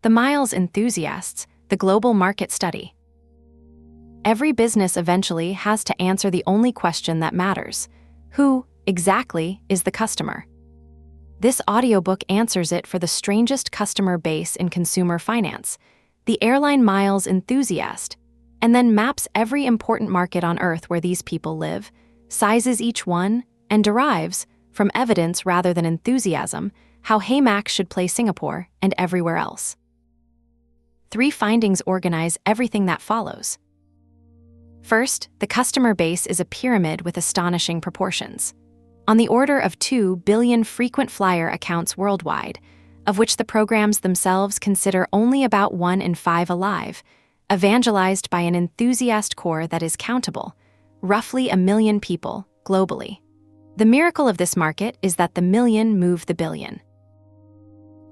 The Miles Enthusiasts, the global market study. Every business eventually has to answer the only question that matters. Who, exactly, is the customer? This audiobook answers it for the strangest customer base in consumer finance, the airline miles enthusiast, and then maps every important market on Earth where these people live, sizes each one, and derives, from evidence rather than enthusiasm, how HeyMax should play Singapore and everywhere else. 3 findings organize everything that follows. First, the customer base is a pyramid with astonishing proportions. On the order of 2 billion frequent flyer accounts worldwide, of which the programs themselves consider only about 1 in 5 alive, evangelized by an enthusiast core that is countable, roughly 1 million people globally. The miracle of this market is that the million move the billion.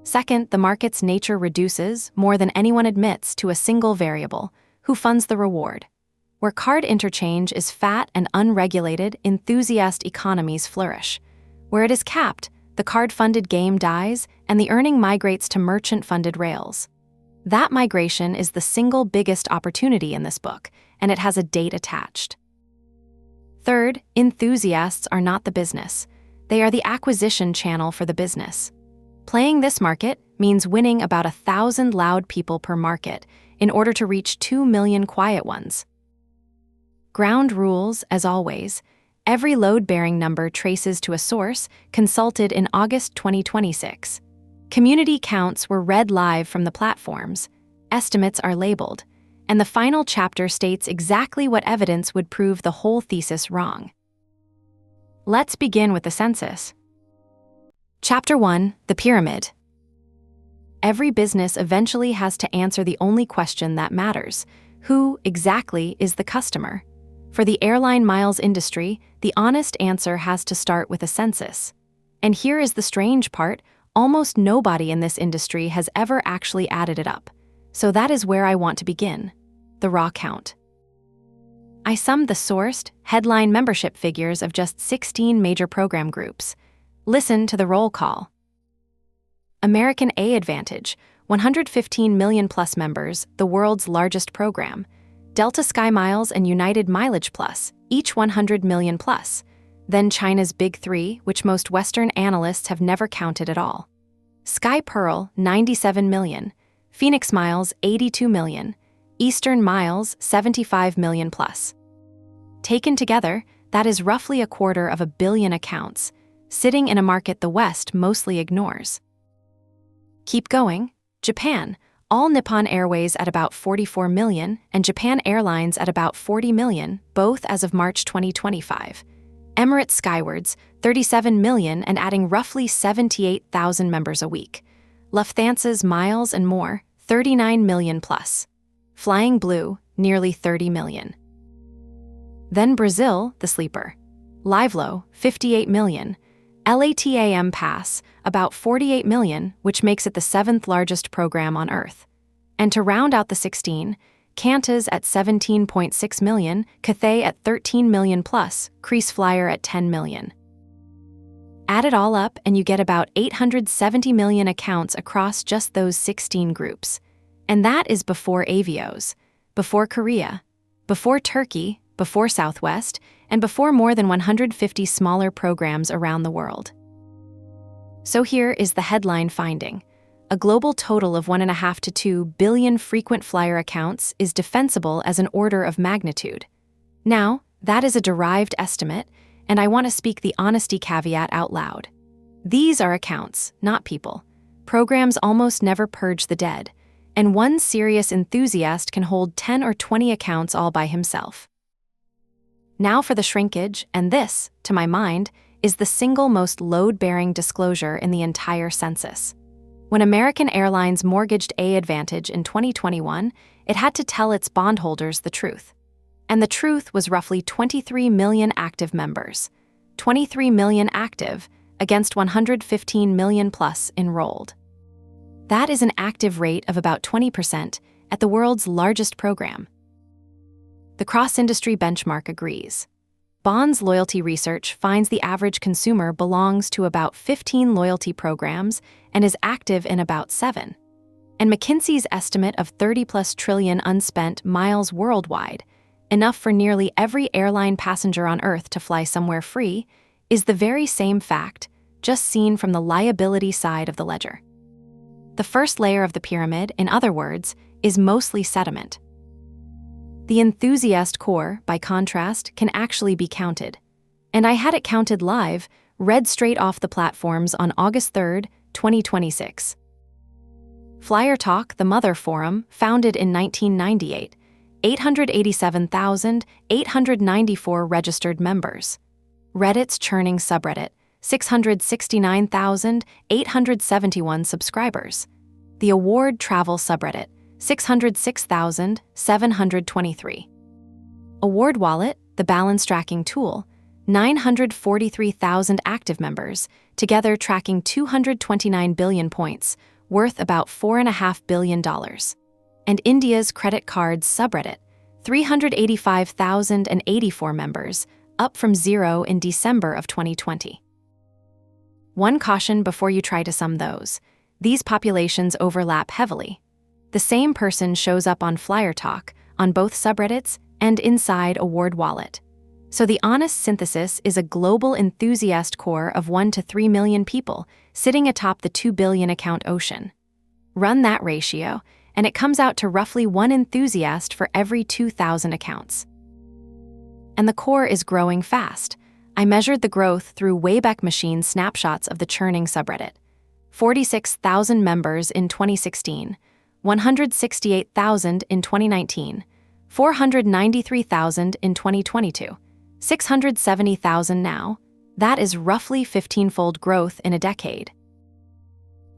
Second, the market's nature reduces, more than anyone admits, to a single variable: who funds the reward. Where card interchange is fat and unregulated, enthusiast economies flourish. Where it is capped, the card-funded game dies and the earning migrates to merchant-funded rails. That migration is the single biggest opportunity in this book, and it has a date attached. Third, enthusiasts are not the business. They are the acquisition channel for the business. Playing this market means winning about 1,000 loud people per market in order to reach 2 million quiet ones. Ground rules, as always. Every load-bearing number traces to a source consulted in August 2026. Community counts were read live from the platforms, estimates are labeled, and the final chapter states exactly what evidence would prove the whole thesis wrong. Let's begin with the census. Chapter 1, the pyramid. Every business eventually has to answer the only question that matters: who, exactly, is the customer? For the airline miles industry, the honest answer has to start with a census. And here is the strange part: almost nobody in this industry has ever actually added it up. So that is where I want to begin: the raw count. I summed the sourced, headline membership figures of just 16 major program groups. Listen to the roll call. American A Advantage, 115 million plus members, the world's largest program. Delta Sky Miles and United Mileage Plus, each 100 million plus. Then China's Big Three, which most Western analysts have never counted at all. Sky Pearl, 97 million. Phoenix Miles, 82 million. Eastern Miles, 75 million plus. Taken together, that is roughly 250 million accounts, sitting in a market the West mostly ignores. Keep going. Japan, All Nippon Airways at about 44 million, and Japan Airlines at about 40 million, both as of March 2025. Emirates Skywards, 37 million and adding roughly 78,000 members a week. Lufthansa's Miles and More, 39 million plus. Flying Blue, nearly 30 million. Then Brazil, the sleeper. Livelo, 58 million. LATAM Pass, about 48 million, which makes it the 7th largest program on Earth. And to round out the 16, Qantas at 17.6 million, Cathay at 13 million plus, KrisFlyer at 10 million. Add it all up and you get about 870 million accounts across just those 16 groups. And that is before Avios, before Korea, before Turkey, before Southwest, and before more than 150 smaller programs around the world. So here is the headline finding. A global total of 1.5 to 2 billion frequent flyer accounts is defensible as an order of magnitude. Now, that is a derived estimate, and I want to speak the honesty caveat out loud. These are accounts, not people. Programs almost never purge the dead, and one serious enthusiast can hold 10 or 20 accounts all by himself. Now for the shrinkage, and this, to my mind, is the single most load-bearing disclosure in the entire census. When American Airlines mortgaged A Advantage in 2021, it had to tell its bondholders the truth. And the truth was roughly 23 million active members. 23 million active against 115 million plus enrolled. That is an active rate of about 20% at the world's largest program. The cross-industry benchmark agrees. Bond's loyalty research finds the average consumer belongs to about 15 loyalty programs and is active in about 7. And McKinsey's estimate of 30+ trillion unspent miles worldwide, enough for nearly every airline passenger on Earth to fly somewhere free, is the very same fact, just seen from the liability side of the ledger. The first layer of the pyramid, in other words, is mostly sediment. The enthusiast core, by contrast, can actually be counted. And I had it counted live, read straight off the platforms on August 3, 2026. FlyerTalk, the mother forum, founded in 1998, 887,894 registered members. Reddit's churning subreddit, 669,871 subscribers. The AwardTravel subreddit, 606,723. AwardWallet, the balance tracking tool, 943,000 active members, together tracking 229 billion points, worth about $4.5 billion. And India's credit cards subreddit, 385,084 members, up from 0 in December of 2020. One caution before you try to sum those: these populations overlap heavily. The same person shows up on FlyerTalk, on both subreddits, and inside AwardWallet. So the honest synthesis is a global enthusiast core of 1 to 3 million people sitting atop the 2 billion account ocean. Run that ratio, and it comes out to roughly 1 enthusiast for every 2,000 accounts. And the core is growing fast. I measured the growth through Wayback Machine snapshots of the churning subreddit. 46,000 members in 2016, 168,000 in 2019, 493,000 in 2022, 670,000 now. That is roughly 15-fold growth in a decade.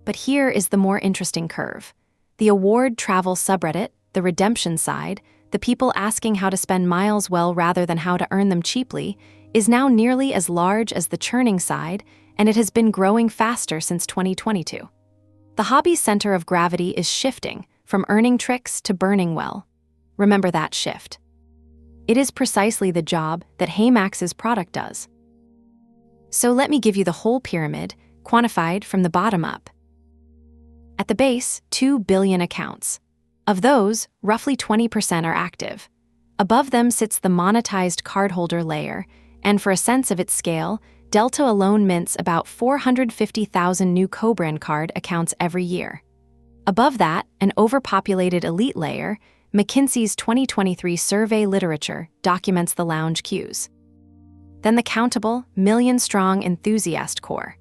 But here is the more interesting curve. The AwardTravel subreddit, the redemption side, the people asking how to spend miles well rather than how to earn them cheaply, is now nearly as large as the churning side, and it has been growing faster since 2022. The hobby's center of gravity is shifting from earning tricks to burning well. Remember that shift. It is precisely the job that HeyMax's product does. So let me give you the whole pyramid, quantified from the bottom up. At the base, 2 billion accounts. Of those, roughly 20% are active. Above them sits the monetized cardholder layer, and for a sense of its scale, Delta alone mints about 450,000 new co-brand card accounts every year. Above that, an overpopulated elite layer, McKinsey's 2023 survey literature documents the lounge queues. Then the countable, million-strong enthusiast core.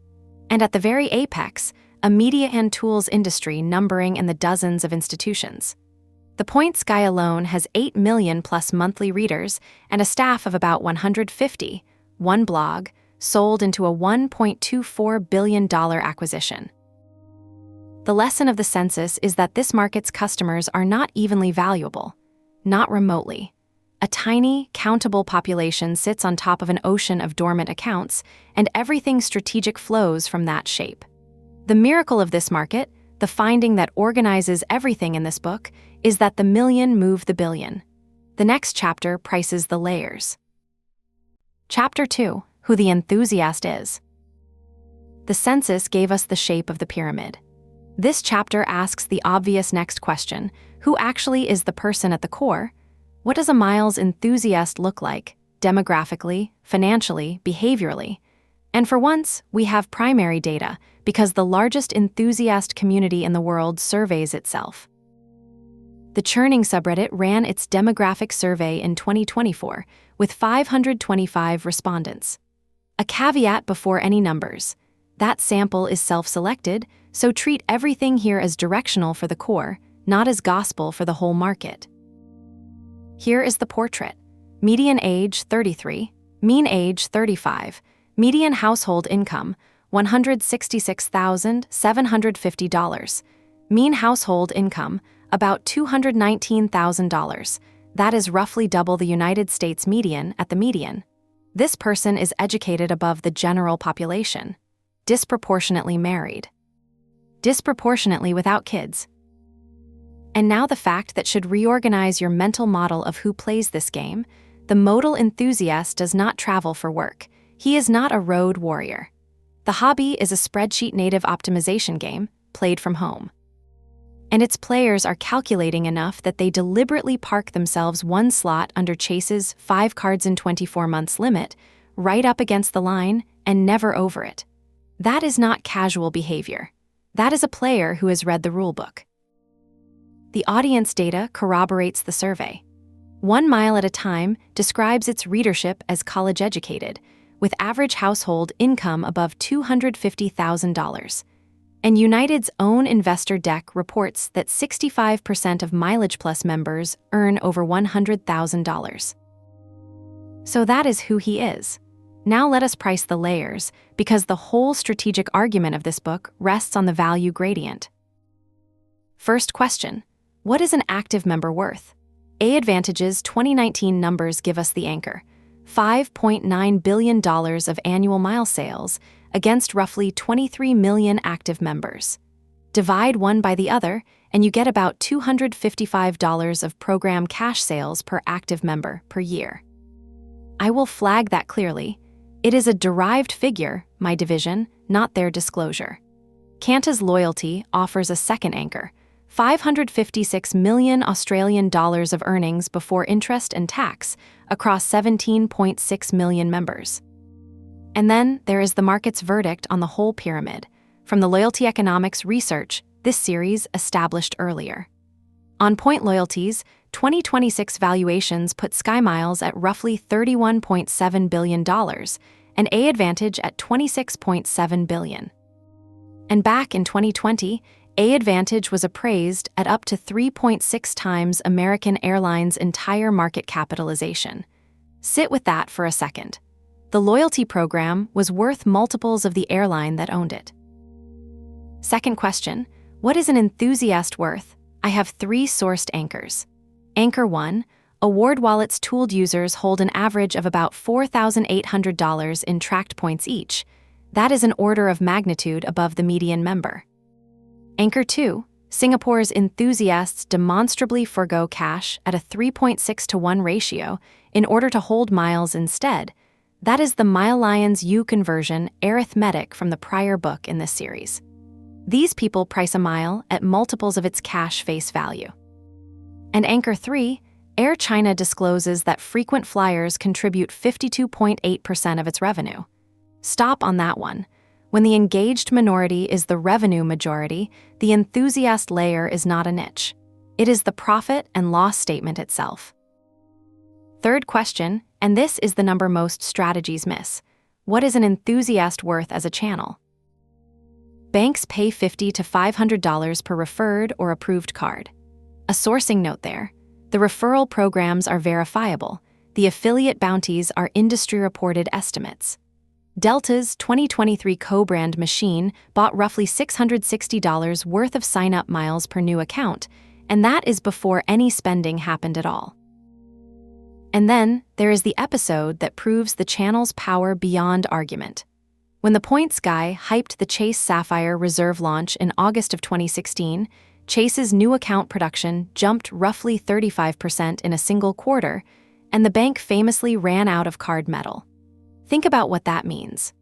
And at the very apex, a media and tools industry numbering in the dozens of institutions. The Points Guy alone has 8 million plus monthly readers and a staff of about 150, one blog, sold into a $1.24 billion acquisition. The lesson of the census is that this market's customers are not evenly valuable, not remotely. A tiny, countable population sits on top of an ocean of dormant accounts, and everything strategic flows from that shape. The miracle of this market, the finding that organizes everything in this book, is that the million move the billion. The next chapter prices the layers. Chapter 2, Who the Enthusiast Is. The census gave us the shape of the pyramid. This chapter asks the obvious next question: who actually is the person at the core? What does a miles enthusiast look like, demographically, financially, behaviorally? And for once, we have primary data, because the largest enthusiast community in the world surveys itself. The churning subreddit ran its demographic survey in 2024, with 525 respondents. A caveat before any numbers: that sample is self-selected, so treat everything here as directional for the core, not as gospel for the whole market. Here is the portrait. Median age 33, mean age 35, median household income $166,750, mean household income about $219,000. That is roughly double the United States median at the median. This person is educated above the general population, disproportionately married, disproportionately without kids. And now the fact that should reorganize your mental model of who plays this game: the modal enthusiast does not travel for work. He is not a road warrior. The hobby is a spreadsheet-native optimization game, played from home. And its players are calculating enough that they deliberately park themselves one slot under Chase's 5 cards in 24 months limit, right up against the line and never over it. That is not casual behavior. That is a player who has read the rulebook. The audience data corroborates the survey. 1 Mile at a Time describes its readership as college-educated, with average household income above $250,000. And United's own investor deck reports that 65% of Mileage Plus members earn over $100,000. So that is who he is. Now let us price the layers, because the whole strategic argument of this book rests on the value gradient. First question: what is an active member worth? AAdvantage's 2019 numbers give us the anchor: $5.9 billion of annual mile sales against roughly 23 million active members. Divide one by the other, and you get about $255 of program cash sales per active member per year. I will flag that clearly. It is a derived figure, my division, not their disclosure. Kanta's Loyalty offers a second anchor: $556 million Australian dollars of earnings before interest and tax across 17.6 million members. And then there is the market's verdict on the whole pyramid, from the Loyalty Economics research this series established earlier. On Point Loyalty's 2026 valuations put SkyMiles at roughly $31.7 billion and AAdvantage at $26.7 billion. And back in 2020, AAdvantage was appraised at up to 3.6 times American Airlines' entire market capitalization. Sit with that for a second. The loyalty program was worth multiples of the airline that owned it. Second question: what is an enthusiast worth? I have 3 sourced anchors. Anchor 1: AwardWallet's tooled users hold an average of about $4,800 in tracked points each. That is an order of magnitude above the median member. Anchor 2: Singapore's enthusiasts demonstrably forgo cash at a 3.6 to 1 ratio in order to hold miles instead. That is the Mile Lion's U conversion arithmetic from the prior book in this series. These people price a mile at multiples of its cash face value. And Anchor 3: Air China discloses that frequent flyers contribute 52.8% of its revenue. Stop on that one. When the engaged minority is the revenue majority, the enthusiast layer is not a niche. It is the profit and loss statement itself. Third question, and this is the number most strategies miss: what is an enthusiast worth as a channel? Banks pay $50 to $500 per referred or approved card. A sourcing note there: the referral programs are verifiable. The affiliate bounties are industry-reported estimates. Delta's 2023 co-brand machine bought roughly $660 worth of sign-up miles per new account, and that is before any spending happened at all. And then there is the episode that proves the channel's power beyond argument. When the points guy hyped the Chase Sapphire Reserve launch in August of 2016, Chase's new account production jumped roughly 35% in a single quarter, and the bank famously ran out of card metal. Think about what that means.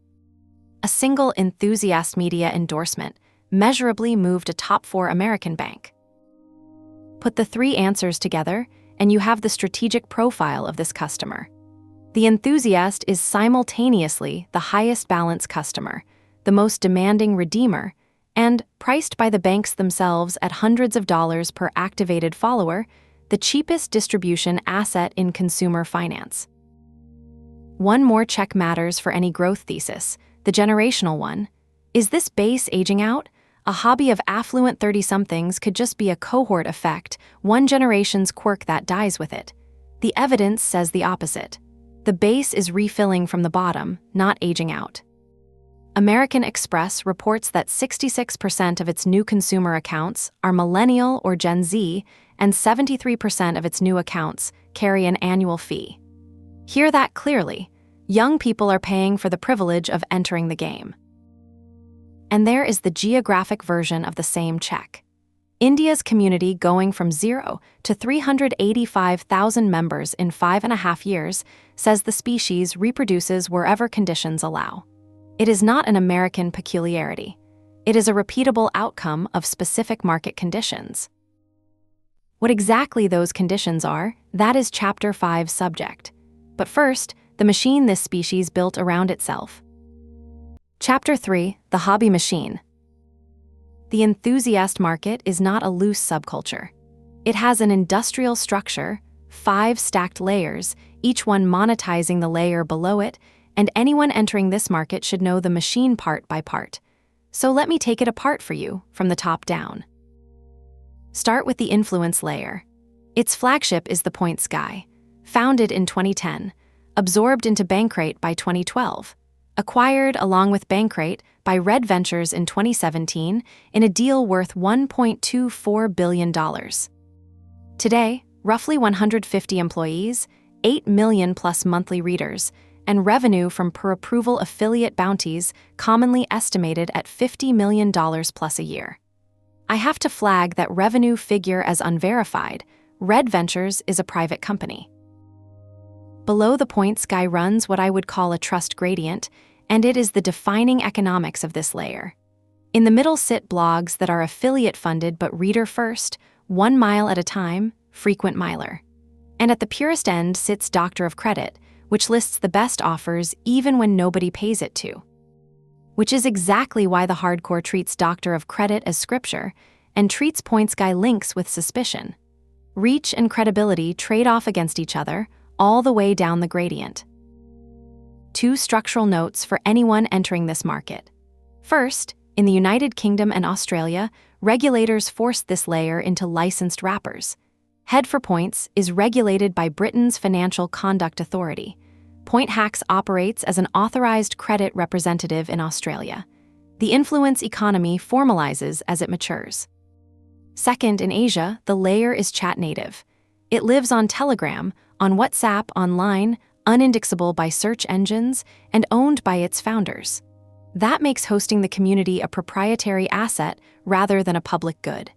A single enthusiast media endorsement measurably moved a top 4 American bank. Put the 3 answers together, and you have the strategic profile of this customer. The enthusiast is simultaneously the highest balance customer, the most demanding redeemer, and, priced by the banks themselves at hundreds of dollars per activated follower, the cheapest distribution asset in consumer finance. One more check matters for any growth thesis, the generational one. Is this base aging out? A hobby of affluent 30-somethings could just be a cohort effect, one generation's quirk that dies with it. The evidence says the opposite. The base is refilling from the bottom, not aging out. American Express reports that 66% of its new consumer accounts are millennial or Gen Z, and 73% of its new accounts carry an annual fee. Hear that clearly. Young people are paying for the privilege of entering the game. And there is the geographic version of the same check. India's community going from 0 to 385,000 members in 5.5 years says the species reproduces wherever conditions allow. It is not an American peculiarity. It is a repeatable outcome of specific market conditions. What exactly those conditions are, that is Chapter 5's subject. But first, the machine this species built around itself. Chapter 3, the hobby machine. The enthusiast market is not a loose subculture. It has an industrial structure, 5 stacked layers, each one monetizing the layer below it, and anyone entering this market should know the machine part by part. So let me take it apart for you, from the top down. Start with the influence layer. Its flagship is the Point Sky, founded in 2010, absorbed into Bankrate by 2012, acquired along with Bankrate by Red Ventures in 2017 in a deal worth $1.24 billion. Today, roughly 150 employees, 8 million plus monthly readers, and revenue from per-approval affiliate bounties commonly estimated at $50 million plus a year. I have to flag that revenue figure as unverified. Red Ventures is a private company. Below the Point Sky runs what I would call a trust gradient, and it is the defining economics of this layer. In the middle sit blogs that are affiliate-funded but reader-first, 1 mile at a time, frequent miler. And at the purest end sits Doctor of Credit, which lists the best offers even when nobody pays it to. Which is exactly why the hardcore treats Doctor of Credit as scripture and treats Point Sky links with suspicion. Reach and credibility trade off against each other all the way down the gradient. 2 structural notes for anyone entering this market. First, in the United Kingdom and Australia, regulators forced this layer into licensed wrappers. Head for Points is regulated by Britain's Financial Conduct Authority. PointHacks operates as an authorized credit representative in Australia. The influence economy formalizes as it matures. Second, in Asia, the layer is chat native. It lives on Telegram, on WhatsApp online, unindexable by search engines, and owned by its founders. That makes hosting the community a proprietary asset rather than a public good.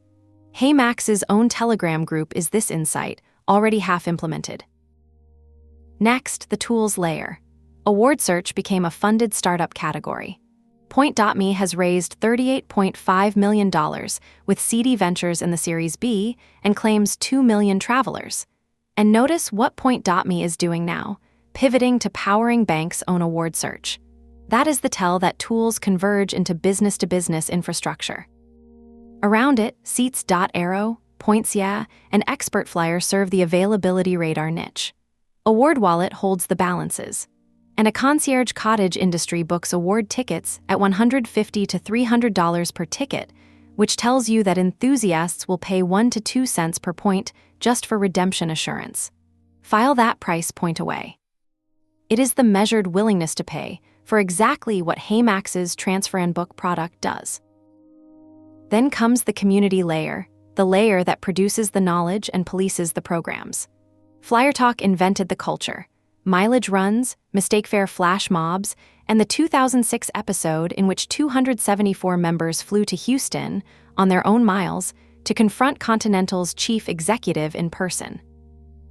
HeyMax's own Telegram group is this insight, already half implemented. Next, the tools layer. Award search became a funded startup category. Point.me has raised $38.5 million with CD Ventures in the Series B and claims 2 million travelers. And notice what Point.me is doing now, pivoting to powering banks' own award search. That is the tell that tools converge into business-to-business infrastructure. Around it, Seats.Aero, Points.yeah, and ExpertFlyer serve the availability radar niche. AwardWallet holds the balances. And a concierge cottage industry books award tickets at $150 to $300 per ticket, which tells you that enthusiasts will pay 1 to 2 cents per point just for redemption assurance. File that price point away. It is the measured willingness to pay for exactly what HeyMax's Transfer and Book product does. Then comes the community layer, the layer that produces the knowledge and polices the programs. FlyerTalk invented the culture. Mileage runs, mistake fare flash mobs, and the 2006 episode in which 274 members flew to Houston on their own miles to confront Continental's chief executive in person.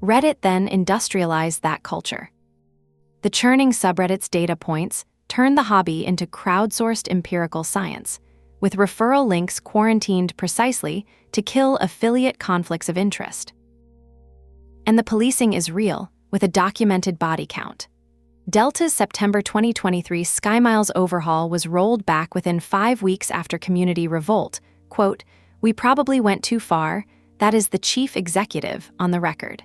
Reddit then industrialized that culture. The churning subreddit's data points turned the hobby into crowdsourced empirical science, with referral links quarantined precisely to kill affiliate conflicts of interest. And the policing is real, with a documented body count. Delta's September 2023 SkyMiles overhaul was rolled back within 5 weeks after community revolt. Quote, "We probably went too far," that is the chief executive on the record.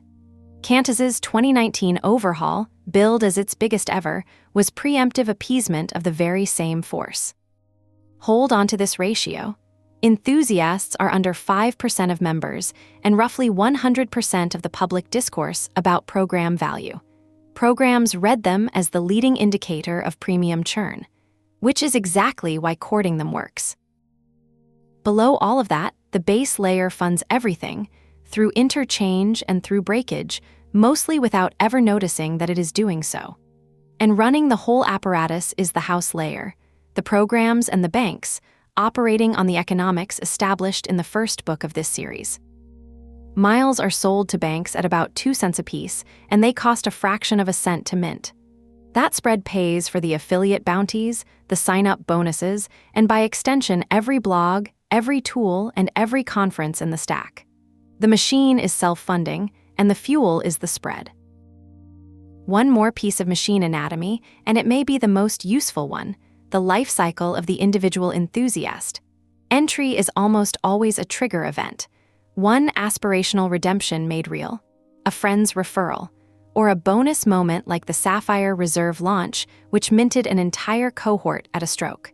Qantas's 2019 overhaul, billed as its biggest ever, was preemptive appeasement of the very same force. Hold on to this ratio. Enthusiasts are under 5% of members and roughly 100% of the public discourse about program value. Programs read them as the leading indicator of premium churn, which is exactly why courting them works. Below all of that, the base layer funds everything, through interchange and through breakage, mostly without ever noticing that it is doing so. And running the whole apparatus is the house layer, the programs and the banks, operating on the economics established in the first book of this series. Miles are sold to banks at about 2 cents apiece, and they cost a fraction of a cent to mint. That spread pays for the affiliate bounties, the sign-up bonuses, and by extension every blog, every tool, and every conference in the stack. The machine is self-funding, and the fuel is the spread. One more piece of machine anatomy, and it may be the most useful one, the life cycle of the individual enthusiast. Entry is almost always a trigger event, one aspirational redemption made real, a friend's referral, or a bonus moment like the Sapphire Reserve launch, which minted an entire cohort at a stroke.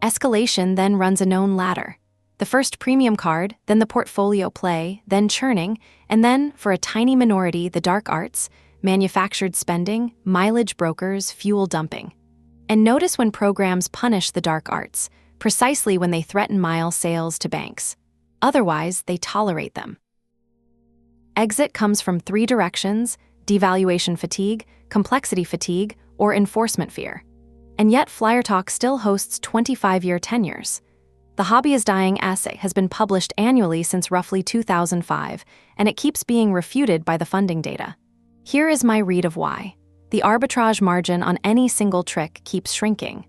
Escalation then runs a known ladder. The first premium card, then the portfolio play, then churning, and then, for a tiny minority, the dark arts, manufactured spending, mileage brokers, fuel dumping. And notice when programs punish the dark arts, precisely when they threaten mile sales to banks. Otherwise, they tolerate them. Exit comes from three directions: devaluation fatigue, complexity fatigue, or enforcement fear. And yet FlyerTalk still hosts 25-year tenures. The Hobby is Dying essay has been published annually since roughly 2005, and it keeps being refuted by the funding data. Here is my read of why. The arbitrage margin on any single trick keeps shrinking.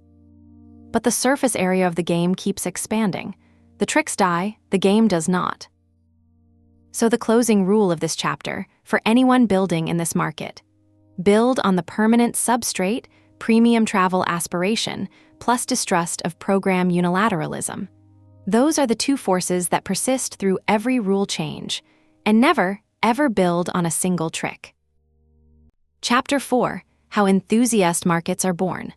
But the surface area of the game keeps expanding. The tricks die, the game does not. So the closing rule of this chapter, for anyone building in this market: build on the permanent substrate, premium travel aspiration, plus distrust of program unilateralism. Those are the two forces that persist through every rule change, and never, ever build on a single trick. Chapter 4: How Enthusiast Markets Are Born.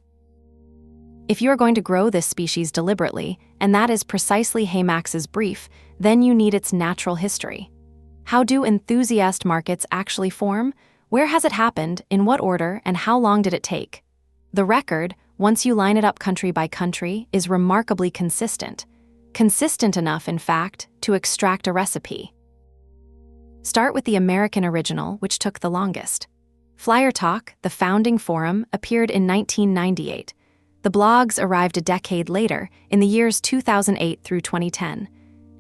If you are going to grow this species deliberately, and that is precisely HeyMax's brief, then you need its natural history. How do enthusiast markets actually form? Where has it happened, in what order, and how long did it take? The record, once you line it up country by country, is remarkably consistent. Consistent enough, in fact, to extract a recipe. Start with the American original, which took the longest. FlyerTalk, the founding forum, appeared in 1998. The blogs arrived a decade later, in the years 2008 through 2010.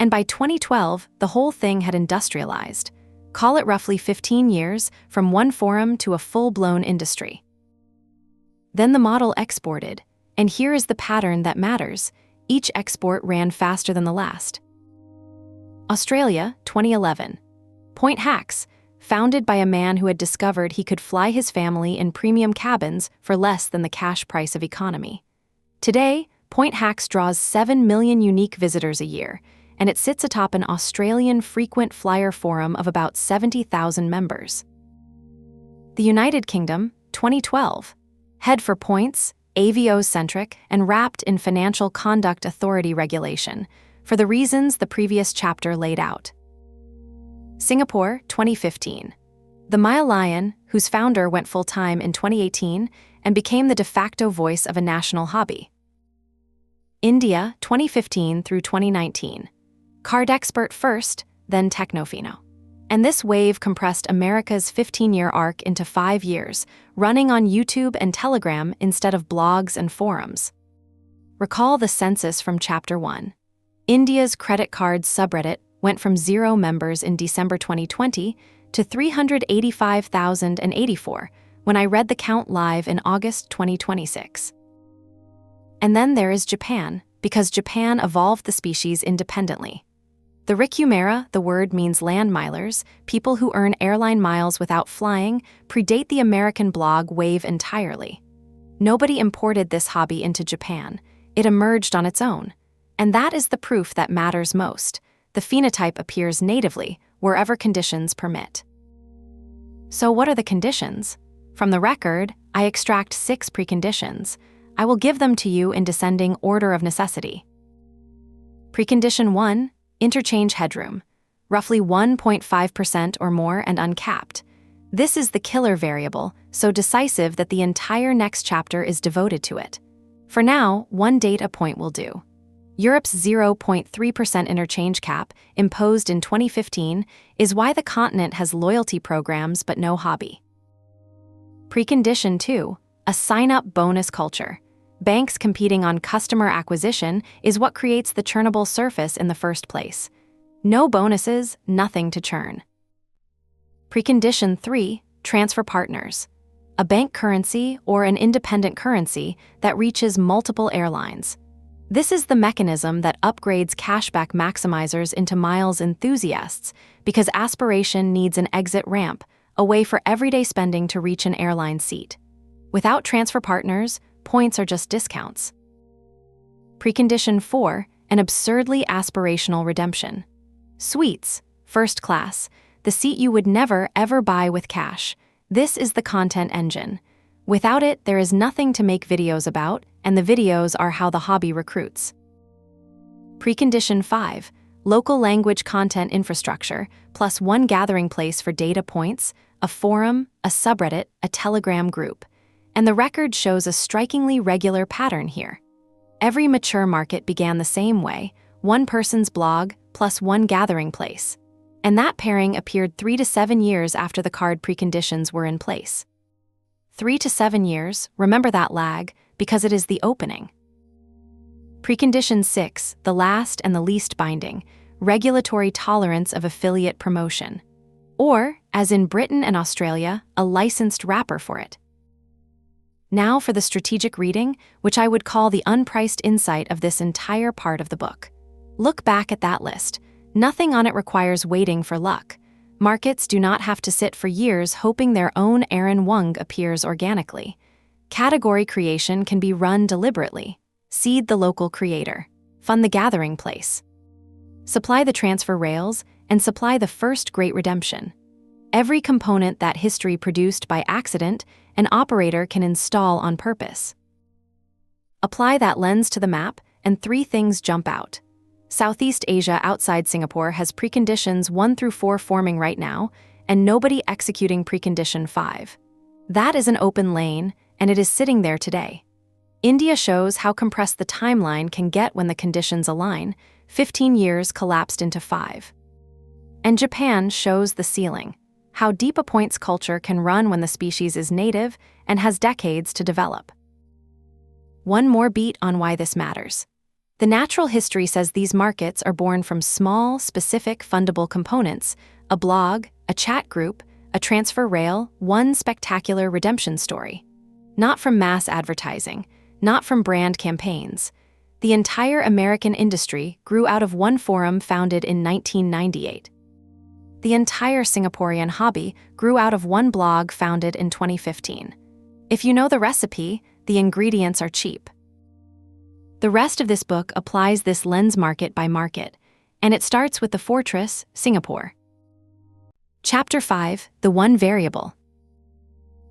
And by 2012, the whole thing had industrialized. Call it roughly 15 years, from one forum to a full-blown industry. Then the model exported, and here is the pattern that matters. Each export ran faster than the last. Australia, 2011. Point Hacks, founded by a man who had discovered he could fly his family in premium cabins for less than the cash price of economy. Today, Point Hacks draws 7 million unique visitors a year, and it sits atop an Australian frequent flyer forum of about 70,000 members. The United Kingdom, 2012. Head for points, AVO-centric, and wrapped in Financial Conduct Authority regulation, for the reasons the previous chapter laid out. Singapore, 2015. The Mile Lion, whose founder went full-time in 2018 and became the de facto voice of a national hobby. India, 2015 through 2019. Card expert first, then Technofino. And this wave compressed America's 15-year arc into 5 years, running on YouTube and Telegram instead of blogs and forums. Recall the census from Chapter 1. India's credit cards subreddit went from 0 members in December 2020 to 385,084 when I read the count live in August 2026. And then there is Japan, because Japan evolved the species independently. The rikumaira, the word means landmilers, people who earn airline miles without flying, predate the American blog wave entirely. Nobody imported this hobby into Japan. It emerged on its own. And that is the proof that matters most. The phenotype appears natively, wherever conditions permit. So what are the conditions? From the record, I extract 6 preconditions. I will give them to you in descending order of necessity. Precondition 1, interchange headroom, roughly 1.5% or more and uncapped. This is the killer variable, so decisive that the entire next chapter is devoted to it. For now, one data point will do. Europe's 0.3% interchange cap, imposed in 2015, is why the continent has loyalty programs but no hobby. Precondition 2, a sign-up bonus culture. Banks competing on customer acquisition is what creates the churnable surface in the first place. No bonuses, nothing to churn. Precondition 3, transfer partners. a bank currency or an independent currency that reaches multiple airlines. This is the mechanism that upgrades cashback maximizers into miles enthusiasts because aspiration needs an exit ramp, a way for everyday spending to reach an airline seat. Without transfer partners, points are just discounts. Precondition 4, an absurdly aspirational redemption. Suites, first class, the seat you would never ever buy with cash. This is the content engine. Without it, there is nothing to make videos about, and the videos are how the hobby recruits. Precondition 5, local language content infrastructure, plus one gathering place for data points, a forum, a subreddit, a Telegram group. And the record shows a strikingly regular pattern here. Every mature market began the same way, one person's blog plus one gathering place. And that pairing appeared 3 to 7 years after the card preconditions were in place. 3 to 7 years, remember that lag, because it is the opening. Precondition 6, the last and the least binding, regulatory tolerance of affiliate promotion. Or, as in Britain and Australia, a licensed wrapper for it. Now for the strategic reading, which I would call the unpriced insight of this entire part of the book. Look back at that list. Nothing on it requires waiting for luck. Markets do not have to sit for years hoping their own Aaron Wung appears organically. Category creation can be run deliberately. Seed the local creator. Fund the gathering place. Supply the transfer rails, and supply the first great redemption. Every component that history produced by accident, an operator can install on purpose. Apply that lens to the map, and 3 things jump out. Southeast Asia outside Singapore has preconditions 1 through 4 forming right now, and nobody executing precondition 5. That is an open lane, and it is sitting there today. India shows how compressed the timeline can get when the conditions align. 15 years collapsed into 5. And Japan shows the ceiling, how deep a points culture can run when the species is native and has decades to develop. One more beat on why this matters. The natural history says these markets are born from small, specific, fundable components: a blog, a chat group, a transfer rail, one spectacular redemption story. Not from mass advertising, not from brand campaigns. The entire American industry grew out of one forum founded in 1998. The entire Singaporean hobby grew out of one blog founded in 2015. If you know the recipe, the ingredients are cheap. The rest of this book applies this lens market by market, and it starts with the fortress, Singapore. Chapter 5, The One Variable.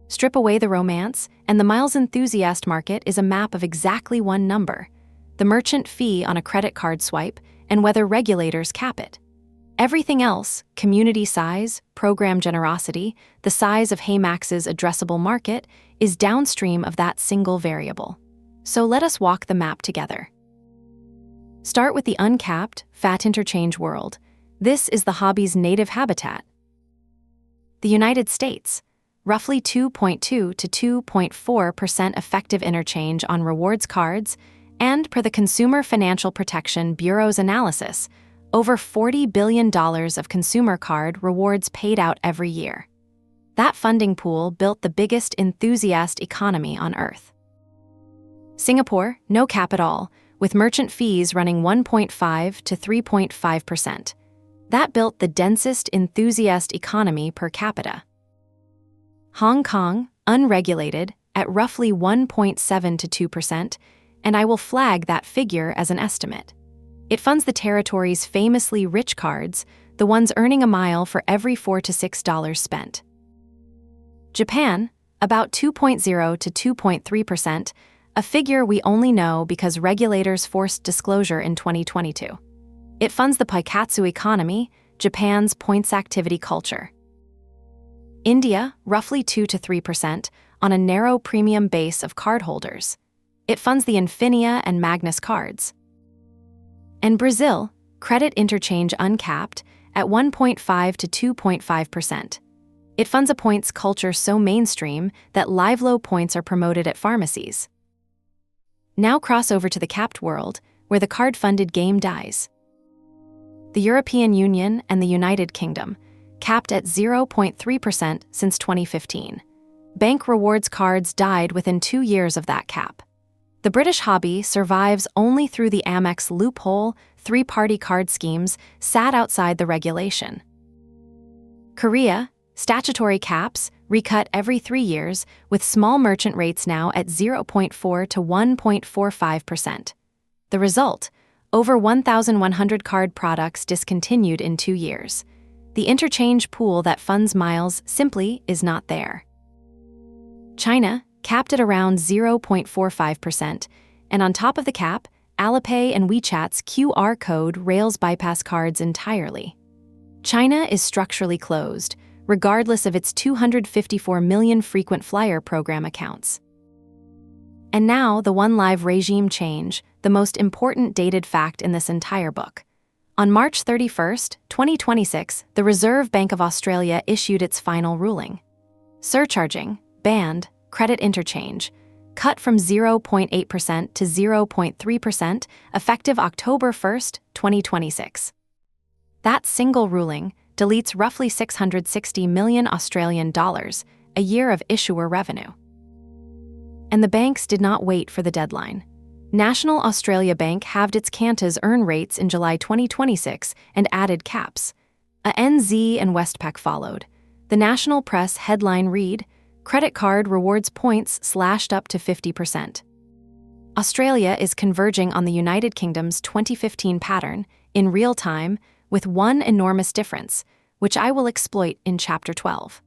Strip away the romance, and the miles enthusiast market is a map of exactly one number: the merchant fee on a credit card swipe and whether regulators cap it. Everything else, community size, program generosity, the size of HeyMax's addressable market, is downstream of that single variable. So let us walk the map together. Start with the uncapped, fat interchange world. This is the hobby's native habitat. The United States, roughly 2.2 to 2.4% effective interchange on rewards cards, and per the Consumer Financial Protection Bureau's analysis, over $40 billion of consumer card rewards paid out every year. That funding pool built the biggest enthusiast economy on Earth. Singapore, no cap at all, with merchant fees running 1.5 to 3.5%. That built the densest enthusiast economy per capita. Hong Kong, unregulated, at roughly 1.7 to 2%, and I will flag that figure as an estimate. It funds the territory's famously rich cards, the ones earning a mile for every $4 to $6 spent. Japan, about 2.0 to 2.3%, a figure we only know because regulators forced disclosure in 2022. It funds the Paikatsu economy, Japan's points activity culture. India, roughly 2 to 3%, on a narrow premium base of cardholders. It funds the Infinia and Magnus cards. And Brazil, credit interchange uncapped, at 1.5 to 2.5%. It funds a points culture so mainstream that LiveLow points are promoted at pharmacies. Now cross over to the capped world, where the card-funded game dies. The European Union and the United Kingdom, capped at 0.3% since 2015. bank rewards cards died within 2 years of that cap. The British hobby survives only through the Amex loophole. 3-party card schemes sat outside the regulation. Korea, statutory caps, recut every 3 years, with small merchant rates now at 0.4 to 1.45%. The result? Over 1,100 card products discontinued in 2 years. The interchange pool that funds miles simply is not there. China, capped at around 0.45%, and on top of the cap, Alipay and WeChat's QR code rails bypass cards entirely. China is structurally closed, regardless of its 254 million frequent flyer program accounts. And now, the one live regime change, the most important dated fact in this entire book. On March 31, 2026, the Reserve Bank of Australia issued its final ruling. Surcharging, banned, credit interchange, cut from 0.8% to 0.3%, effective October 1, 2026. That single ruling deletes roughly 660 million Australian dollars, a year of issuer revenue. And the banks did not wait for the deadline. National Australia Bank halved its Qantas earn rates in July 2026 and added caps. ANZ and Westpac followed. The national press headline read, "Credit card rewards points slashed up to 50%. Australia is converging on the United Kingdom's 2015 pattern, in real time, with one enormous difference, which I will exploit in Chapter 12.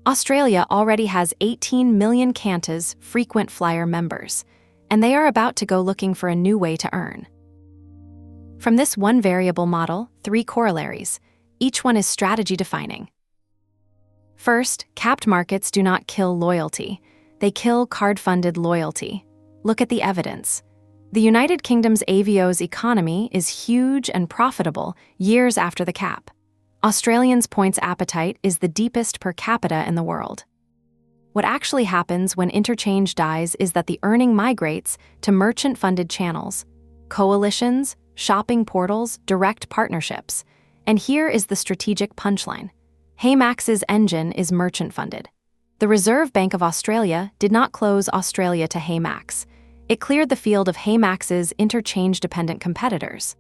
Australia already has 18 million Qantas frequent flyer members, and they are about to go looking for a new way to earn. From this one variable model, 3 corollaries. Each one is strategy defining. First, capped markets do not kill loyalty. They kill card-funded loyalty. Look at the evidence. The United Kingdom's AVO's economy is huge and profitable years after the cap. Australians' points appetite is the deepest per capita in the world. What actually happens when interchange dies is that the earning migrates to merchant-funded channels, coalitions, shopping portals, direct partnerships. And here is the strategic punchline. HeyMax's engine is merchant-funded. The Reserve Bank of Australia did not close Australia to HeyMax. It cleared the field of HeyMax's interchange-dependent competitors.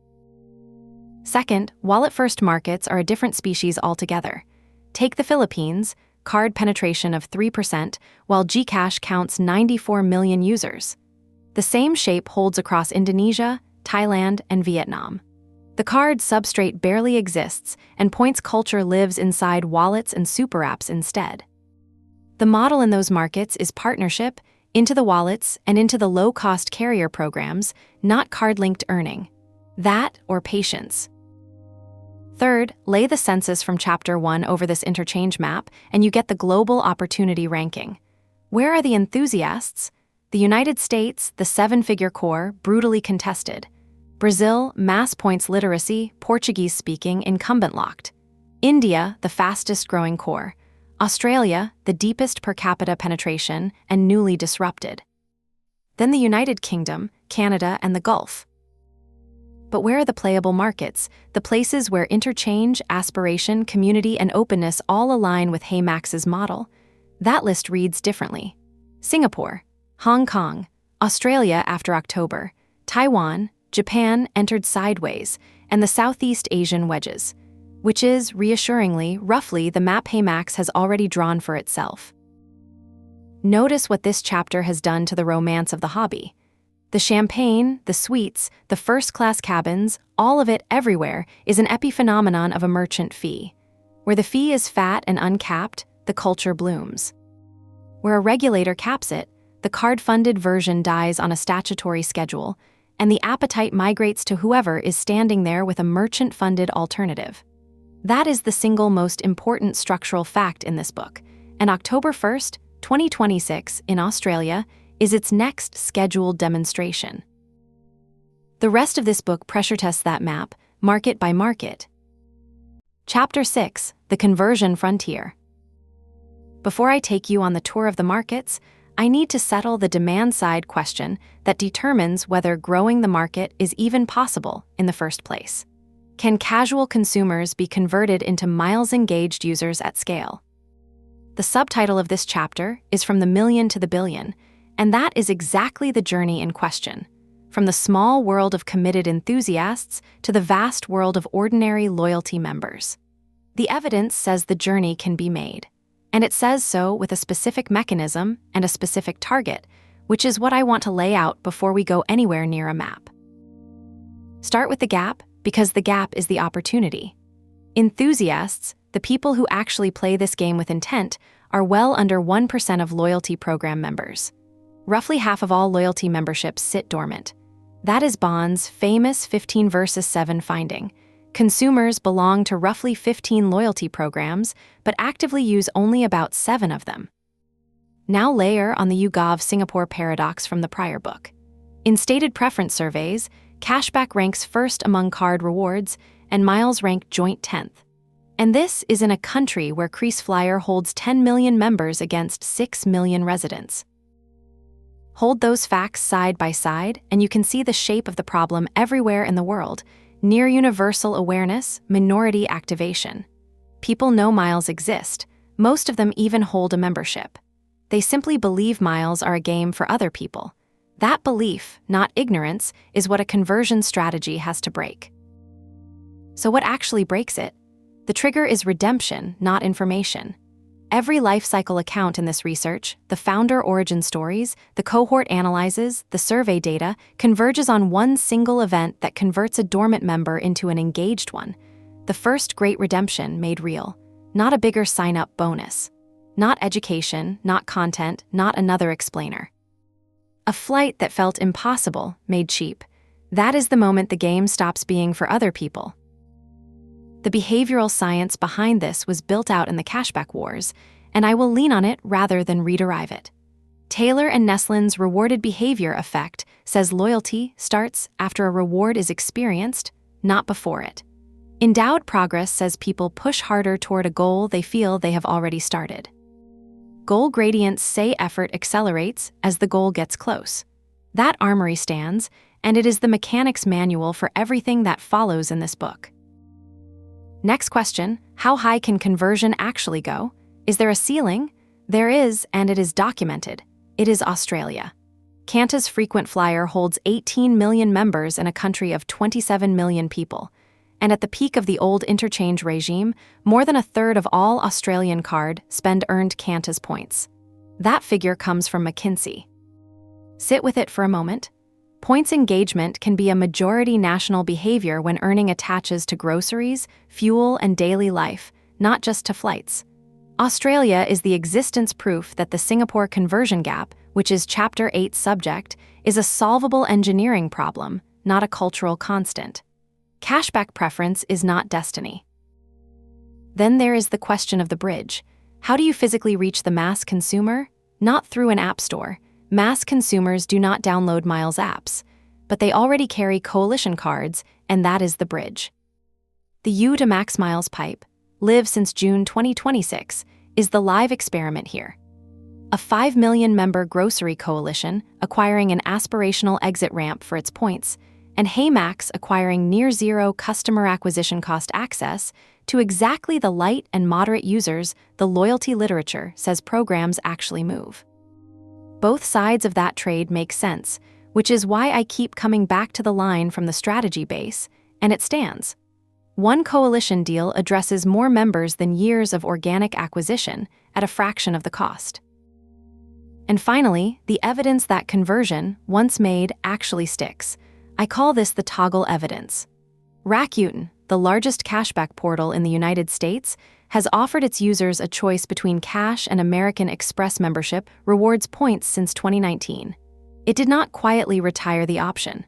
Second, wallet-first markets are a different species altogether. Take the Philippines, card penetration of 3%, while Gcash counts 94 million users. The same shape holds across Indonesia, Thailand, and Vietnam. The card substrate barely exists, and points culture lives inside wallets and super apps instead. The model in those markets is partnership, into the wallets, and into the low-cost carrier programs, not card-linked earning. That or patience. Third, lay the census from Chapter 1 over this interchange map, and you get the global opportunity ranking. Where are the enthusiasts? The United States, the 7-figure core, brutally contested. Brazil, mass points literacy, Portuguese-speaking, incumbent-locked. India, the fastest-growing core. Australia, the deepest per capita penetration, and newly disrupted. Then the United Kingdom, Canada, and the Gulf. But where are the playable markets, the places where interchange, aspiration, community, and openness all align with HeyMax's model? That list reads differently. Singapore, Hong Kong, Australia after October, Taiwan, Japan entered sideways, and the Southeast Asian wedges, which is, reassuringly, roughly the map HeyMax has already drawn for itself. Notice what this chapter has done to the romance of the hobby. The champagne, the suites, the first-class cabins, all of it everywhere is an epiphenomenon of a merchant fee. Where the fee is fat and uncapped, the culture blooms. Where a regulator caps it, the card-funded version dies on a statutory schedule, and the appetite migrates to whoever is standing there with a merchant-funded alternative. That is the single most important structural fact in this book, and October 1st, 2026, in Australia, is its next scheduled demonstration. The rest of this book pressure tests that map, market by market. Chapter 6, The Conversion Frontier. Before I take you on the tour of the markets, I need to settle the demand-side question that determines whether growing the market is even possible in the first place. Can casual consumers be converted into miles-engaged users at scale? The subtitle of this chapter is From the Million to the Billion, and that is exactly the journey in question. From the small world of committed enthusiasts to the vast world of ordinary loyalty members. The evidence says the journey can be made, and it says so with a specific mechanism and a specific target, which is what I want to lay out before we go anywhere near a map. Start with the gap, because the gap is the opportunity. Enthusiasts, the people who actually play this game with intent, are well under 1% of loyalty program members. Roughly half of all loyalty memberships sit dormant. That is Bond's famous 15 versus 7 finding. Consumers belong to roughly 15 loyalty programs, but actively use only about 7 of them. Now layer on the YouGov Singapore paradox from the prior book. In stated preference surveys, cashback ranks first among card rewards, and miles rank joint 10th. And this is in a country where KrisFlyer holds 10 million members against 6 million residents. Hold those facts side by side, and you can see the shape of the problem everywhere in the world. Near universal awareness, minority activation. People know miles exist. Most of them even hold a membership. They simply believe miles are a game for other people. That belief, not ignorance, is what a conversion strategy has to break. So what actually breaks it? The trigger is redemption, not information. Every life cycle account in this research, the founder origin stories, the cohort analyses, the survey data, converges on one single event that converts a dormant member into an engaged one. The first great redemption made real, not a bigger sign-up bonus. Not education, not content, not another explainer. A flight that felt impossible made cheap. That is the moment the game stops being for other people. The behavioral science behind this was built out in the cashback wars, and I will lean on it rather than rederive it. Taylor and Neslin's rewarded behavior effect says loyalty starts after a reward is experienced, not before it. Endowed progress says people push harder toward a goal they feel they have already started. Goal gradients say effort accelerates as the goal gets close. That armory stands, and it is the mechanics manual for everything that follows in this book. Next question, how high can conversion actually go? Is there a ceiling? There is, and it is documented. It is Australia. Qantas frequent flyer holds 18 million members in a country of 27 million people. And at the peak of the old interchange regime, more than a third of all Australian card spend earned Qantas points. That figure comes from McKinsey. Sit with it for a moment. Points engagement can be a majority national behavior when earning attaches to groceries, fuel, and daily life, not just to flights. Australia is the existence proof that the Singapore conversion gap, which is Chapter 8's subject, is a solvable engineering problem, not a cultural constant. Cashback preference is not destiny. Then there is the question of the bridge. How do you physically reach the mass consumer? Not through an app store. Mass consumers do not download Miles apps, but they already carry coalition cards, and that is the bridge. The U to Max Miles pipe, live since June 2026, is the live experiment here. A 5 million member grocery coalition acquiring an aspirational exit ramp for its points, and HeyMax acquiring near-zero customer acquisition cost access to exactly the light and moderate users the loyalty literature says programs actually move. Both sides of that trade make sense, which is why I keep coming back to the line from the strategy base, and it stands. One coalition deal addresses more members than years of organic acquisition at a fraction of the cost. And finally, the evidence that conversion, once made, actually sticks. I call this the toggle evidence. Rakuten, the largest cashback portal in the United States, has offered its users a choice between cash and American Express membership rewards points since 2019. It did not quietly retire the option.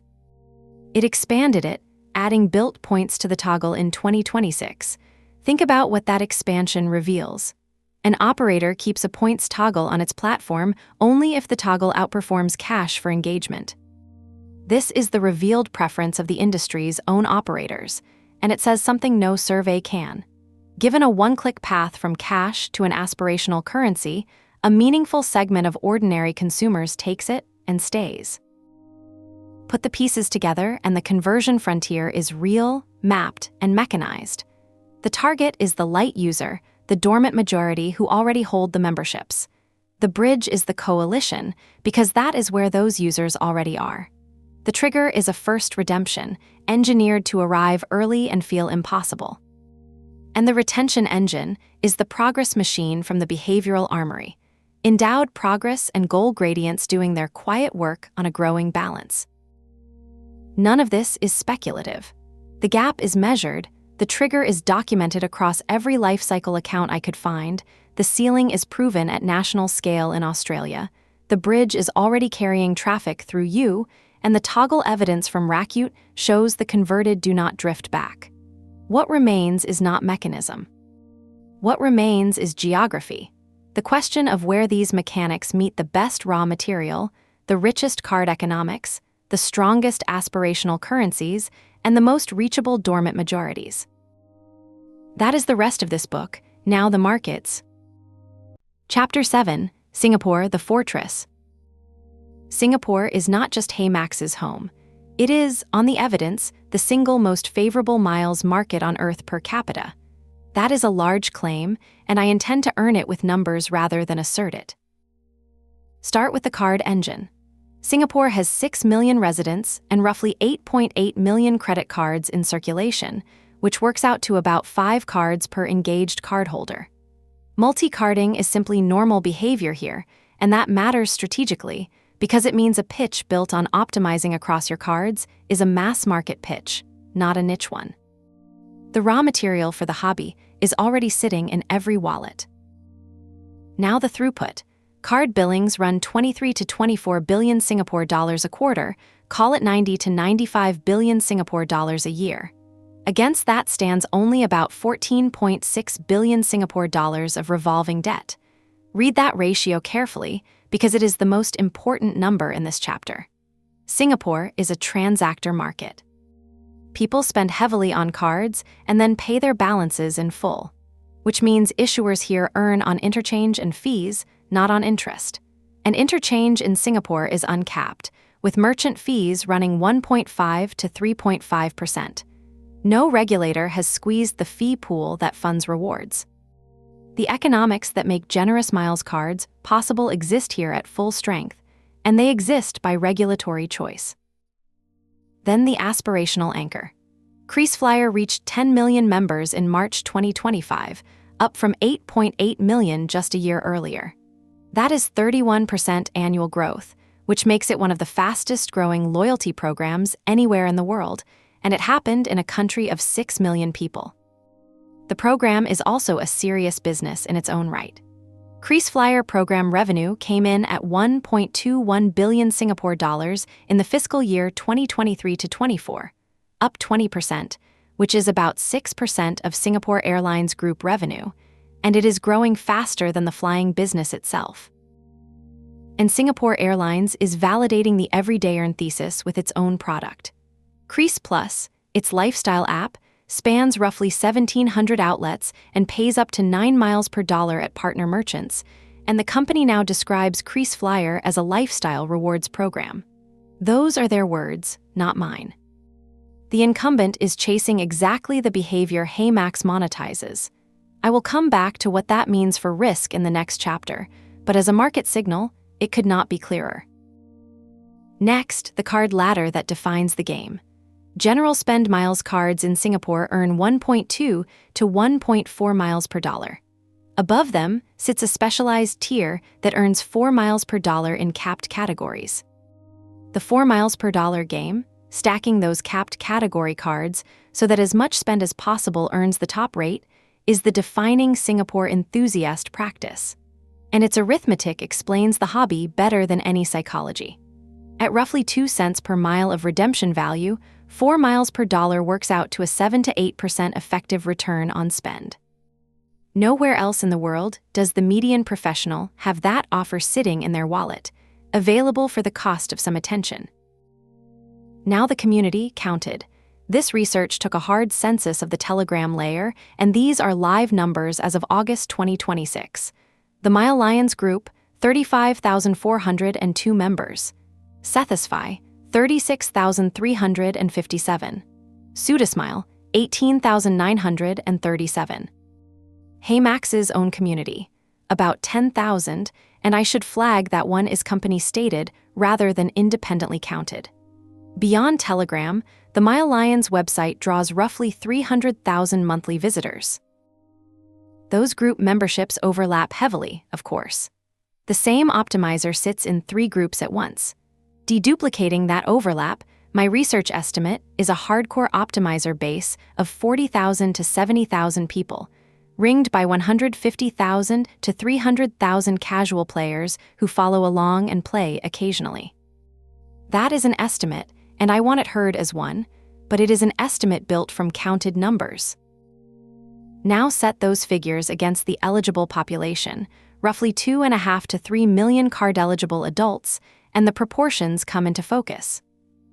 It expanded it, adding built points to the toggle in 2026. Think about what that expansion reveals. An operator keeps a points toggle on its platform only if the toggle outperforms cash for engagement. This is the revealed preference of the industry's own operators, and it says something no survey can. Given a one-click path from cash to an aspirational currency, a meaningful segment of ordinary consumers takes it and stays. Put the pieces together and the conversion frontier is real, mapped, and mechanized. The target is the light user, the dormant majority who already hold the memberships. The bridge is the coalition, because that is where those users already are. The trigger is a first redemption, engineered to arrive early and feel impossible. And the retention engine is the progress machine from the behavioral armory, endowed progress and goal gradients doing their quiet work on a growing balance. None of this is speculative. The gap is measured, the trigger is documented across every life cycle account I could find, the ceiling is proven at national scale in Australia, the bridge is already carrying traffic through you, and the toggle evidence from Rakute shows the converted do not drift back. What remains is not mechanism. What remains is geography. The question of where these mechanics meet the best raw material, the richest card economics, the strongest aspirational currencies, and the most reachable dormant majorities. That is the rest of this book, now the markets. Chapter 7, Singapore, the Fortress. Singapore is not just HeyMax's home. It is, on the evidence, the single most favorable miles market on Earth per capita. That is a large claim, and I intend to earn it with numbers rather than assert it. Start with the card engine. Singapore has 6 million residents and roughly 8.8 million credit cards in circulation, which works out to about 5 cards per engaged cardholder. Multi-carding is simply normal behavior here, and that matters strategically because it means a pitch built on optimizing across your cards is a mass market pitch, not a niche one. The raw material for the hobby is already sitting in every wallet. Now the throughput. Card billings run 23 to 24 billion Singapore dollars a quarter, call it 90 to 95 billion Singapore dollars a year. Against that stands only about 14.6 billion Singapore dollars of revolving debt. Read that ratio carefully because it is the most important number in this chapter. Singapore is a transactor market. People spend heavily on cards and then pay their balances in full, which means issuers here earn on interchange and fees, not on interest. And interchange in Singapore is uncapped, with merchant fees running 1.5 to 3.5%. No regulator has squeezed the fee pool that funds rewards. The economics that make generous miles cards possible exist here at full strength, and they exist by regulatory choice. Then the aspirational anchor. KrisFlyer reached 10 million members in March 2025, up from 8.8 million just a year earlier. That is 31% annual growth, which makes it one of the fastest-growing loyalty programs anywhere in the world, and it happened in a country of 6 million people. The program is also a serious business in its own right. KrisFlyer program revenue came in at 1.21 billion Singapore dollars in the fiscal year 2023 to 24, up 20%, which is about 6% of Singapore Airlines group revenue, and it is growing faster than the flying business itself. And Singapore Airlines is validating the everydayer thesis with its own product. Kris Plus, its lifestyle app, spans roughly 1,700 outlets and pays up to 9 miles per dollar at partner merchants, and the company now describes KrisFlyer as a lifestyle rewards program. Those are their words, not mine. The incumbent is chasing exactly the behavior HeyMax monetizes. I will come back to what that means for risk in the next chapter, but as a market signal, it could not be clearer. Next, the card ladder that defines the game. General spend miles cards in Singapore earn 1.2 to 1.4 miles per dollar. Above them sits a specialized tier that earns 4 miles per dollar in capped categories. The 4 miles per dollar game, stacking those capped category cards so that as much spend as possible earns the top rate, is the defining Singapore enthusiast practice. And its arithmetic explains the hobby better than any psychology. At roughly 2 cents per mile of redemption value, 4 miles per dollar works out to a 7 to 8% effective return on spend. Nowhere else in the world does the median professional have that offer sitting in their wallet, available for the cost of some attention. Now the community counted. This research took a hard census of the Telegram layer, and these are live numbers as of August 2026. The Mile Lions Group, 35,402 members. Sethify, 36,357. Sudasmile, 18,937. HeyMax's own community, about 10,000, and I should flag that one is company-stated rather than independently counted. Beyond Telegram, the MileLions website draws roughly 300,000 monthly visitors. Those group memberships overlap heavily, of course. The same optimizer sits in 3 groups at once. Deduplicating that overlap, my research estimate is a hardcore optimizer base of 40,000 to 70,000 people, ringed by 150,000 to 300,000 casual players who follow along and play occasionally. That is an estimate, and I want it heard as one, but it is an estimate built from counted numbers. Now set those figures against the eligible population, roughly 2.5 to 3 million card-eligible adults, and the proportions come into focus.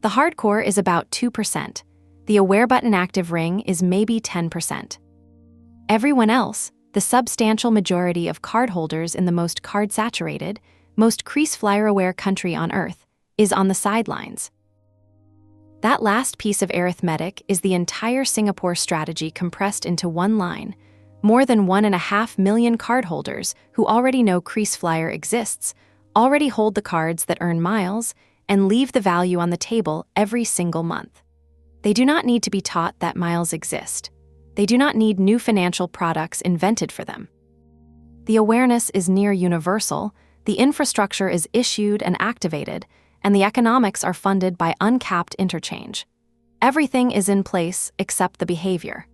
The hardcore is about 2%. The aware button active ring is maybe 10%. Everyone else, the substantial majority of cardholders in the most card-saturated, most KrisFlyer-aware country on Earth, is on the sidelines. That last piece of arithmetic is the entire Singapore strategy compressed into one line. More than 1.5 million cardholders who already know KrisFlyer exists, already hold the cards that earn miles, and leave the value on the table every single month. They do not need to be taught that miles exist. They do not need new financial products invented for them. The awareness is near universal, the infrastructure is issued and activated, and the economics are funded by uncapped interchange. Everything is in place except the behavior.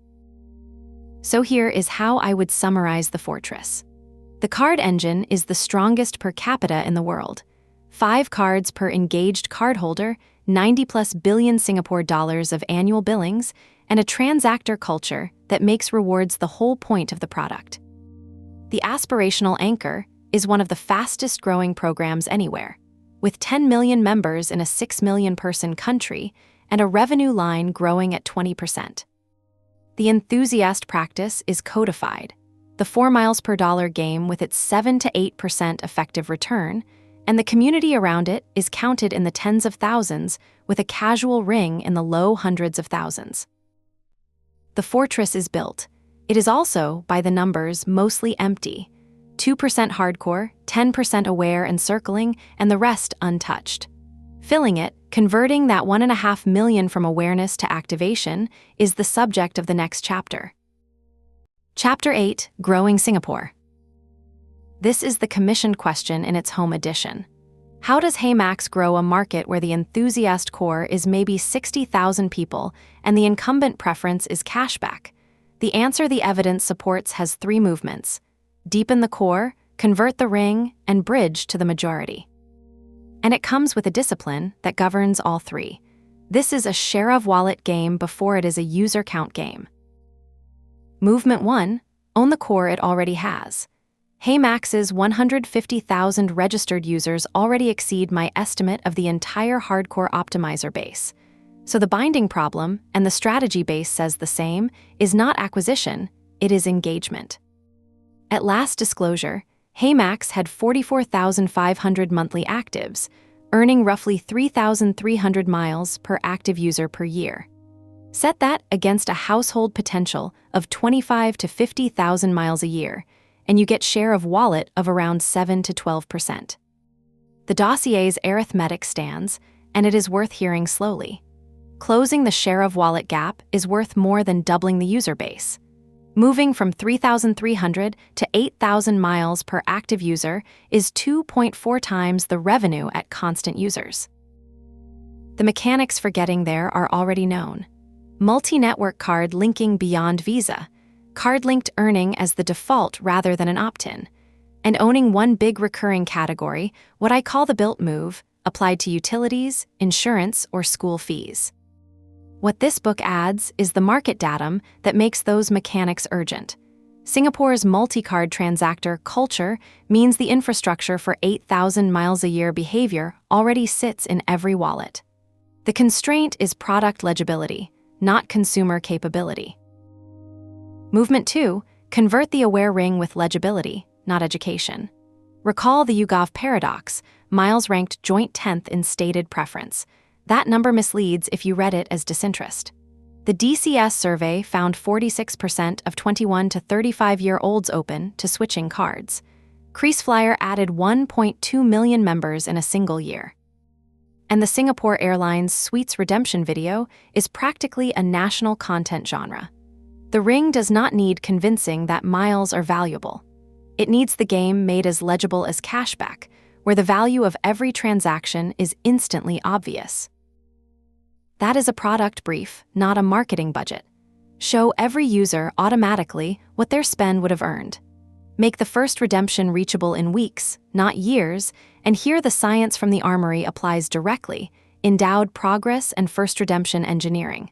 So here is how I would summarize the fortress. The card engine is the strongest per capita in the world. 5 cards per engaged cardholder, 90+ billion Singapore dollars of annual billings, and a transactor culture that makes rewards the whole point of the product. The aspirational anchor is one of the fastest growing programs anywhere, with 10 million members in a 6 million person country and a revenue line growing at 20%. The enthusiast practice is codified. The 4 miles per dollar game with its 7 to 8% effective return, and the community around it is counted in the tens of thousands with a casual ring in the low hundreds of thousands. The fortress is built. It is also, by the numbers, mostly empty. 2% hardcore, 10% aware and circling, and the rest untouched. Filling it, converting that 1.5 million from awareness to activation, is the subject of the next chapter. Chapter 8, Growing Singapore. This is the commissioned question in its home edition. How does HeyMax grow a market where the enthusiast core is maybe 60,000 people and the incumbent preference is cashback? The answer the evidence supports has 3 movements: deepen the core, convert the ring, and bridge to the majority. And it comes with a discipline that governs all 3. This is a share of wallet game before it is a user count game. Movement 1, own the core it already has. HeyMax's 150,000 registered users already exceed my estimate of the entire hardcore optimizer base. So the binding problem, and the strategy base says the same, is not acquisition, it is engagement. At last disclosure, HeyMax had 44,500 monthly actives, earning roughly 3,300 miles per active user per year. Set that against a household potential of 25 to 50,000 miles a year, and you get share of wallet of around 7 to 12%. The dossier's arithmetic stands, and it is worth hearing slowly. Closing the share of wallet gap is worth more than doubling the user base. Moving from 3,300 to 8,000 miles per active user is 2.4 times the revenue at constant users. The mechanics for getting there are already known. Multi-network card linking beyond Visa, card-linked earning as the default rather than an opt-in, and owning one big recurring category, what I call the built move, applied to utilities, insurance, or school fees. What this book adds is the market datum that makes those mechanics urgent. Singapore's multi-card transactor culture means the infrastructure for 8,000 miles a year behavior already sits in every wallet. The constraint is product legibility, not consumer capability. Movement 2, convert the aware ring with legibility, not education. Recall the YouGov paradox, miles ranked joint 10th in stated preference. That number misleads if you read it as disinterest. The DCS survey found 46% of 21 to 35-year-olds open to switching cards. KrisFlyer added 1.2 million members in a single year. And the Singapore Airlines Suites redemption video is practically a national content genre. The ring does not need convincing that miles are valuable. It needs the game made as legible as cashback, where the value of every transaction is instantly obvious. That is a product brief, not a marketing budget. Show every user automatically what their spend would have earned. Make the first redemption reachable in weeks, not years, and here the science from the armory applies directly, endowed progress and first redemption engineering.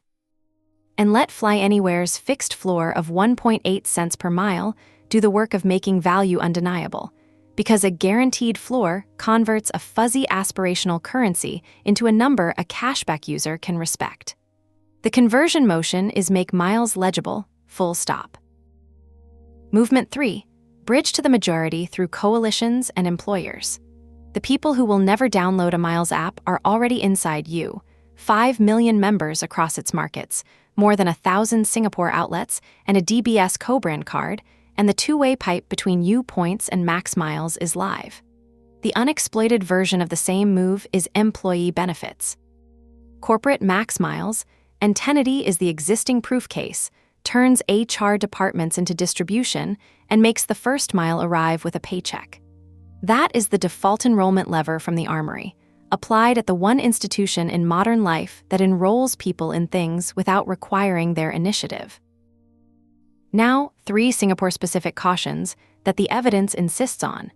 And let Fly Anywhere's fixed floor of 1.8 cents per mile do the work of making value undeniable, because a guaranteed floor converts a fuzzy aspirational currency into a number a cashback user can respect. The conversion motion is make miles legible, full stop. Movement 3. Bridge to the majority through coalitions and employers. The people who will never download a Miles app are already inside you. 5 million members across its markets, more than 1,000 Singapore outlets, and a DBS co-brand card, and the two-way pipe between U points and Max Miles is live. The unexploited version of the same move is employee benefits. Corporate Max Miles, and Tenity is the existing proof case, turns HR departments into distribution, and makes the first mile arrive with a paycheck. That is the default enrollment lever from the armory, applied at the one institution in modern life that enrolls people in things without requiring their initiative. Now, 3 Singapore-specific cautions that the evidence insists on.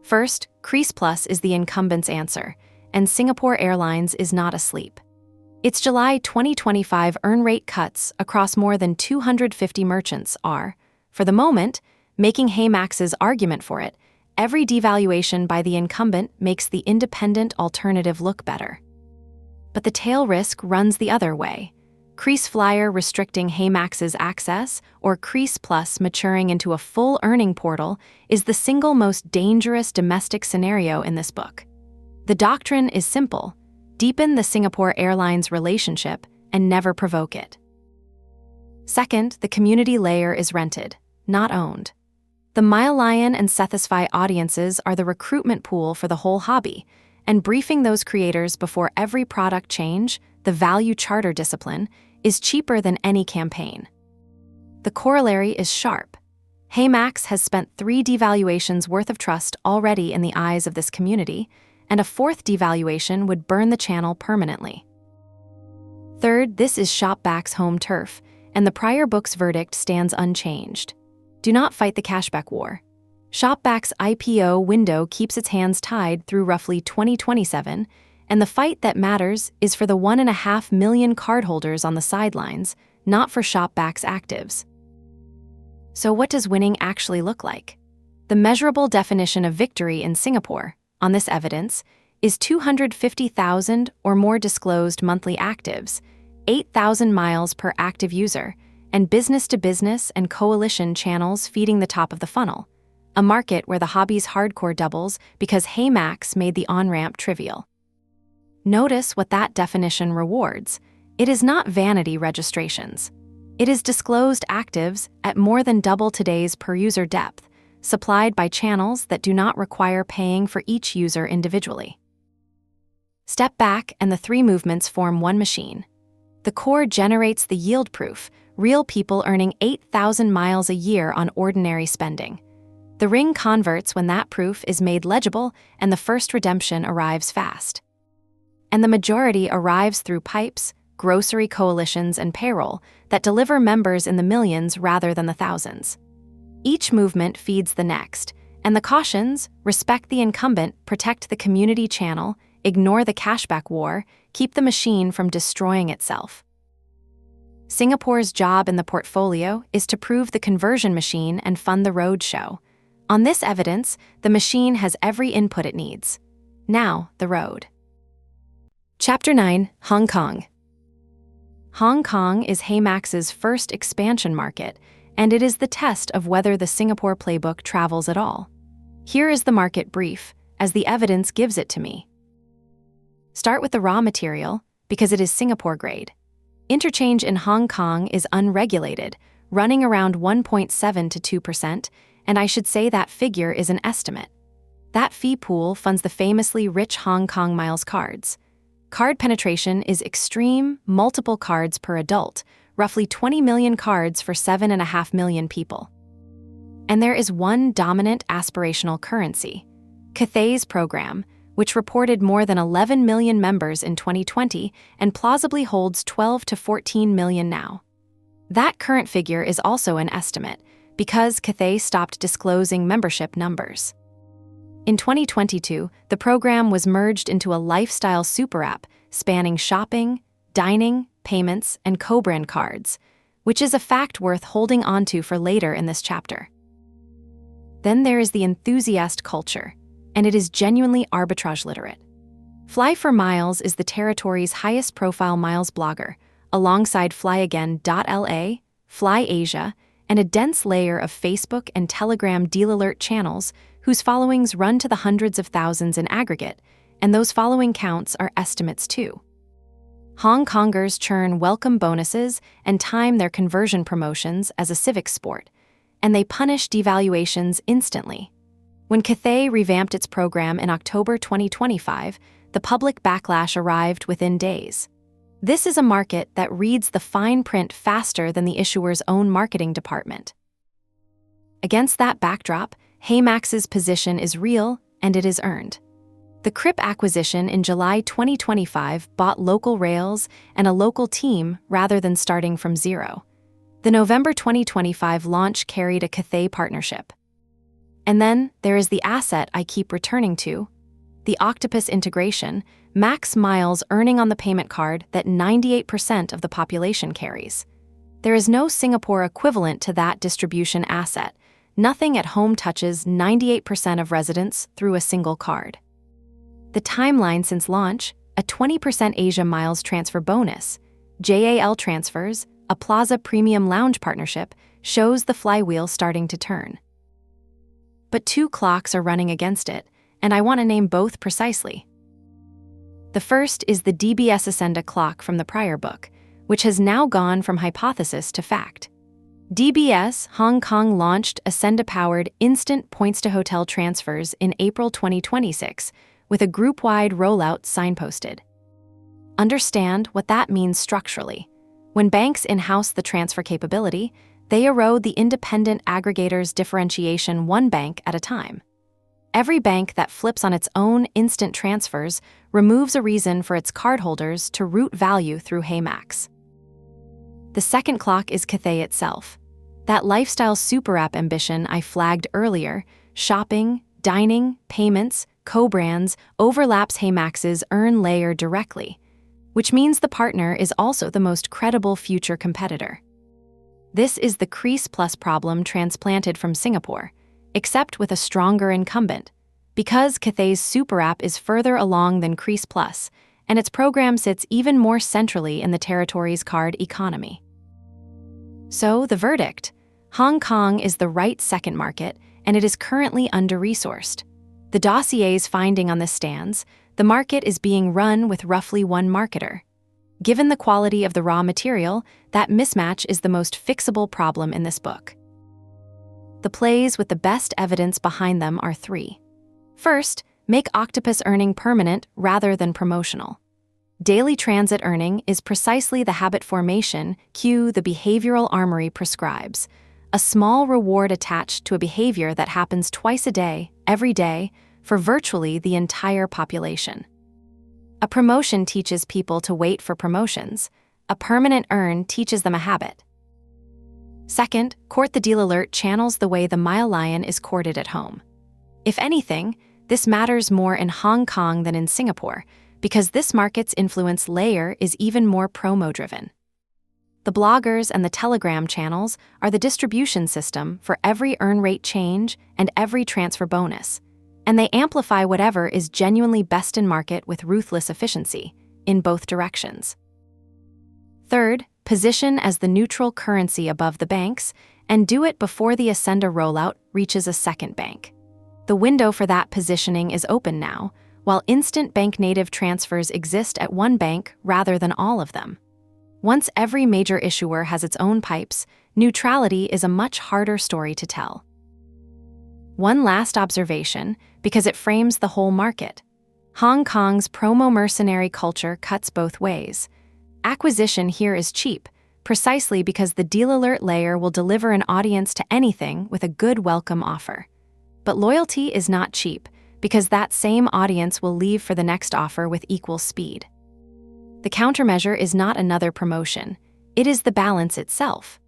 First, Kris Plus is the incumbent's answer, and Singapore Airlines is not asleep. Its July 2025 earn rate cuts across more than 250 merchants are, for the moment, making HeyMax's argument for it. Every devaluation by the incumbent makes the independent alternative look better. But the tail risk runs the other way. KrisFlyer restricting HeyMax's access, or Kris Plus maturing into a full earning portal, is the single most dangerous domestic scenario in this book. The doctrine is simple: deepen the Singapore Airlines relationship and never provoke it. Second, the community layer is rented, not owned. The Mile Lion and Satisfy audiences are the recruitment pool for the whole hobby, and briefing those creators before every product change, the value charter discipline, is cheaper than any campaign. The corollary is sharp. HeyMax has spent 3 devaluations worth of trust already in the eyes of this community, and a 4th devaluation would burn the channel permanently. Third, this is Shopback's home turf, and the prior book's verdict stands unchanged. Do not fight the cashback war. Shopback's IPO window keeps its hands tied through roughly 2027, and the fight that matters is for the 1.5 million cardholders on the sidelines, not for Shopback's actives. So what does winning actually look like? The measurable definition of victory in Singapore, on this evidence, is 250,000 or more disclosed monthly actives, 8,000 miles per active user, and business-to-business and coalition channels feeding the top of the funnel, a market where the hobby's hardcore doubles because HeyMax made the on-ramp trivial. Notice what that definition rewards. It is not vanity registrations. It is disclosed actives at more than double today's per-user depth, supplied by channels that do not require paying for each user individually. Step back and the 3 movements form one machine. The core generates the yield proof, real people earning 8,000 miles a year on ordinary spending. The ring converts when that proof is made legible and the first redemption arrives fast. And the majority arrives through pipes, grocery coalitions, and payroll that deliver members in the millions rather than the thousands. Each movement feeds the next, and the cautions: respect the incumbent, protect the community channel, ignore the cashback war, keep the machine from destroying itself. Singapore's job in the portfolio is to prove the conversion machine and fund the road show. On this evidence, the machine has every input it needs. Now, the road. Chapter 9, Hong Kong. Hong Kong is HeyMax's first expansion market, and it is the test of whether the Singapore playbook travels at all. Here is the market brief, as the evidence gives it to me. Start with the raw material, because it is Singapore grade. Interchange in Hong Kong is unregulated, running around 1.7 to 2%, and I should say that figure is an estimate. That fee pool funds the famously rich Hong Kong miles cards. Card penetration is extreme, multiple cards per adult, roughly 20 million cards for 7.5 million people. And there is one dominant aspirational currency, Cathay's program, which reported more than 11 million members in 2020 and plausibly holds 12 to 14 million now. That current figure is also an estimate, because Cathay stopped disclosing membership numbers. In 2022, the program was merged into a lifestyle super app spanning shopping, dining, payments, and co-brand cards, which is a fact worth holding onto for later in this chapter. Then there is the enthusiast culture, and it is genuinely arbitrage literate. Fly for Miles is the territory's highest profile miles blogger, alongside FlyAgain.la, FlyAsia, and a dense layer of Facebook and Telegram deal alert channels whose followings run to the hundreds of thousands in aggregate, and those following counts are estimates too. Hong Kongers churn welcome bonuses and time their conversion promotions as a civic sport, and they punish devaluations instantly. When Cathay revamped its program in October 2025, the public backlash arrived within days. This is a market that reads the fine print faster than the issuer's own marketing department. Against that backdrop, HeyMax's position is real, and it is earned. The KRIP acquisition in July 2025 bought local rails and a local team rather than starting from zero. The November 2025 launch carried a Cathay partnership. And then there is the asset I keep returning to, the Octopus integration, max miles earning on the payment card that 98% of the population carries. There is no Singapore equivalent to that distribution asset. Nothing at home touches 98% of residents through a single card. The timeline since launch, a 20% Asia miles transfer bonus, JAL transfers, a Plaza Premium Lounge partnership, shows the flywheel starting to turn. But two clocks are running against it, and I want to name both precisely. The first is the DBS Ascenda clock from the prior book, which has now gone from hypothesis to fact. DBS Hong Kong launched Ascenda-powered instant points-to-hotel transfers in April 2026, with a group-wide rollout signposted. Understand what that means structurally. When banks in-house the transfer capability, they erode the independent aggregator's differentiation one bank at a time. Every bank that flips on its own instant transfers removes a reason for its cardholders to route value through HeyMax. The second clock is Cathay itself. That lifestyle super app ambition I flagged earlier, shopping, dining, payments, co-brands, overlaps HeyMax's earn layer directly, which means the partner is also the most credible future competitor. This is the Kris Plus problem transplanted from Singapore, except with a stronger incumbent, because Cathay's super app is further along than Kris Plus, and its program sits even more centrally in the territory's card economy. So, the verdict: Hong Kong is the right second market, and it is currently under-resourced. The dossier's finding on this stands: the market is being run with roughly one marketer. Given the quality of the raw material, that mismatch is the most fixable problem in this book. The plays with the best evidence behind them are three. First, make Octopus earning permanent rather than promotional. Daily transit earning is precisely the habit formation cue the behavioral armory prescribes, a small reward attached to a behavior that happens twice a day, every day, for virtually the entire population. A promotion teaches people to wait for promotions. A permanent earn teaches them a habit. Second, Court the Deal Alert channels the way the Mile Lion is courted at home. If anything, this matters more in Hong Kong than in Singapore, because this market's influence layer is even more promo-driven. The bloggers and the Telegram channels are the distribution system for every earn rate change and every transfer bonus, and they amplify whatever is genuinely best in market with ruthless efficiency, in both directions. Third, position as the neutral currency above the banks, and do it before the Ascenda rollout reaches a second bank. The window for that positioning is open now, while instant bank native transfers exist at one bank rather than all of them. Once every major issuer has its own pipes, neutrality is a much harder story to tell. One last observation, because it frames the whole market. Hong Kong's promo mercenary culture cuts both ways. Acquisition here is cheap, precisely because the deal alert layer will deliver an audience to anything with a good welcome offer. But loyalty is not cheap, because that same audience will leave for the next offer with equal speed. The countermeasure is not another promotion, it is the balance itself.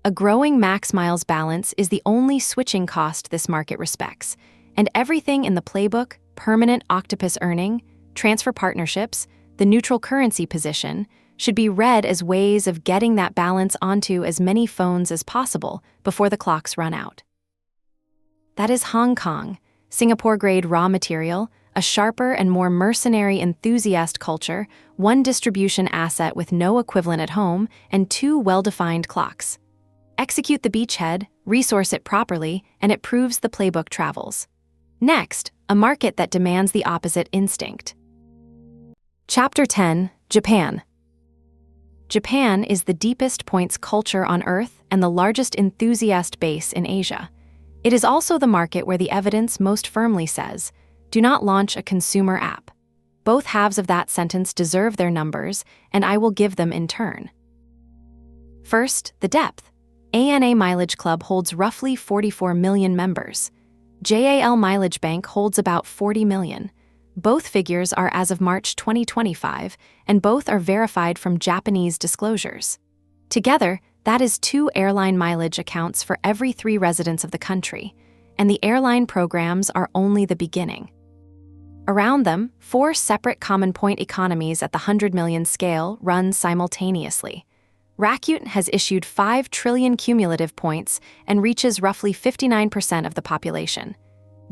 A growing max miles balance is the only switching cost this market respects, and everything in the playbook, permanent octopus earning, transfer partnerships, the neutral currency position, should be read as ways of getting that balance onto as many phones as possible before the clocks run out. That is Hong Kong, Singapore-grade raw material, a sharper and more mercenary enthusiast culture, one distribution asset with no equivalent at home, and two well-defined clocks. Execute the beachhead, resource it properly, and it proves the playbook travels. Next, a market that demands the opposite instinct. Chapter 10, Japan. Japan is the deepest points culture on Earth and the largest enthusiast base in Asia. It is also the market where the evidence most firmly says, do not launch a consumer app. Both halves of that sentence deserve their numbers, and I will give them in turn. First, the depth. ANA Mileage Club holds roughly 44 million members. JAL Mileage Bank holds about 40 million. Both figures are as of March 2025, and both are verified from Japanese disclosures. Together, that is 2 airline mileage accounts for every 3 residents of the country, and the airline programs are only the beginning. Around them, 4 separate common point economies at the 100 million scale run simultaneously. Rakuten has issued 5 trillion cumulative points and reaches roughly 59% of the population.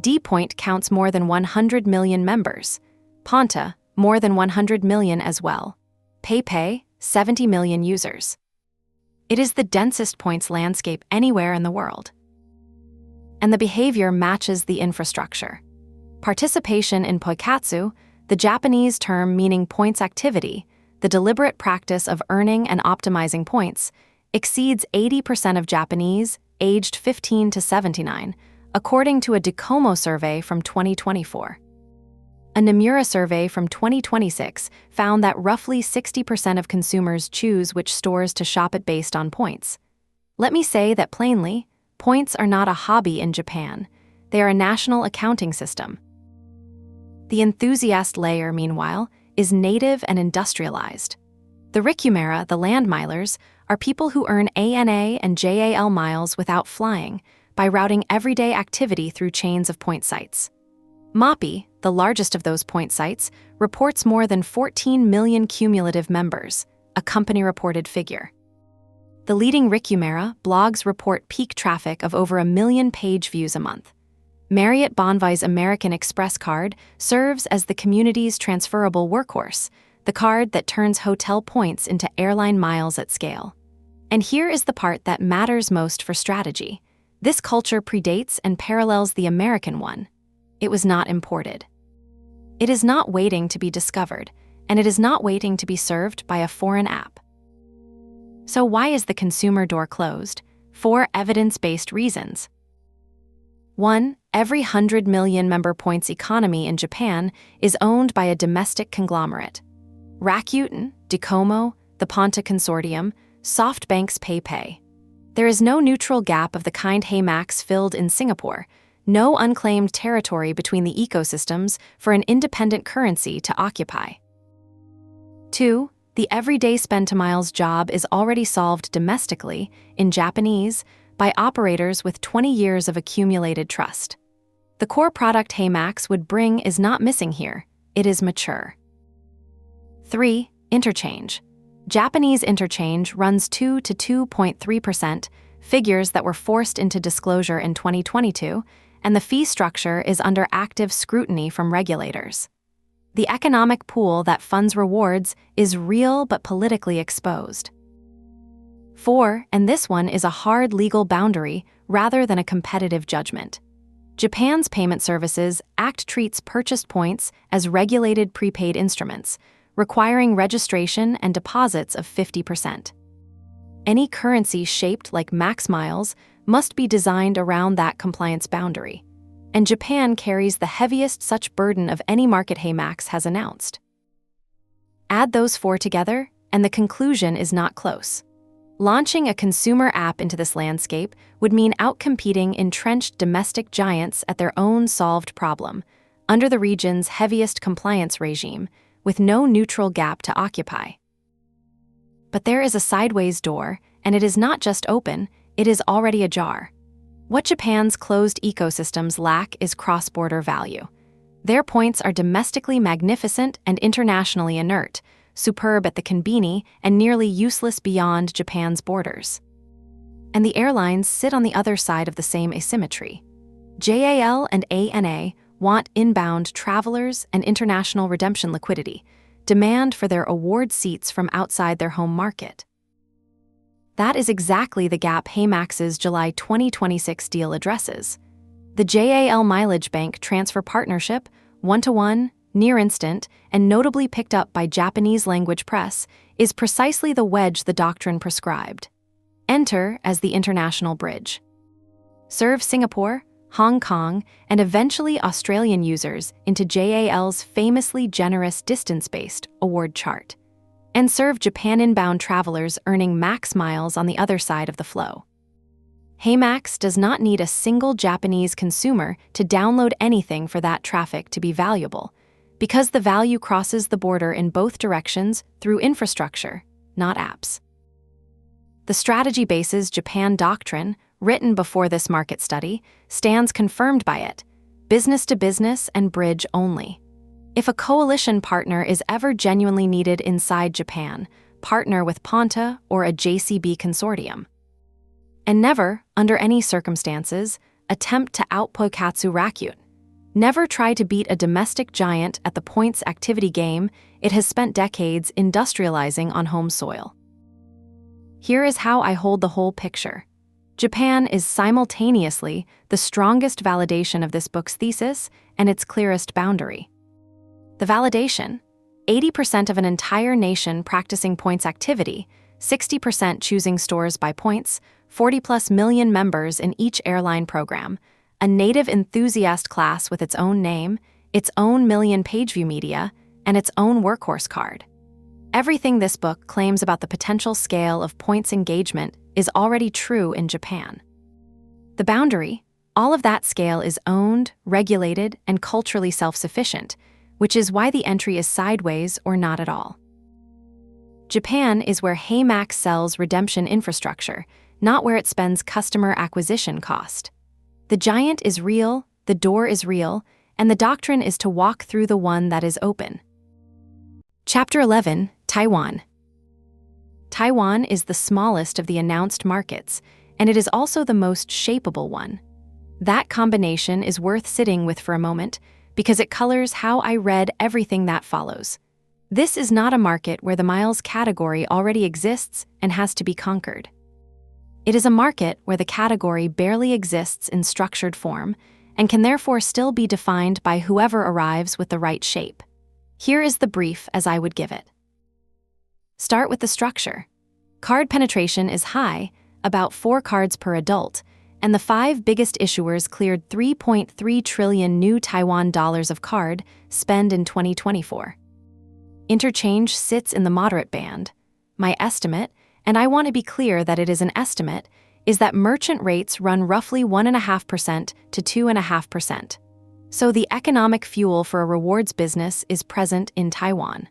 D-Point counts more than 100 million members. Ponta, more than 100 million as well. PayPay, 70 million users. It is the densest points landscape anywhere in the world. And the behavior matches the infrastructure. Participation in poikatsu, the Japanese term meaning points activity, the deliberate practice of earning and optimizing points, exceeds 80% of Japanese aged 15 to 79, according to a Docomo survey from 2024. A Nomura survey from 2026 found that roughly 60% of consumers choose which stores to shop at based on points. Let me say that plainly, points are not a hobby in Japan. They are a national accounting system. The enthusiast layer, meanwhile, is native and industrialized. The rikumaira, the land milers, are people who earn ANA and JAL miles without flying by routing everyday activity through chains of point sites. Moppy, the largest of those point sites, reports more than 14 million cumulative members, a company-reported figure. The leading rikumaira blogs report peak traffic of over 1 million page views a month. Marriott Bonvoy's American Express card serves as the community's transferable workhorse, the card that turns hotel points into airline miles at scale. And here is the part that matters most for strategy. This culture predates and parallels the American one. It was not imported. It is not waiting to be discovered, and it is not waiting to be served by a foreign app. So why is the consumer door closed? 4 evidence-based reasons. 1. Every 100 million member points economy in Japan is owned by a domestic conglomerate. Rakuten, Docomo, the Ponta Consortium, SoftBank's PayPay. There is no neutral gap of the kind HeyMax filled in Singapore, no unclaimed territory between the ecosystems for an independent currency to occupy. 2. The everyday spend-to-miles job is already solved domestically, in Japanese, by operators with 20 years of accumulated trust. The core product HeyMax would bring is not missing here, it is mature. 3. Interchange. Japanese interchange runs 2 to 2.3%, figures that were forced into disclosure in 2022, and the fee structure is under active scrutiny from regulators. The economic pool that funds rewards is real but politically exposed. 4, and this one is a hard legal boundary rather than a competitive judgment. Japan's Payment Services Act treats purchased points as regulated prepaid instruments, requiring registration and deposits of 50%. Any currency shaped like max miles must be designed around that compliance boundary, and Japan carries the heaviest such burden of any market HeyMax has announced. Add those four together, and the conclusion is not close. Launching a consumer app into this landscape would mean outcompeting entrenched domestic giants at their own solved problem, under the region's heaviest compliance regime, with no neutral gap to occupy. But there is a sideways door, and it is not just open, it is already ajar. What Japan's closed ecosystems lack is cross-border value. Their points are domestically magnificent and internationally inert, superb at the konbini and nearly useless beyond Japan's borders. And the airlines sit on the other side of the same asymmetry. JAL and ANA want inbound travelers and international redemption liquidity, demand for their award seats from outside their home market. That is exactly the gap HeyMax's July 2026 deal addresses. The JAL Mileage Bank Transfer Partnership, one-to-one, near instant, and notably picked up by Japanese-language press, is precisely the wedge the Doctrine prescribed. Enter as the international bridge. Serve Singapore, Hong Kong, and eventually Australian users into JAL's famously generous distance-based award chart, and serve Japan inbound travelers earning max miles on the other side of the flow. HeyMax does not need a single Japanese consumer to download anything for that traffic to be valuable, because the value crosses the border in both directions through infrastructure, not apps. The strategy bases Japan Doctrine, written before this market study, stands confirmed by it: business to business and bridge only. If a coalition partner is ever genuinely needed inside Japan, partner with Ponta or a JCB consortium. And never, under any circumstances, attempt to outpoikatsu rakyut. Never try to beat a domestic giant at the points activity game it has spent decades industrializing on home soil. Here is how I hold the whole picture. Japan is simultaneously the strongest validation of this book's thesis and its clearest boundary. The validation: 80% of an entire nation practicing points activity, 60% choosing stores by points, 40+ million members in each airline program, a native enthusiast class with its own name, its own million page-view media, and its own workhorse card. Everything this book claims about the potential scale of points engagement is already true in Japan. The boundary: all of that scale is owned, regulated, and culturally self-sufficient, which is why the entry is sideways or not at all. Japan is where HeyMax sells redemption infrastructure, not where it spends customer acquisition cost. The giant is real, the door is real, and the doctrine is to walk through the one that is open. Chapter 11, Taiwan. Taiwan is the smallest of the announced markets, and it is also the most shapeable one. That combination is worth sitting with for a moment, because it colors how I read everything that follows. This is not a market where the miles category already exists and has to be conquered. It is a market where the category barely exists in structured form and can therefore still be defined by whoever arrives with the right shape. Here is the brief as I would give it. Start with the structure. Card penetration is high, about 4 cards per adult, and the 5 biggest issuers cleared 3.3 trillion new Taiwan dollars of card spend in 2024. Interchange sits in the moderate band. My estimate, and I want to be clear that it is an estimate, is that merchant rates run roughly 1.5% to 2.5%. So the economic fuel for a rewards business is present in Taiwan.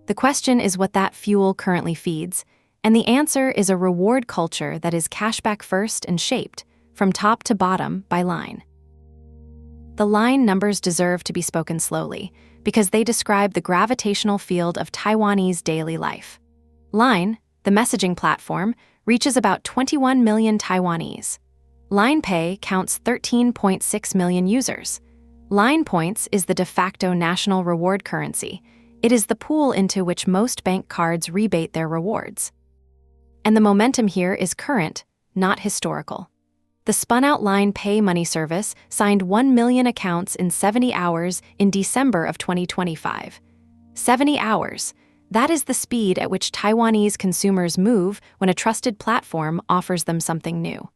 The question is what that fuel currently feeds, and the answer is a reward culture that is cashback first and shaped, from top to bottom, by line. The line numbers deserve to be spoken slowly, because they describe the gravitational field of Taiwanese daily life. Line, the messaging platform, reaches about 21 million Taiwanese. Line Pay counts 13.6 million users. Line Points is the de facto national reward currency. It is the pool into which most bank cards rebate their rewards. And the momentum here is current, not historical. The spun-out Line Pay money service signed 1 million accounts in 70 hours in December of 2025. 70 hours. That is the speed at which Taiwanese consumers move when a trusted platform offers them something new.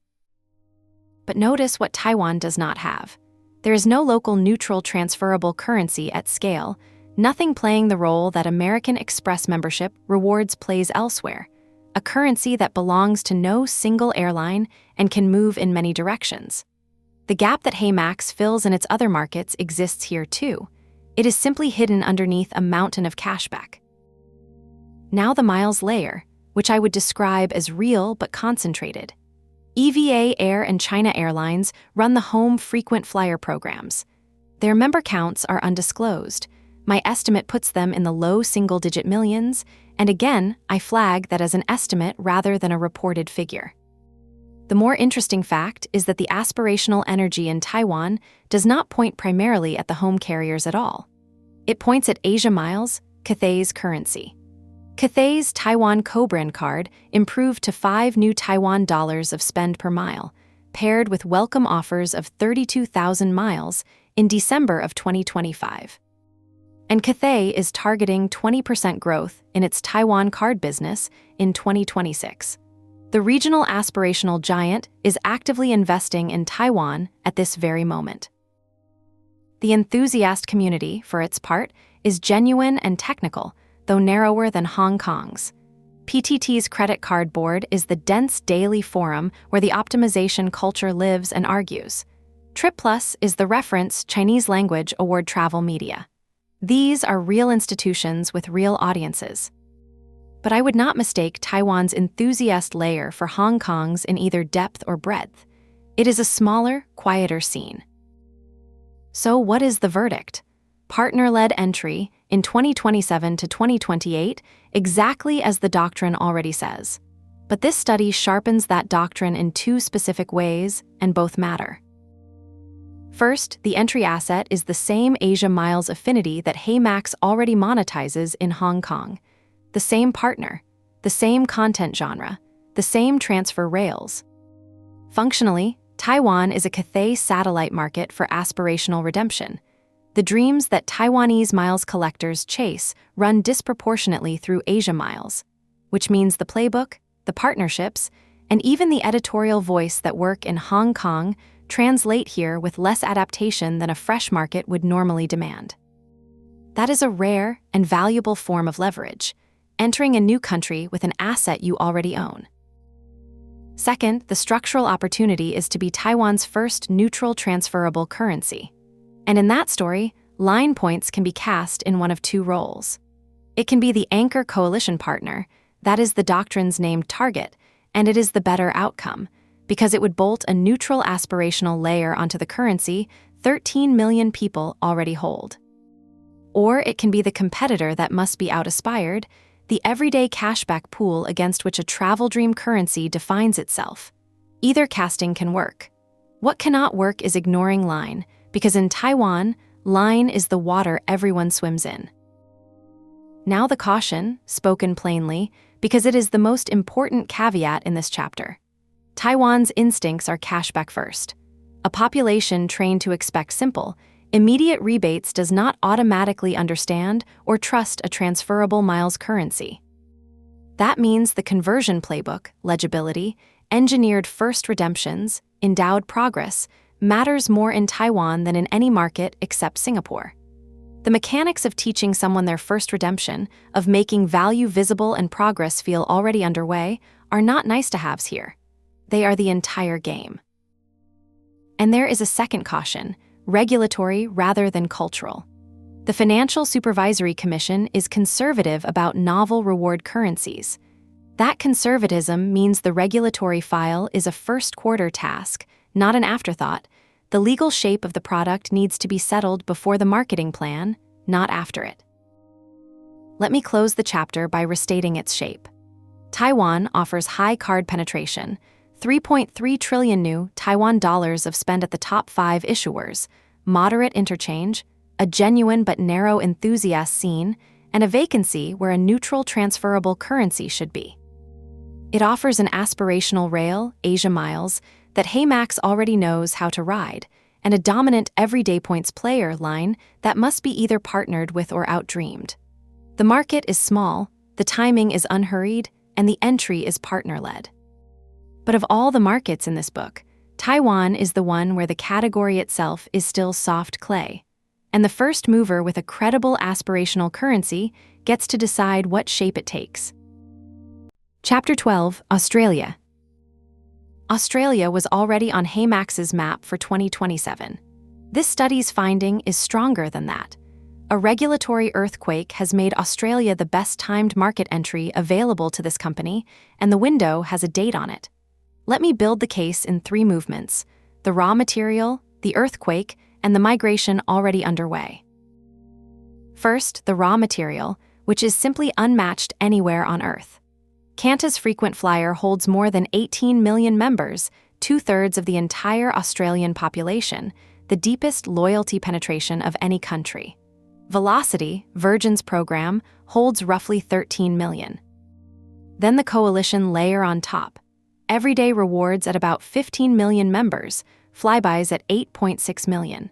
But notice what Taiwan does not have. There is no local neutral transferable currency at scale, nothing playing the role that American Express membership rewards plays elsewhere, a currency that belongs to no single airline and can move in many directions. The gap that HeyMax fills in its other markets exists here too. It is simply hidden underneath a mountain of cashback. Now the miles layer, which I would describe as real but concentrated. EVA Air and China Airlines run the home frequent flyer programs. Their member counts are undisclosed. My estimate puts them in the low single-digit millions, and again, I flag that as an estimate rather than a reported figure. The more interesting fact is that the aspirational energy in Taiwan does not point primarily at the home carriers at all. It points at Asia Miles, Cathay's currency. Cathay's Taiwan co-brand card improved to 5 new Taiwan dollars of spend per mile, paired with welcome offers of 32,000 miles in December of 2025. And Cathay is targeting 20% growth in its Taiwan card business in 2026. The regional aspirational giant is actively investing in Taiwan at this very moment. The enthusiast community, for its part, is genuine and technical, though narrower than Hong Kong's. PTT's credit card board is the dense daily forum where the optimization culture lives and argues. Trip Plus is the reference Chinese language AwardTravel media. These are real institutions with real audiences. But I would not mistake Taiwan's enthusiast layer for Hong Kong's in either depth or breadth. It is a smaller, quieter scene. So what is the verdict? Partner-led entry in 2027 to 2028, exactly as the Doctrine already says. But this study sharpens that doctrine in 2 specific ways, and both matter. First, the entry asset is the same Asia Miles affinity that HeyMax already monetizes in Hong Kong. The same partner, the same content genre, the same transfer rails. Functionally, Taiwan is a Cathay satellite market for aspirational redemption. The dreams that Taiwanese miles collectors chase run disproportionately through Asia Miles, which means the playbook, the partnerships, and even the editorial voice that work in Hong Kong translate here with less adaptation than a fresh market would normally demand. That is a rare and valuable form of leverage, entering a new country with an asset you already own. Second, the structural opportunity is to be Taiwan's first neutral transferable currency. And in that story, line points can be cast in one of 2 roles. It can be the anchor coalition partner, that is the Doctrine's named target, and it is the better outcome, because it would bolt a neutral aspirational layer onto the currency 13 million people already hold. Or it can be the competitor that must be out-aspired, the everyday cashback pool against which a travel dream currency defines itself. Either casting can work. What cannot work is ignoring line, because in Taiwan, line is the water everyone swims in. Now the caution, spoken plainly, because it is the most important caveat in this chapter. Taiwan's instincts are cashback first. A population trained to expect simple, immediate rebates does not automatically understand or trust a transferable miles currency. That means the conversion playbook, legibility, engineered first redemptions, endowed progress, matters more in Taiwan than in any market except Singapore. The mechanics of teaching someone their first redemption, of making value visible and progress feel already underway, are not nice-to-haves here. They are the entire game. And there is a second caution, regulatory rather than cultural. The Financial Supervisory Commission is conservative about novel reward currencies. That conservatism means the regulatory file is a first-quarter task, not an afterthought. The legal shape of the product needs to be settled before the marketing plan, not after it. Let me close the chapter by restating its shape. Taiwan offers high card penetration, 3.3 trillion new Taiwan dollars of spend at the top 5 issuers, moderate interchange, a genuine but narrow enthusiast scene, and a vacancy where a neutral transferable currency should be. It offers an aspirational rail, Asia Miles, that HeyMax already knows how to ride, and a dominant everyday points player line that must be either partnered with or outdreamed. The market is small, the timing is unhurried, and the entry is partner-led. But of all the markets in this book, Taiwan is the one where the category itself is still soft clay, and the first mover with a credible aspirational currency gets to decide what shape it takes. Chapter 12, Australia. Australia was already on HeyMax's map for 2027. This study's finding is stronger than that. A regulatory earthquake has made Australia the best-timed market entry available to this company, and the window has a date on it. Let me build the case in 3 movements: the raw material, the earthquake, and the migration already underway. First, the raw material, which is simply unmatched anywhere on Earth. Qantas frequent flyer holds more than 18 million members, 2/3 of the entire Australian population, the deepest loyalty penetration of any country. Velocity, Virgin's program, holds roughly 13 million. Then the coalition layer on top. Everyday rewards at about 15 million members, flybys at 8.6 million.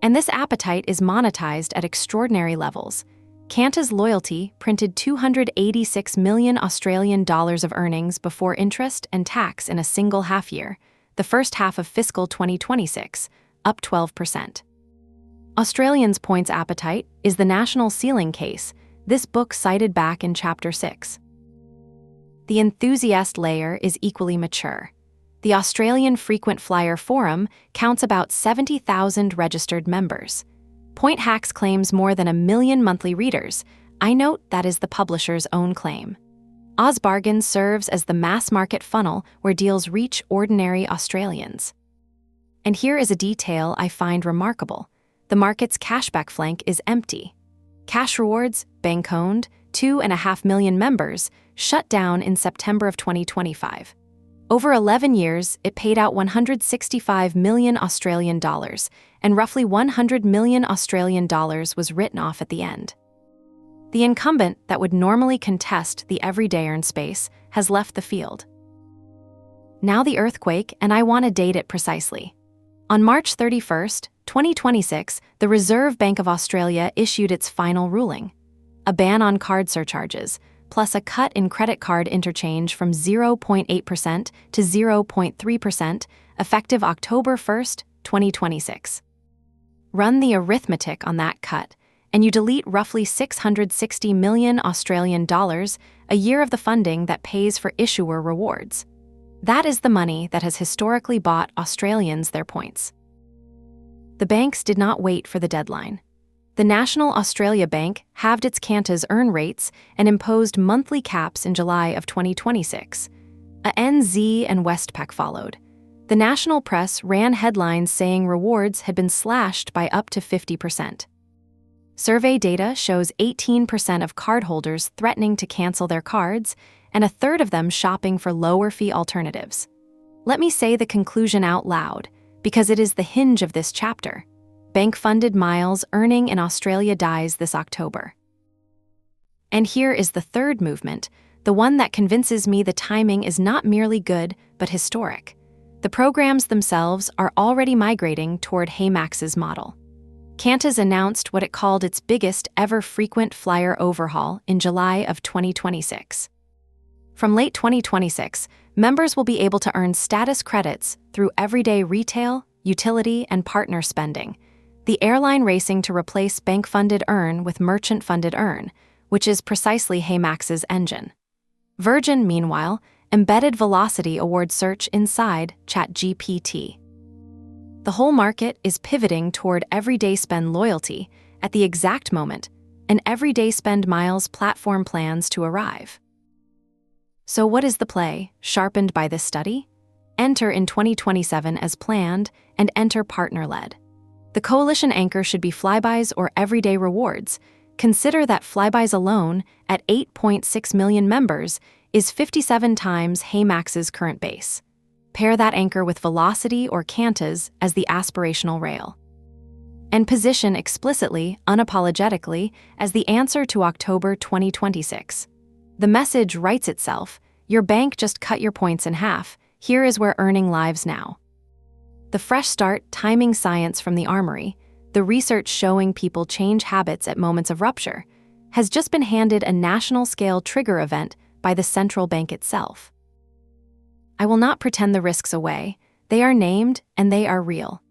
And this appetite is monetized at extraordinary levels. Qantas Loyalty printed 286 million Australian dollars of earnings before interest and tax in a single half year, the first half of fiscal 2026, up 12%. Australians' points appetite is the national ceiling case, this book cited back in Chapter 6. The enthusiast layer is equally mature. The Australian Frequent Flyer Forum counts about 70,000 registered members. Point Hacks claims more than 1 million monthly readers. I note that is the publisher's own claim. OzBargain serves as the mass market funnel where deals reach ordinary Australians. And here is a detail I find remarkable. The market's cashback flank is empty. Cash Rewards, bank-owned, 2.5 million members, shut down in September of 2025. Over 11 years, it paid out 165 million Australian dollars, and roughly 100 million Australian dollars was written off at the end. The incumbent that would normally contest the everyday earn space has left the field. Now the earthquake, and I want to date it precisely. On March 31st, 2026, the Reserve Bank of Australia issued its final ruling: a ban on card surcharges, plus a cut in credit card interchange from 0.8% to 0.3%, effective October 1st, 2026. Run the arithmetic on that cut, and you delete roughly 660 million Australian dollars, a year of the funding that pays for issuer rewards. That is the money that has historically bought Australians their points. The banks did not wait for the deadline. The National Australia Bank halved its Qantas earn rates and imposed monthly caps in July of 2026. ANZ and Westpac followed. The national press ran headlines saying rewards had been slashed by up to 50%. Survey data shows 18% of cardholders threatening to cancel their cards, and 1/3 of them shopping for lower-fee alternatives. Let me say the conclusion out loud, because it is the hinge of this chapter. Bank-funded miles earning in Australia dies this October. And here is the third movement, the one that convinces me the timing is not merely good, but historic. The programs themselves are already migrating toward HeyMax's model. Qantas announced what it called its biggest ever frequent flyer overhaul in July of 2026. From late 2026, members will be able to earn status credits through everyday retail, utility, and partner spending. The airline racing to replace bank-funded earn with merchant-funded earn, which is precisely HeyMax's engine. Virgin, meanwhile, embedded Velocity award search inside ChatGPT. The whole market is pivoting toward everyday spend loyalty at the exact moment an everyday spend miles platform plans to arrive. So what is the play, sharpened by this study? Enter in 2027 as planned and enter partner-led. The coalition anchor should be flybys or everyday rewards. Consider that flybys alone, at 8.6 million members, is 57 times HeyMax's current base. Pair that anchor with Velocity or Qantas as the aspirational rail. And position explicitly, unapologetically, as the answer to October 2026. The message writes itself: your bank just cut your points in half, here is where earning lives now. The fresh start timing science from the armory, the research showing people change habits at moments of rupture, has just been handed a national-scale trigger event by the central bank itself. I will not pretend the risks away. They are named and they are real.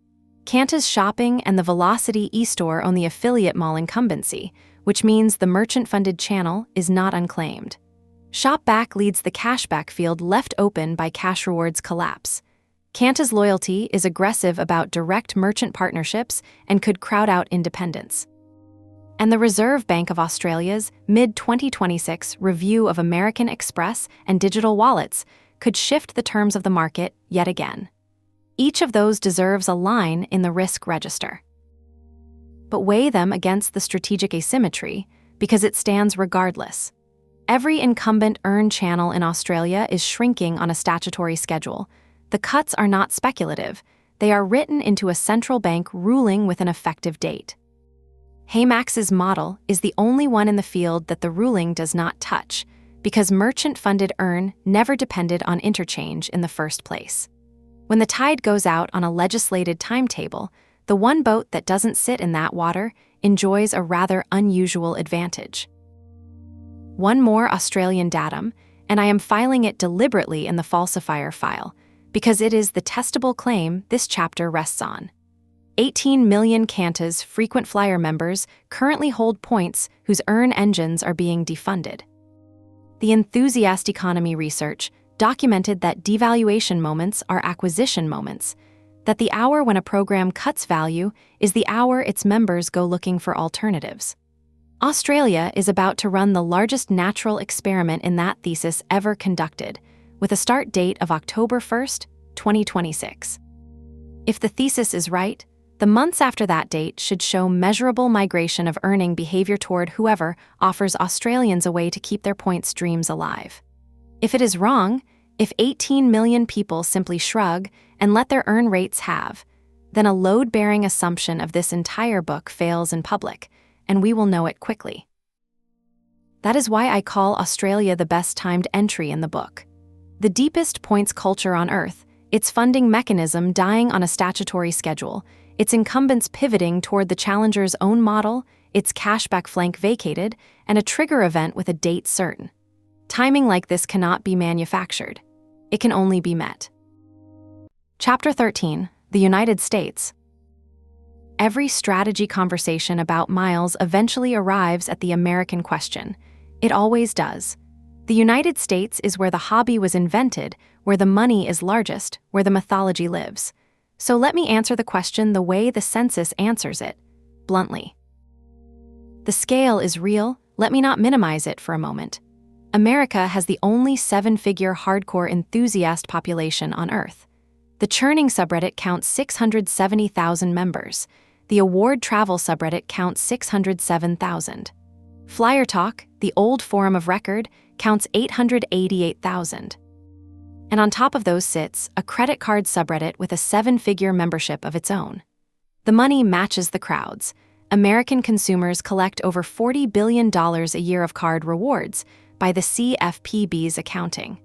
Qantas Shopping and the Velocity eStore own the affiliate mall incumbency, which means the merchant-funded channel is not unclaimed. Shopback leads the cashback field left open by Cash Rewards' collapse. Qantas Loyalty is aggressive about direct merchant partnerships and could crowd out independents. And the Reserve Bank of Australia's mid-2026 review of American Express and digital wallets could shift the terms of the market yet again. Each of those deserves a line in the risk register. But weigh them against the strategic asymmetry because it stands regardless. Every incumbent earn channel in Australia is shrinking on a statutory schedule. The cuts are not speculative. They are written into a central bank ruling with an effective date. HeyMax's model is the only one in the field that the ruling does not touch because merchant-funded earn never depended on interchange in the first place. When the tide goes out on a legislated timetable, the one boat that doesn't sit in that water enjoys a rather unusual advantage. One more Australian datum, and I am filing it deliberately in the falsifier file, because it is the testable claim this chapter rests on. 18 million Qantas frequent flyer members currently hold points whose earn engines are being defunded. The Enthusiast economy research documented that devaluation moments are acquisition moments, that the hour when a program cuts value is the hour its members go looking for alternatives. Australia is about to run the largest natural experiment in that thesis ever conducted, with a start date of October 1st, 2026. If the thesis is right, the months after that date should show measurable migration of earning behavior toward whoever offers Australians a way to keep their point streams alive. If it is wrong, if 18 million people simply shrug and let their earn rates halve, then a load-bearing assumption of this entire book fails in public, and we will know it quickly. That is why I call Australia the best-timed entry in the book. The deepest points culture on Earth, its funding mechanism dying on a statutory schedule, its incumbents pivoting toward the challenger's own model, its cashback flank vacated, and a trigger event with a date certain. Timing like this cannot be manufactured. It can only be met. Chapter 13, The United States. Every strategy conversation about miles eventually arrives at the American question. It always does. The United States is where the hobby was invented, where the money is largest, where the mythology lives. So let me answer the question the way the census answers it, bluntly. The scale is real. Let me not minimize it for a moment. America has the only seven-figure hardcore enthusiast population on Earth. The churning subreddit counts 670,000 members. The AwardTravel subreddit counts 607,000. FlyerTalk, the old forum of record, counts 888,000. And on top of those sits a credit card subreddit with a seven-figure membership of its own. The money matches the crowds. American consumers collect over $40 billion a year of card rewards by the CFPB's accounting.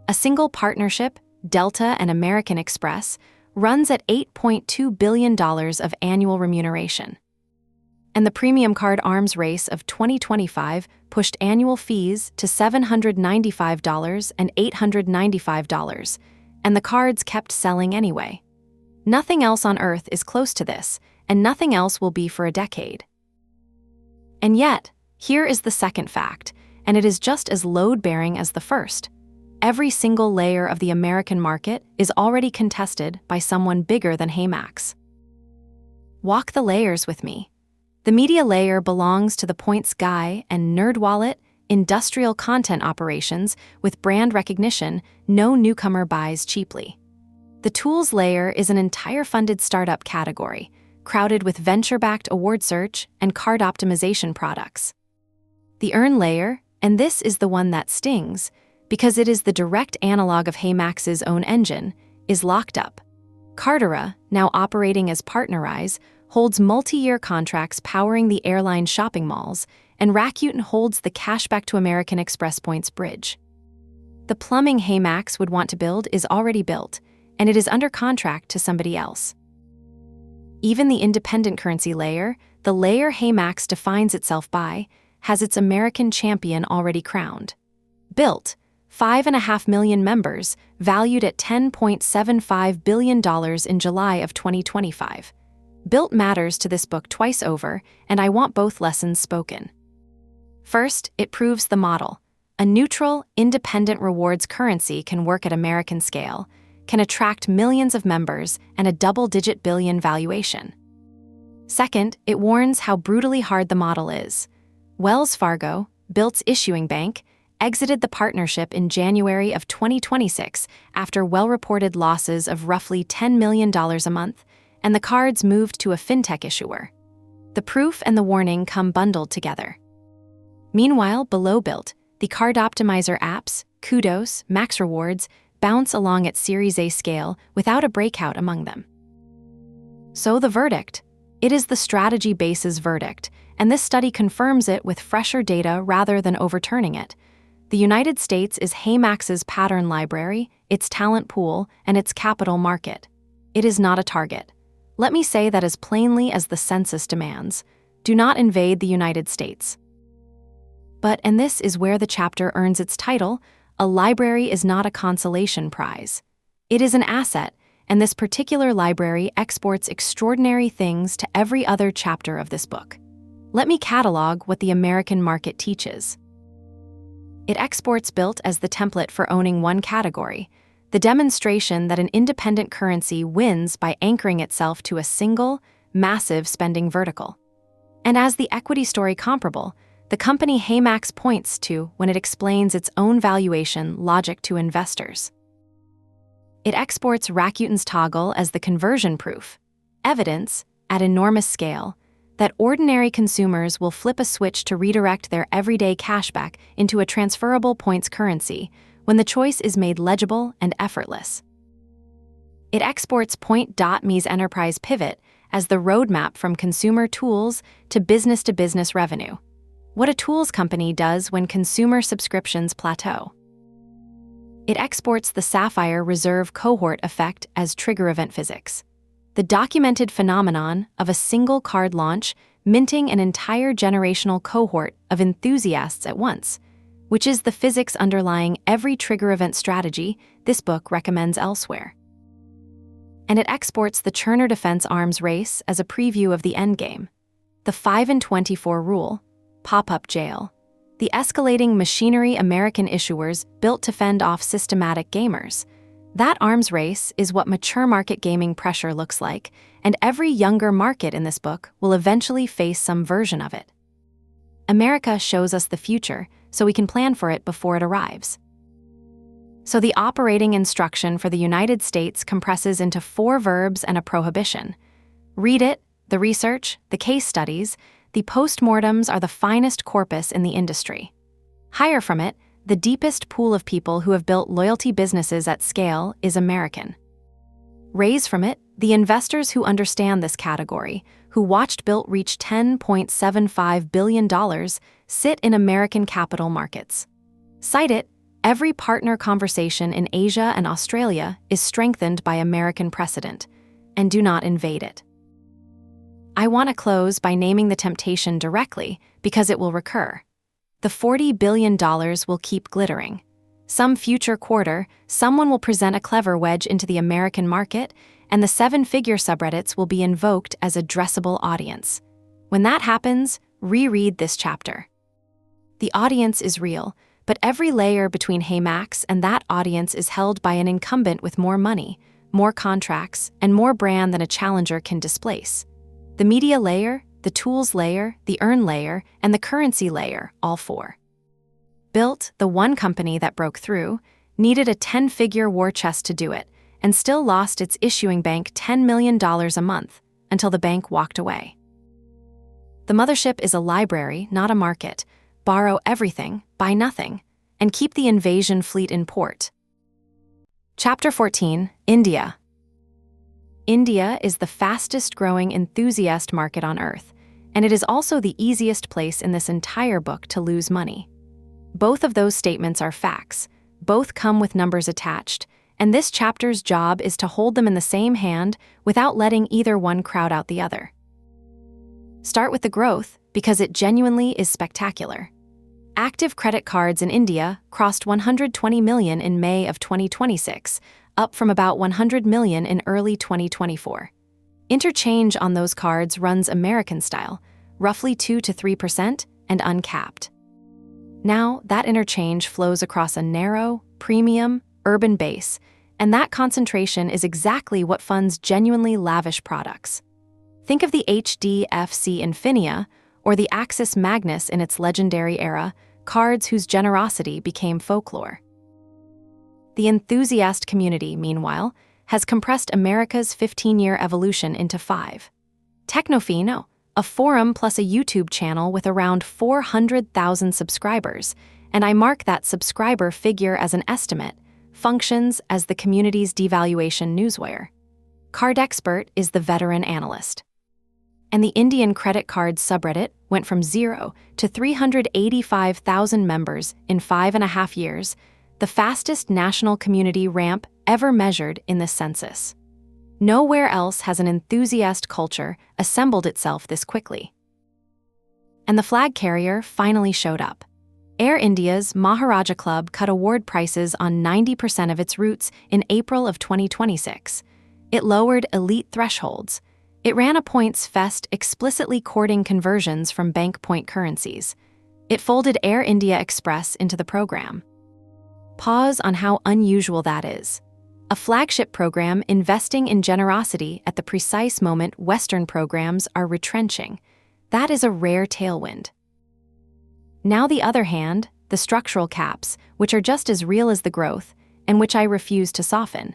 A single partnership, Delta and American Express, runs at $8.2 billion of annual remuneration. And the premium card arms race of 2025 pushed annual fees to $795 and $895, and the cards kept selling anyway. Nothing else on Earth is close to this, and nothing else will be for a decade. And yet, here is the second fact, and it is just as load-bearing as the first. Every single layer of the American market is already contested by someone bigger than HeyMax. Walk the layers with me. The media layer belongs to the points guy and NerdWallet, industrial content operations with brand recognition no newcomer buys cheaply. The tools layer is an entire funded startup category, crowded with venture-backed award search and card optimization products. The earn layer, and this is the one that stings, because it is the direct analog of HeyMax's own engine, is locked up. Cardera, now operating as Partnerize, holds multi-year contracts powering the Airline shopping malls, and Rakuten holds the Cashback to American Express points bridge. The plumbing HeyMax would want to build is already built, and it is under contract to somebody else. Even the independent currency layer, the layer HeyMax defines itself by, has its American champion already crowned. Built, 5.5 million members, valued at $10.75 billion in July of 2025. Built matters to this book twice over, and I want both lessons spoken. First, it proves the model. A neutral, independent rewards currency can work at American scale, can attract millions of members and a double-digit billion valuation. Second, it warns how brutally hard the model is. Wells Fargo, Built's issuing bank, exited the partnership in January of 2026 after well-reported losses of roughly $10 million a month, and the cards moved to a fintech issuer. The proof and the warning come bundled together. Meanwhile, below Built, the card optimizer apps, Kudos, Max Rewards, bounce along at Series A scale without a breakout among them. So the verdict. It is the strategy base's verdict, and this study confirms it with fresher data rather than overturning it. The United States is HeyMax's pattern library, its talent pool, and its capital market. It is not a target. Let me say that as plainly as the census demands. Do not invade the United States. But, and this is where the chapter earns its title, a library is not a consolation prize. It is an asset, and this particular library exports extraordinary things to every other chapter of this book. Let me catalog what the American market teaches. It exports Built as the template for owning one category, the demonstration that an independent currency wins by anchoring itself to a single, massive spending vertical. And as the equity story comparable, the company HeyMax points to when it explains its own valuation logic to investors. It exports Rakuten's toggle as the conversion proof, evidence, at enormous scale, that ordinary consumers will flip a switch to redirect their everyday cashback into a transferable points currency when the choice is made legible and effortless. It exports Point.me's enterprise pivot as the roadmap from consumer tools to business revenue. What a tools company does when consumer subscriptions plateau. It exports the Sapphire Reserve cohort effect as trigger event physics, the documented phenomenon of a single card launch minting an entire generational cohort of enthusiasts at once, which is the physics underlying every trigger event strategy this book recommends elsewhere. And it exports the Churner defense arms race as a preview of the endgame, the 5-and-24 rule, pop-up jail, the escalating machinery American issuers built to fend off systematic gamers. That arms race is what mature market gaming pressure looks like, and every younger market in this book will eventually face some version of it. America shows us the future, so we can plan for it before it arrives. So the operating instruction for the United States compresses into 4 verbs and a prohibition. Read it, the research, the case studies, the postmortems are the finest corpus in the industry. Hire from it, the deepest pool of people who have built loyalty businesses at scale is American. Raise from it, the investors who understand this category, who watched Built reach $10.75 billion, sit in American capital markets. Cite it, every partner conversation in Asia and Australia is strengthened by American precedent, and do not invade it. I want to close by naming the temptation directly because it will recur. The $40 billion will keep glittering. Some future quarter, someone will present a clever wedge into the American market, and the 7-figure subreddits will be invoked as addressable audience. When that happens, reread this chapter. The audience is real, but every layer between HeyMax and that audience is held by an incumbent with more money, more contracts, and more brand than a challenger can displace. The media layer, the tools layer, the earn layer, and the currency layer, all 4. Built, the one company that broke through, needed a 10-figure war chest to do it, and still lost its issuing bank $10 million a month, until the bank walked away. The mothership is a library, not a market. Borrow everything, buy nothing, and keep the invasion fleet in port. Chapter 14, India. India is the fastest-growing enthusiast market on Earth, and it is also the easiest place in this entire book to lose money. Both of those statements are facts, both come with numbers attached, and this chapter's job is to hold them in the same hand without letting either one crowd out the other. Start with the growth, because it genuinely is spectacular. Active credit cards in India crossed 120 million in May of 2026, up from about 100 million in early 2024. Interchange on those cards runs American style, roughly 2 to 3% and uncapped. Now, that interchange flows across a narrow, premium, urban base, and that concentration is exactly what funds genuinely lavish products. Think of the HDFC Infinia or the Axis Magnus in its legendary era, cards whose generosity became folklore. The enthusiast community, meanwhile, has compressed America's 15-year evolution into 5. Technofino, a forum plus a YouTube channel with around 400,000 subscribers, and I mark that subscriber figure as an estimate, functions as the community's devaluation newswire. CardExpert is the veteran analyst. And the Indian credit cards subreddit went from 0 to 385,000 members in 5.5 years, the fastest national community ramp ever measured in the census. Nowhere else has an enthusiast culture assembled itself this quickly. And the flag carrier finally showed up. Air India's Maharaja Club cut award prices on 90% of its routes in April of 2026. It lowered elite thresholds. It ran a points fest explicitly courting conversions from bank point currencies. It folded Air India Express into the program. Pause on how unusual that is. A flagship program investing in generosity at the precise moment Western programs are retrenching. That is a rare tailwind. Now the other hand, the structural caps, which are just as real as the growth, and which I refuse to soften.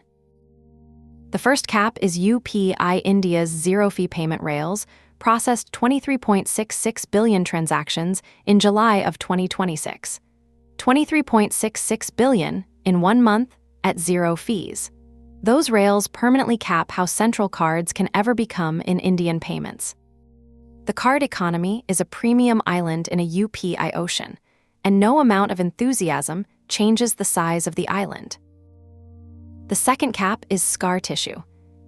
The first cap is UPI India's zero-fee payment rails, processed 23.66 billion transactions in July of 2026. 23.66 billion in 1 month at 0 fees. Those rails permanently cap how central cards can ever become in Indian payments. The card economy is a premium island in a UPI ocean, and no amount of enthusiasm changes the size of the island. The second cap is scar tissue.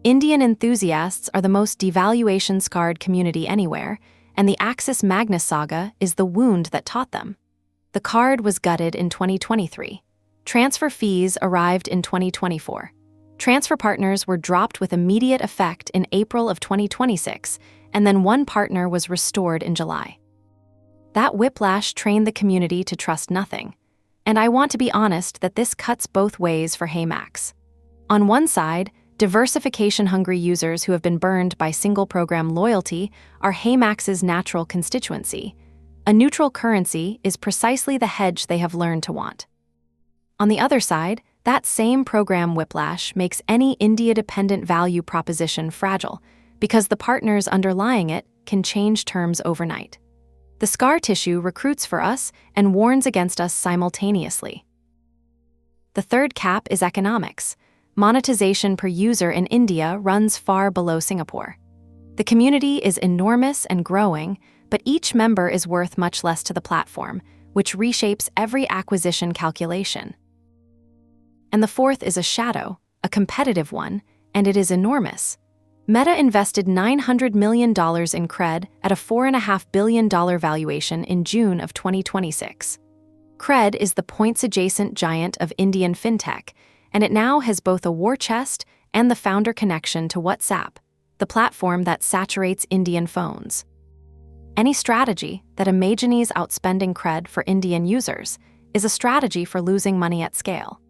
Indian enthusiasts are the most devaluation-scarred community anywhere, and the Axis Magnus saga is the wound that taught them. The card was gutted in 2023. Transfer fees arrived in 2024. Transfer partners were dropped with immediate effect in April of 2026, and then one partner was restored in July. That whiplash trained the community to trust nothing. And I want to be honest that this cuts both ways for HeyMax. On one side, diversification-hungry users who have been burned by single-program loyalty are HeyMax's natural constituency. A neutral currency is precisely the hedge they have learned to want. On the other side, that same program whiplash makes any India-dependent value proposition fragile, because the partners underlying it can change terms overnight. The scar tissue recruits for us and warns against us simultaneously. The third cap is economics. Monetization per user in India runs far below Singapore. The community is enormous and growing, but each member is worth much less to the platform, which reshapes every acquisition calculation. And the fourth is a shadow, a competitive one, and it is enormous. Meta invested $900 million in Cred at a $4.5 billion valuation in June of 2026. Cred is the points-adjacent giant of Indian fintech, and it now has both a war chest and the founder connection to WhatsApp, the platform that saturates Indian phones. Any strategy that imagines outspending Cred for Indian users is a strategy for losing money at scale.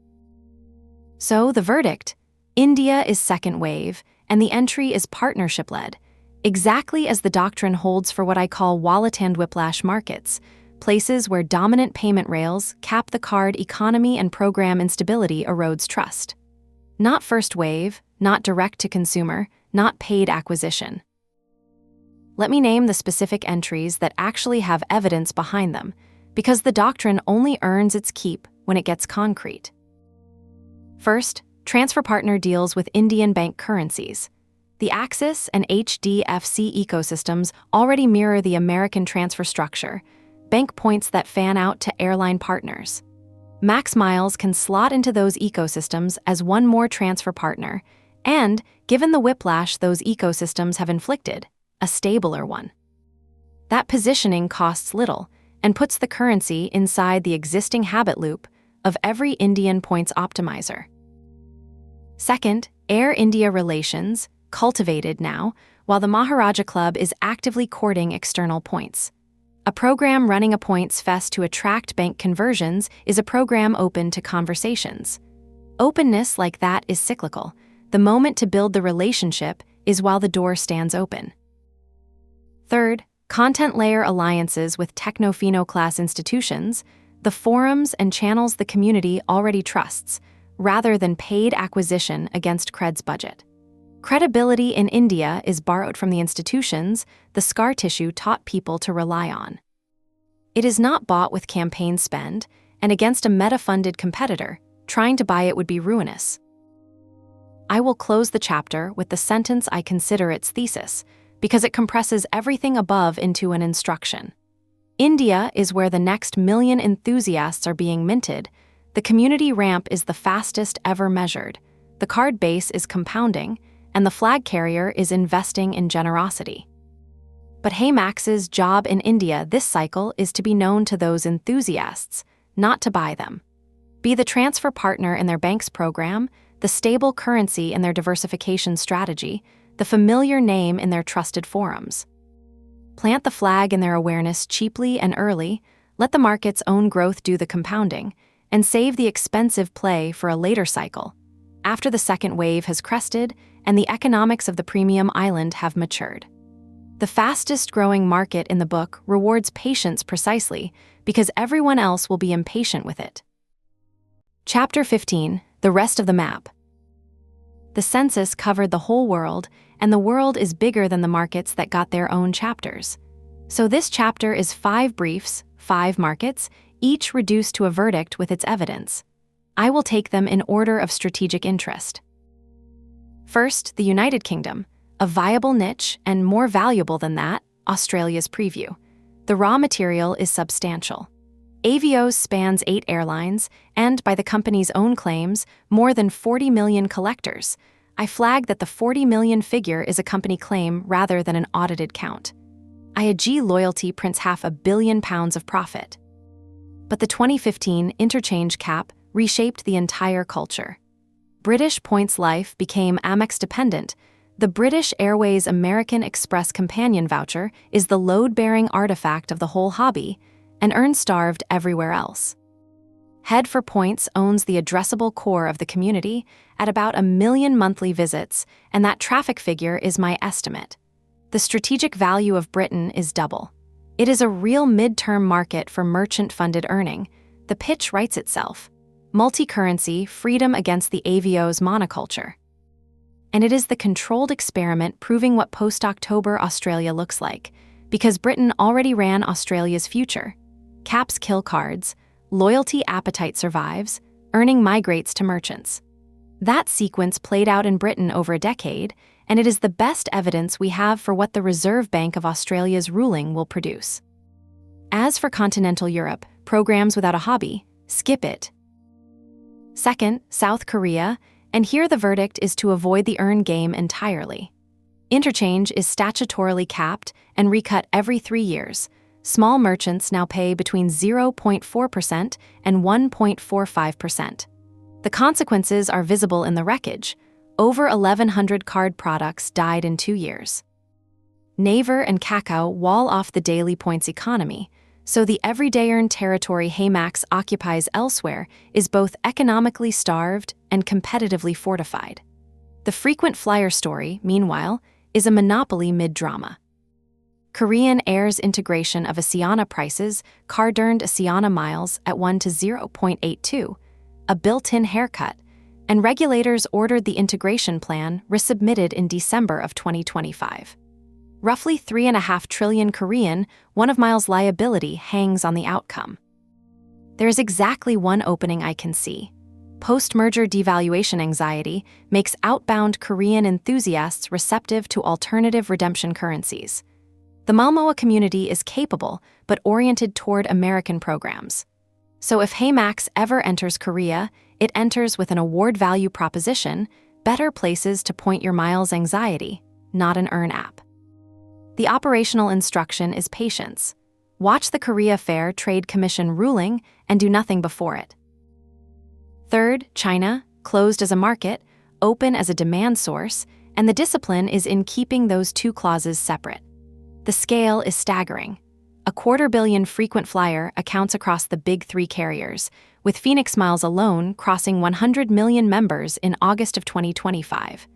So the verdict: India is second wave, and the entry is partnership-led, exactly as the Doctrine holds for what I call wallet and whiplash markets, places where dominant payment rails cap the card economy and program instability erodes trust. Not first wave, not direct-to-consumer, not paid acquisition. Let me name the specific entries that actually have evidence behind them, because the Doctrine only earns its keep when it gets concrete. First, transfer partner deals with Indian bank currencies. The Axis and HDFC ecosystems already mirror the American transfer structure, bank points that fan out to airline partners. Max Miles can slot into those ecosystems as one more transfer partner, and, given the whiplash those ecosystems have inflicted, a stabler one. That positioning costs little and puts the currency inside the existing habit loop of every Indian points optimizer. Second, Air India relations, cultivated now, while the Maharaja Club is actively courting external points. A program running a points fest to attract bank conversions is a program open to conversations. Openness like that is cyclical. The moment to build the relationship is while the door stands open. Third, content layer alliances with techno-fino class institutions, the forums and channels the community already trusts, rather than paid acquisition against Cred's budget. Credibility in India is borrowed from the institutions the scar tissue taught people to rely on. It is not bought with campaign spend, and against a meta-funded competitor, trying to buy it would be ruinous. I will close the chapter with the sentence I consider its thesis, because it compresses everything above into an instruction. India is where the next million enthusiasts are being minted. The community ramp is the fastest ever measured. The card base is compounding, and the flag carrier is investing in generosity. But HeyMax's job in India this cycle is to be known to those enthusiasts, not to buy them. Be the transfer partner in their bank's program, the stable currency in their diversification strategy, the familiar name in their trusted forums. Plant the flag in their awareness cheaply and early, let the market's own growth do the compounding, and save the expensive play for a later cycle, after the second wave has crested and the economics of the premium island have matured. The fastest growing market in the book rewards patience precisely because everyone else will be impatient with it. Chapter 15, The Rest of the Map. The census covered the whole world, and the world is bigger than the markets that got their own chapters. So this chapter is 5 briefs, 5 markets, each reduced to a verdict with its evidence. I will take them in order of strategic interest. First, the United Kingdom, a viable niche and more valuable than that, Australia's preview. The raw material is substantial. Avios spans 8 airlines, and by the company's own claims, more than 40 million collectors. I flag that the 40 million figure is a company claim rather than an audited count. IAG Loyalty prints £500 million of profit. But the 2015 interchange cap reshaped the entire culture. British Points Life became Amex dependent. The British Airways American Express companion voucher is the load-bearing artifact of the whole hobby, and earn starved everywhere else. Head for Points owns the addressable core of the community at about 1 million monthly visits, and that traffic figure is my estimate. The strategic value of Britain is double. It is a real mid-term market for merchant-funded earning. The pitch writes itself. Multi-currency, freedom against the Avios monoculture. And it is the controlled experiment proving what post-October Australia looks like, because Britain already ran Australia's future. Caps kill cards, loyalty appetite survives, earning migrates to merchants. That sequence played out in Britain over a decade, and it is the best evidence we have for what the Reserve Bank of Australia's ruling will produce. As for continental Europe, programs without a hobby, skip it. Second, South Korea, and here the verdict is to avoid the earn game entirely. Interchange is statutorily capped and recut every 3 years. Small merchants now pay between 0.4% and 1.45%. The consequences are visible in the wreckage. Over 1,100 card products died in 2 years. Naver and Kakao wall off the daily points economy, so the everyday earn territory HeyMax occupies elsewhere is both economically starved and competitively fortified. The frequent flyer story, meanwhile, is a monopoly mid-drama. Korean Air's integration of Asiana prices card-earned Asiana miles at 1 to 0.82, a built-in haircut, and regulators ordered the integration plan resubmitted in December of 2025. Roughly 3.5 trillion Korean, one of miles' liability hangs on the outcome. There is exactly one opening I can see. Post-merger devaluation anxiety makes outbound Korean enthusiasts receptive to alternative redemption currencies. The Malmoa community is capable, but oriented toward American programs. So if HeyMax ever enters Korea, it enters with an award value proposition, better places to point your miles anxiety, not an earn app. The operational instruction is patience. Watch the Korea Fair Trade Commission ruling and do nothing before it. Third, China, closed as a market, open as a demand source, and the discipline is in keeping those two clauses separate. The scale is staggering. 250 million frequent flyer accounts across the big three carriers, with Phoenix Miles alone crossing 100 million members in August of 2025.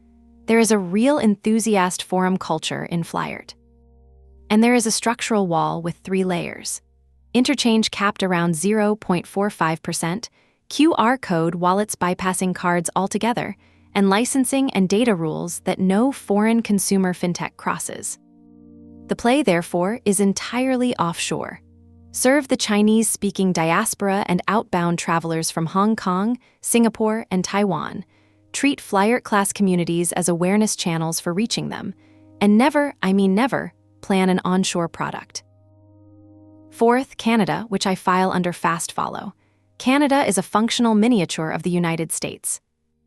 There is a real enthusiast forum culture in FlyerTalk. And there is a structural wall with 3 layers. Interchange capped around 0.45%, QR code wallets bypassing cards altogether, and licensing and data rules that no foreign consumer fintech crosses. The play, therefore, is entirely offshore. Serve the Chinese-speaking diaspora and outbound travelers from Hong Kong, Singapore, and Taiwan. Treat FlyerTalk communities as awareness channels for reaching them, and never, plan an onshore product. Fourth, Canada, which I file under Fast Follow. Canada is a functional miniature of the United States.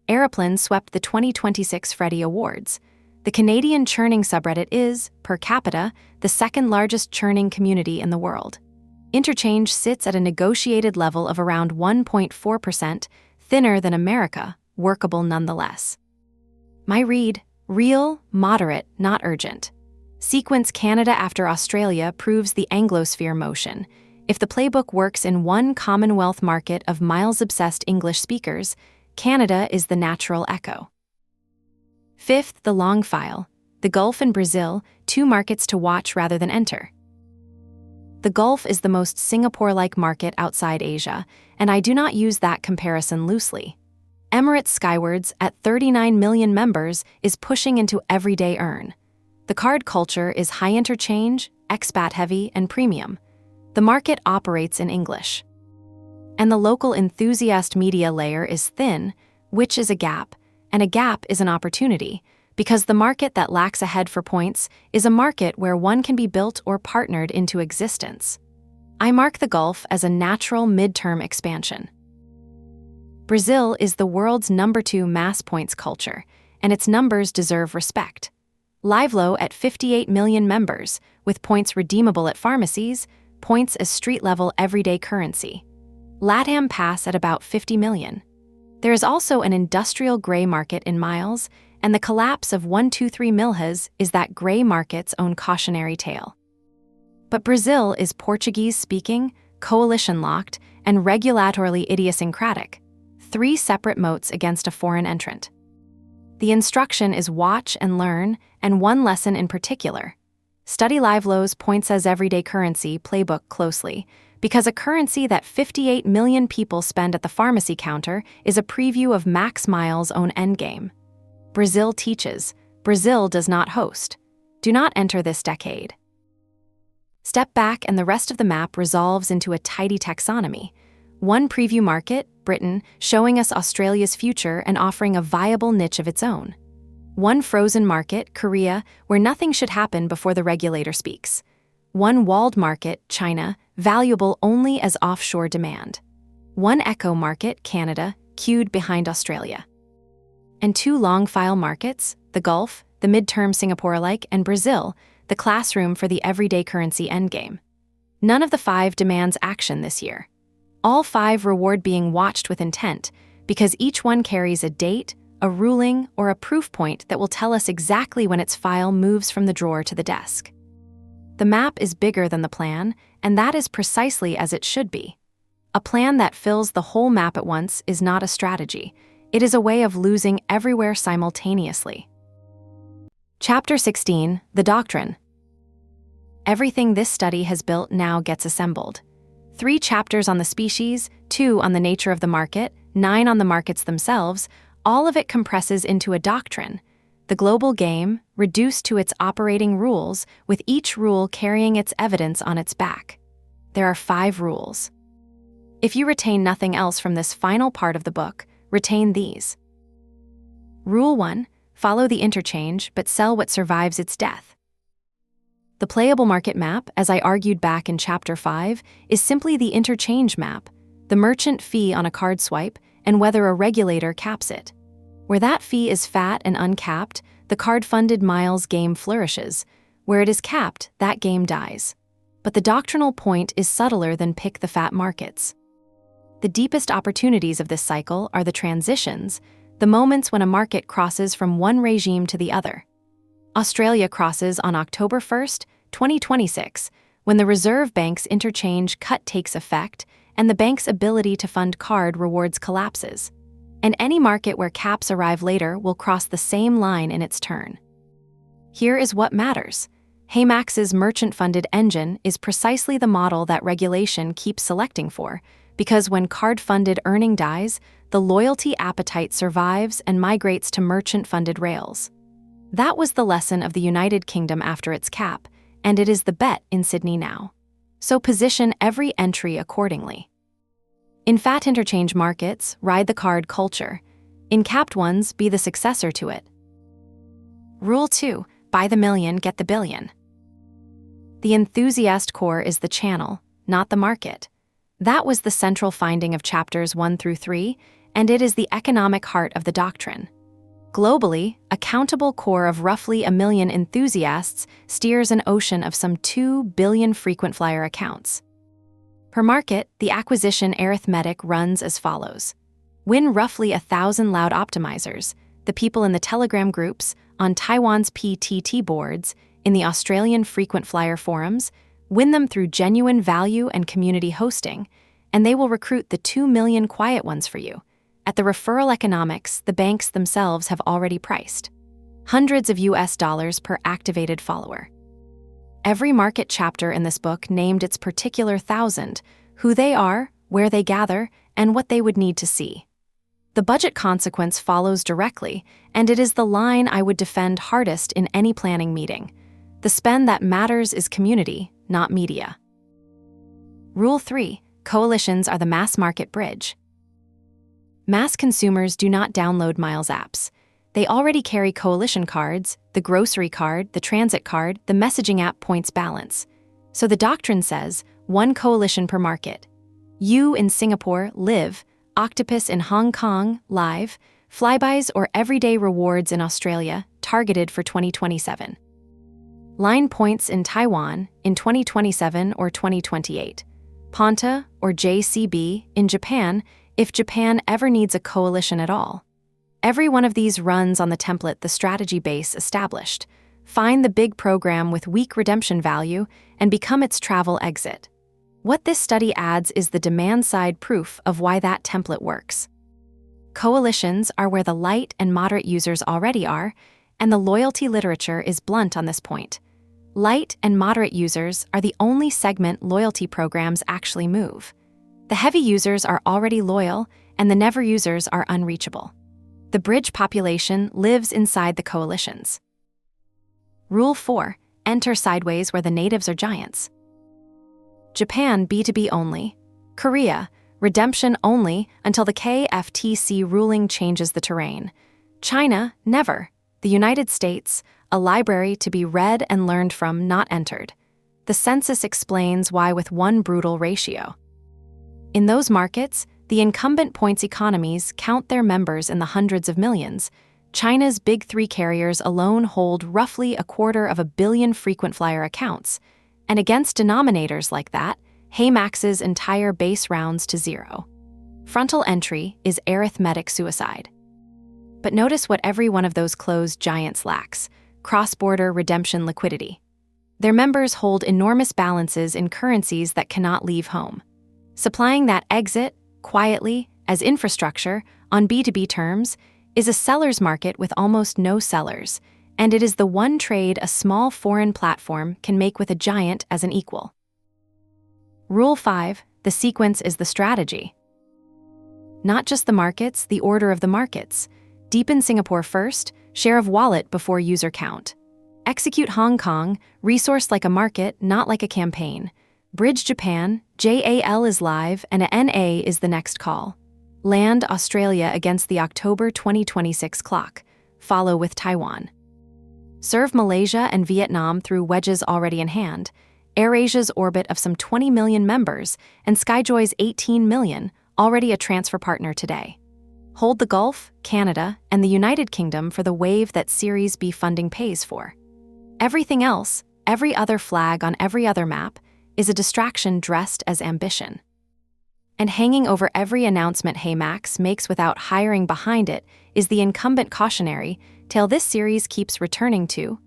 Airline swept the 2026 Freddie Awards. The Canadian churning subreddit is, per capita, the second largest churning community in the world. Interchange sits at a negotiated level of around 1.4%, thinner than America, workable nonetheless. My read, real, moderate, not urgent. Sequence Canada after Australia proves the Anglosphere motion. If the playbook works in one Commonwealth market of miles-obsessed English speakers, Canada is the natural echo. Fifth, the long file. The Gulf and Brazil, 2 markets to watch rather than enter. The Gulf is the most Singapore-like market outside Asia, and I do not use that comparison loosely. Emirates Skywards, at 39 million members, is pushing into everyday earn. The card culture is high interchange, expat-heavy, and premium. The market operates in English. And the local enthusiast media layer is thin, which is a gap, and a gap is an opportunity, because the market that lacks ahead for points is a market where one can be built or partnered into existence. I mark the Gulf as a natural midterm expansion. Brazil is the world's number 2 mass points culture, and its numbers deserve respect. LiveLow at 58 million members, with points redeemable at pharmacies, points as street-level everyday currency. LATAM Pass at about 50 million. There is also an industrial gray market in miles, and the collapse of 123 Milhas is that gray market's own cautionary tale. But Brazil is Portuguese-speaking, coalition-locked, and regulatorily idiosyncratic, 3 separate moats against a foreign entrant. The instruction is watch and learn, and one lesson in particular. Study LiveLow's points as everyday currency playbook closely, because a currency that 58 million people spend at the pharmacy counter is a preview of Max Miles' own endgame. Brazil teaches, Brazil does not host. Do not enter this decade. Step back and the rest of the map resolves into a tidy taxonomy. One preview market, Britain, showing us Australia's future and offering a viable niche of its own. One frozen market, Korea, where nothing should happen before the regulator speaks. One walled market, China, valuable only as offshore demand. One echo market, Canada, queued behind Australia. And 2 long file markets, the Gulf, the midterm Singapore-like, and Brazil, the classroom for the everyday currency endgame. None of the 5 demands action this year. All 5 reward being watched with intent, because each one carries a date, a ruling, or a proof point that will tell us exactly when its file moves from the drawer to the desk. The map is bigger than the plan, and that is precisely as it should be. A plan that fills the whole map at once is not a strategy. It is a way of losing everywhere simultaneously. Chapter 16, The Doctrine. Everything this study has built now gets assembled. 3 chapters on the species, 2 on the nature of the market, 9 on the markets themselves, all of it compresses into a doctrine, the global game, reduced to its operating rules, with each rule carrying its evidence on its back. There are 5 rules. If you retain nothing else from this final part of the book, retain these. Rule 1, follow the interchange, but sell what survives its death. The playable market map, as I argued back in Chapter 5, is simply the interchange map, the merchant fee on a card swipe, and whether a regulator caps it. Where that fee is fat and uncapped, the card-funded miles game flourishes. Where it is capped, that game dies. But the doctrinal point is subtler than pick the fat markets. The deepest opportunities of this cycle are the transitions, the moments when a market crosses from one regime to the other. Australia crosses on October 1st, 2026, when the Reserve Bank's interchange cut takes effect and the bank's ability to fund card rewards collapses. And any market where caps arrive later will cross the same line in its turn. Here is what matters. HeyMax's merchant-funded engine is precisely the model that regulation keeps selecting for, because when card-funded earning dies, the loyalty appetite survives and migrates to merchant-funded rails. That was the lesson of the United Kingdom after its cap, and it is the bet in Sydney now. So position every entry accordingly. In fat interchange markets, ride the card culture. In capped ones, be the successor to it. Rule 2. Buy the million, get the billion. The enthusiast core is the channel, not the market. That was the central finding of chapters 1 through 3, and it is the economic heart of the doctrine. Globally, a countable core of roughly 1 million enthusiasts steers an ocean of some 2 billion frequent flyer accounts. Per market, the acquisition arithmetic runs as follows. Win roughly 1,000 loud optimizers, the people in the Telegram groups, on Taiwan's PTT boards, in the Australian frequent flyer forums, win them through genuine value and community hosting, and they will recruit the 2 million quiet ones for you. At the referral economics, the banks themselves have already priced. Hundreds of US dollars per activated follower. Every market chapter in this book named its particular 1,000, who they are, where they gather, and what they would need to see. The budget consequence follows directly, and it is the line I would defend hardest in any planning meeting. The spend that matters is community, not media. Rule 3. Coalitions are the mass market bridge. Mass consumers do not download Miles apps. They already carry coalition cards, the grocery card, the transit card, the messaging app points balance. So the doctrine says, 1 coalition per market. You in Singapore, live, Octopus in Hong Kong, live, flybys or everyday rewards in Australia, targeted for 2027. Line points in Taiwan in 2027 or 2028. Ponta or JCB in Japan if Japan ever needs a coalition at all. Every one of these runs on the template the strategy base established. Find the big program with weak redemption value and become its travel exit. What this study adds is the demand-side proof of why that template works. Coalitions are where the light and moderate users already are, and the loyalty literature is blunt on this point. Light and moderate users are the only segment loyalty programs actually move. The heavy users are already loyal, and the never users are unreachable. The bridge population lives inside the coalitions. Rule 4. Enter sideways where the natives are giants. Japan, B2B only. Korea, redemption only until the KFTC ruling changes the terrain. China, never. The United States, a library to be read and learned from, not entered. The census explains why with one brutal ratio. In those markets, the incumbent points economies count their members in the hundreds of millions. China's big 3 carriers alone hold roughly 250 million frequent flyer accounts. And against denominators like that, HeyMax's entire base rounds to 0. Frontal entry is arithmetic suicide. But notice what every one of those closed giants lacks: cross-border redemption liquidity. Their members hold enormous balances in currencies that cannot leave home. Supplying that exit, quietly, as infrastructure, on B2B terms, is a seller's market with almost no sellers, and it is the one trade a small foreign platform can make with a giant as an equal. Rule 5. The sequence is the strategy. Not just the markets, the order of the markets. Deepen Singapore first, share of wallet before user count. Execute Hong Kong, resource like a market, not like a campaign. Bridge Japan, JAL is live, and a NA is the next call. Land Australia against the October 2026 clock. Follow with Taiwan. Serve Malaysia and Vietnam through wedges already in hand. AirAsia's orbit of some 20 million members, and Skyjoy's 18 million, already a transfer partner today. Hold the Gulf, Canada, and the United Kingdom for the wave that Series B funding pays for. Everything else, Every other flag on every other map is a distraction dressed as ambition. And hanging over every announcement HeyMax makes without hiring behind it is the incumbent cautionary tale this series keeps returning to.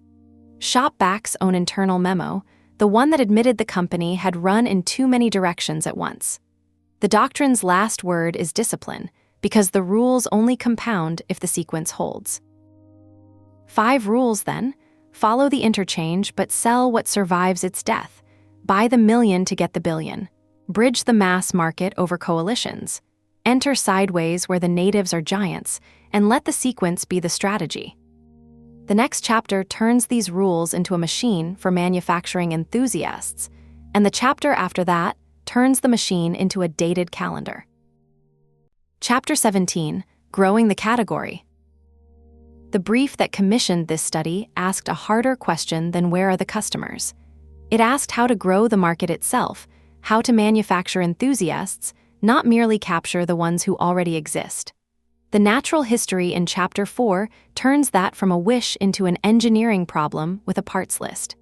Shopback's own internal memo, the one that admitted the company had run in too many directions at once. The Doctrine's last word is discipline, because the rules only compound if the sequence holds. 5 rules, then. Follow the interchange, but sell what survives its death. Buy the million to get the billion. Bridge the mass market over coalitions. Enter sideways where the natives are giants, and let the sequence be the strategy. The next chapter turns these rules into a machine for manufacturing enthusiasts, and the chapter after that turns the machine into a dated calendar. Chapter 17, Growing the Category. The brief that commissioned this study asked a harder question than where are the customers. It asked how to grow the market itself, how to manufacture enthusiasts, not merely capture the ones who already exist. The natural history in Chapter 4 turns that from a wish into an engineering problem with a parts list.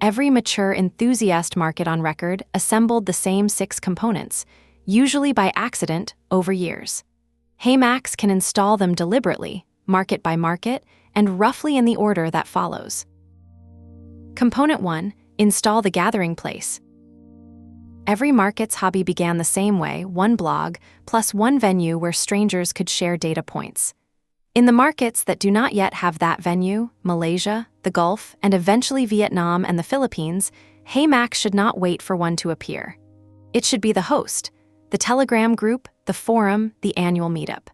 Every mature enthusiast market on record assembled the same 6 components, usually by accident over years. HeyMax can install them deliberately, market by market, and roughly in the order that follows. Component 1, install the gathering place. Every market's hobby began the same way, one blog, plus one venue where strangers could share data points. In the markets that do not yet have that venue, Malaysia, the Gulf, and eventually Vietnam and the Philippines, HeyMax should not wait for one to appear. It should be the host, the Telegram group, the forum, the annual meetup.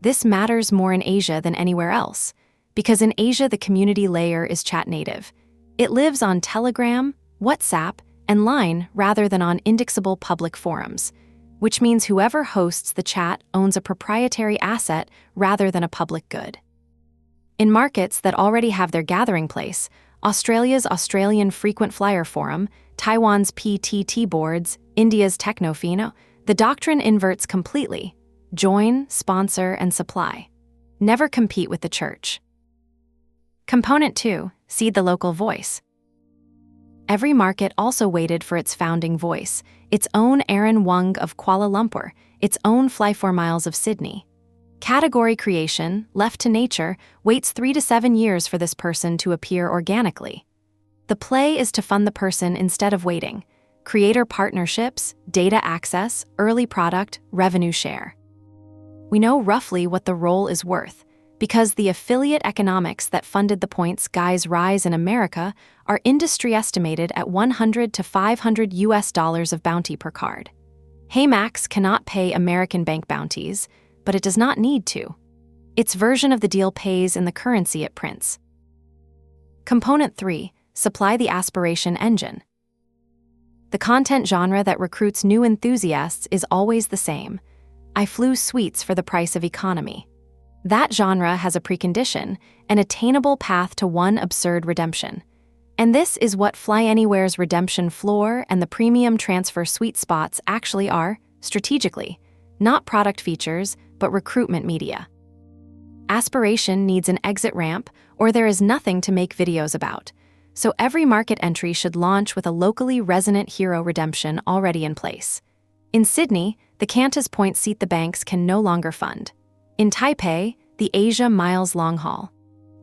This matters more in Asia than anywhere else, because in Asia the community layer is chat native. It lives on Telegram, WhatsApp, and Line rather than on indexable public forums, which means whoever hosts the chat owns a proprietary asset rather than a public good. In markets that already have their gathering place, Australia's Australian Frequent Flyer Forum, Taiwan's PTT boards, India's Technofino, the doctrine inverts completely. Join, sponsor, and supply. Never compete with the church. Component 2, seed the local voice. Every market also waited for its founding voice, its own Aaron Wong of Kuala Lumpur, its own Fly 4 Miles of Sydney. Category creation, left to nature, waits 3 to 7 years for this person to appear organically. The play is to fund the person instead of waiting. Creator partnerships, data access, early product, revenue share. We know roughly what the role is worth, because the affiliate economics that funded the points guys rise in America are industry estimated at $100 to $500 of bounty per card. HeyMax cannot pay American bank bounties, but it does not need to. Its version of the deal pays in the currency it prints. Component 3, supply the aspiration engine. The content genre that recruits new enthusiasts is always the same. I flew sweets for the price of economy. That genre has a precondition, an attainable path to one absurd redemption. And this is what Fly Anywhere's redemption floor and the premium transfer sweet spots actually are, strategically. Not product features, but recruitment media. Aspiration needs an exit ramp, or there is nothing to make videos about. So every market entry should launch with a locally resonant hero redemption already in place. In Sydney, the Qantas points seat the banks can no longer fund. In Taipei, the Asia Miles long haul.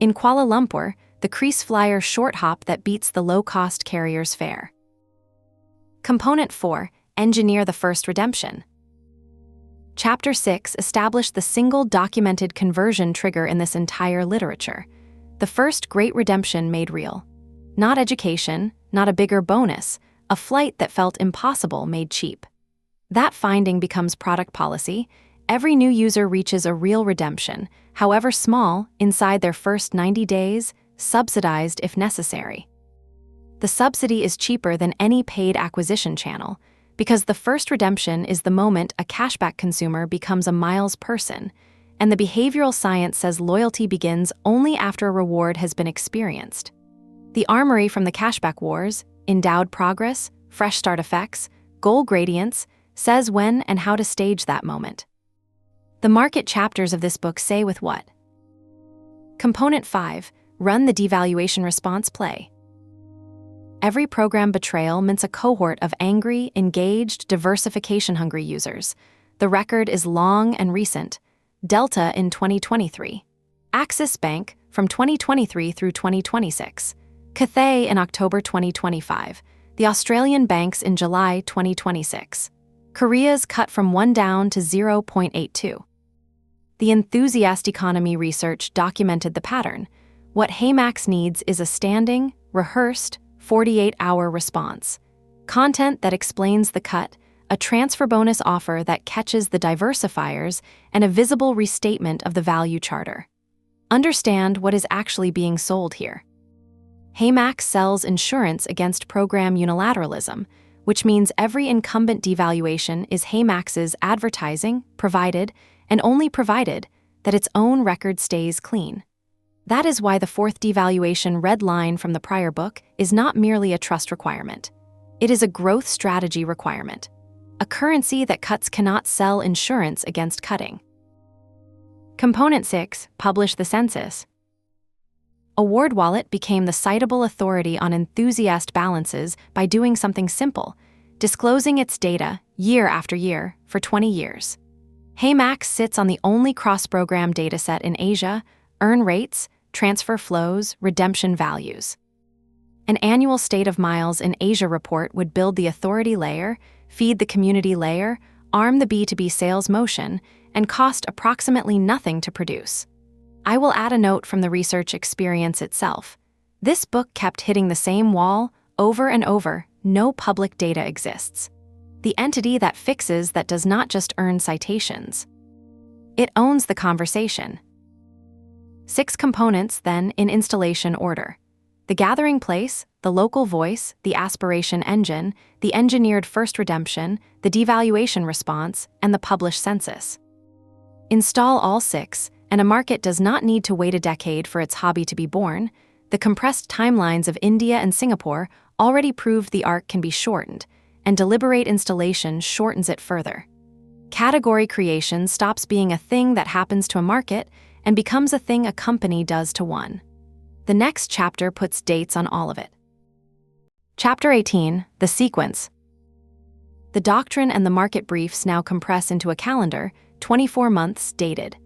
In Kuala Lumpur, the KrisFlyer short hop that beats the low-cost carrier's fare. Component 4, engineer the first redemption. Chapter 6 established the single documented conversion trigger in this entire literature. The first great redemption made real. Not education, not a bigger bonus, a flight that felt impossible made cheap. That finding becomes product policy. Every new user reaches a real redemption, however small, inside their first 90 days, subsidized if necessary. The subsidy is cheaper than any paid acquisition channel, because the first redemption is the moment a cashback consumer becomes a miles person, and the behavioral science says loyalty begins only after a reward has been experienced. The armory from the cashback wars, endowed progress, fresh start effects, goal gradients, says when and how to stage that moment. The market chapters of this book say with what? Component 5, run the devaluation response play. Every program betrayal mints a cohort of angry, engaged, diversification-hungry users. The record is long and recent. Delta in 2023. Axis Bank from 2023 through 2026. Cathay in October 2025. The Australian banks in July 2026. Korea's cut from 1 down to 0.82. The Enthusiast economy research documented the pattern. What HeyMax needs is a standing, rehearsed, 48-hour response. Content that explains the cut, a transfer bonus offer that catches the diversifiers, and a visible restatement of the value charter. Understand what is actually being sold here. HeyMax sells insurance against program unilateralism, which means every incumbent devaluation is HeyMax's advertising, provided, and only provided, that its own record stays clean. That is why the fourth devaluation red line from the prior book is not merely a trust requirement. It is a growth strategy requirement. A currency that cuts cannot sell insurance against cutting. Component 6, publish the census. AwardWallet became the citable authority on enthusiast balances by doing something simple, disclosing its data year after year for 20 years. HeyMax sits on the only cross-program dataset in Asia, earn rates, transfer flows, redemption values. An annual State of Miles in Asia report would build the authority layer, feed the community layer, arm the B2B sales motion, and cost approximately nothing to produce. I will add a note from the research experience itself. This book kept hitting the same wall over and over. No public data exists. The entity that fixes that does not just earn citations. It owns the conversation. 6 components, then, in installation order. The gathering place, the local voice, the aspiration engine, the engineered first redemption, the devaluation response, and the published census. Install all 6, and a market does not need to wait a decade for its hobby to be born. The compressed timelines of India and Singapore already proved the arc can be shortened, and deliberate installation shortens it further. Category creation stops being a thing that happens to a market and becomes a thing a company does to one. The next chapter puts dates on all of it. Chapter 18, the sequence. The doctrine and the market briefs now compress into a calendar, 24 months dated.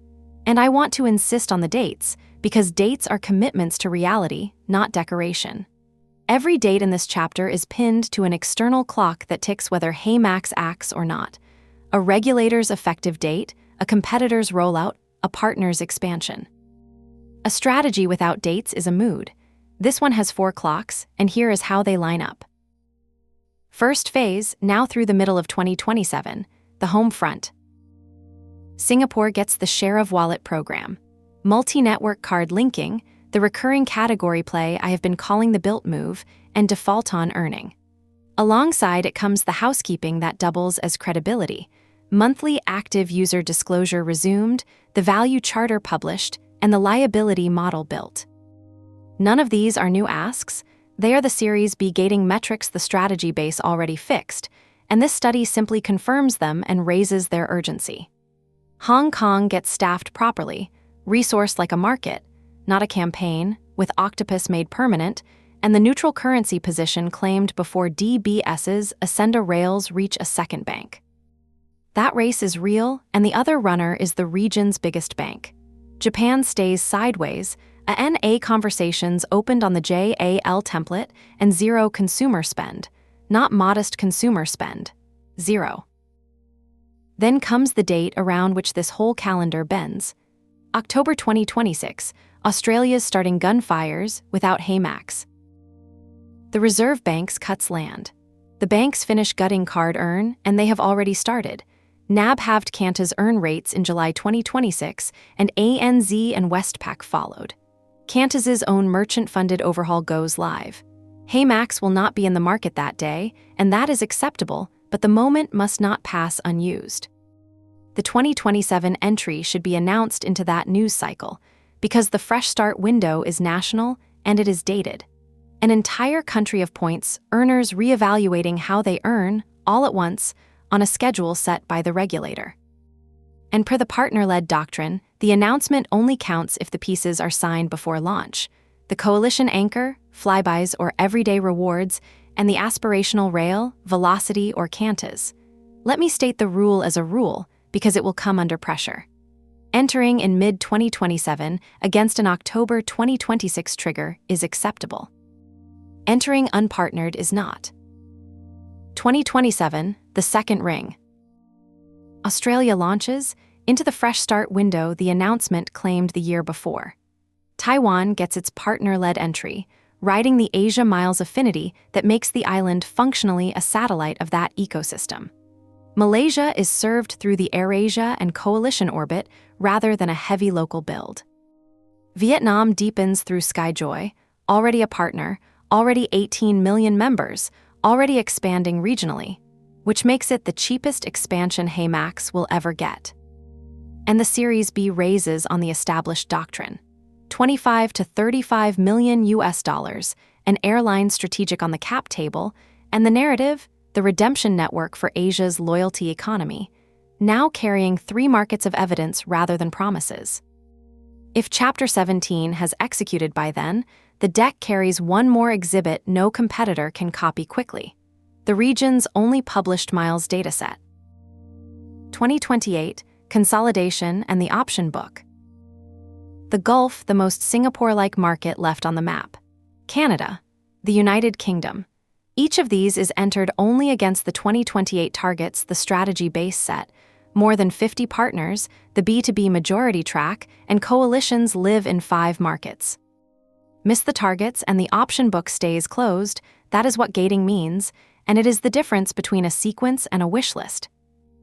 And I want to insist on the dates, because dates are commitments to reality, not decoration. Every date in this chapter is pinned to an external clock that ticks whether HeyMax acts or not. A regulator's effective date, a competitor's rollout, a partner's expansion. A strategy without dates is a mood. This one has 4 clocks, and here is how they line up. First phase, now through the middle of 2027, the home front. Singapore gets the share of wallet program. Multi-network card linking, the recurring category play I have been calling the built move, and default on earning. Alongside it comes the housekeeping that doubles as credibility. Monthly active user disclosure resumed, the value charter published, and the liability model built. None of these are new asks. They are the Series B gating metrics, the strategy base already fixed, and this study simply confirms them and raises their urgency. Hong Kong gets staffed properly, resourced like a market, not a campaign, with Octopus made permanent, and the neutral currency position claimed before DBS's Ascenda rails reach a second bank. That race is real, and the other runner is the region's biggest bank. Japan stays sideways. A NA conversations opened on the JAL template and zero consumer spend, not modest consumer spend. 0. Then comes the date around which this whole calendar bends. October 2026, Australia's starting gunfires without HeyMax. The Reserve Bank's cuts land. The banks finish gutting card earn, and they have already started. NAB halved Kanta's earn rates in July 2026, and ANZ and Westpac followed. Kanta's own merchant-funded overhaul goes live. HeyMax will not be in the market that day, and that is acceptable, but the moment must not pass unused. The 2027 entry should be announced into that news cycle, because the fresh start window is national and it is dated. An entire country of points, earners reevaluating how they earn, all at once, on a schedule set by the regulator. And per the partner-led doctrine, the announcement only counts if the pieces are signed before launch. The coalition anchor, flybys or everyday rewards, and the aspirational rail, velocity or cantas. Let me state the rule as a rule because it will come under pressure. Entering in mid-2027 against an October 2026 trigger is acceptable. Entering unpartnered is not. 2027, the second ring. Australia launches. Into the fresh start window the announcement claimed the year before. Taiwan gets its partner-led entry, riding the Asia Miles affinity that makes the island functionally a satellite of that ecosystem. Malaysia is served through the AirAsia and coalition orbit rather than a heavy local build. Vietnam deepens through Skyjoy, already a partner, already 18 million members, already expanding regionally, which makes it the cheapest expansion HeyMax will ever get. And the Series B raises on the established Doctrine. 25 to 35 million US dollars, an airline strategic on the cap table, and the narrative, the redemption network for Asia's loyalty economy, now carrying 3 markets of evidence rather than promises. If Chapter 17 has executed by then, the deck carries one more exhibit no competitor can copy quickly: the region's only published miles dataset. 2028, consolidation and the option book. The Gulf, the most Singapore-like market left on the map. Canada, the United Kingdom. Each of these is entered only against the 2028 targets the strategy base set. More than 50 partners, the B2B majority track, and coalitions live in 5 markets. Miss the targets and the option book stays closed. That is what gating means, and it is the difference between a sequence and a wish list.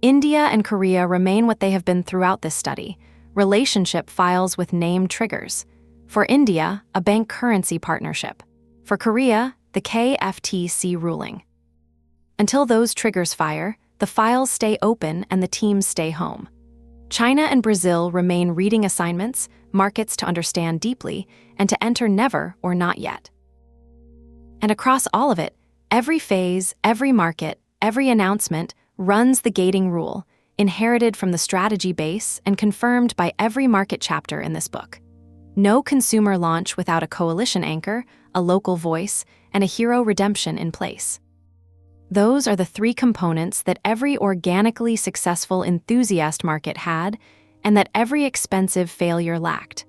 India and Korea remain what they have been throughout this study: relationship files with name triggers. For India, a bank currency partnership. For Korea, the KFTC ruling. Until those triggers fire, the files stay open and the teams stay home. China and Brazil remain reading assignments, markets to understand deeply, and to enter never or not yet. And across all of it, every phase, every market, every announcement runs the gating rule, inherited from the strategy base and confirmed by every market chapter in this book. No consumer launch without a coalition anchor, a local voice, and a hero redemption in place. Those are the 3 components that every organically successful enthusiast market had, and that every expensive failure lacked.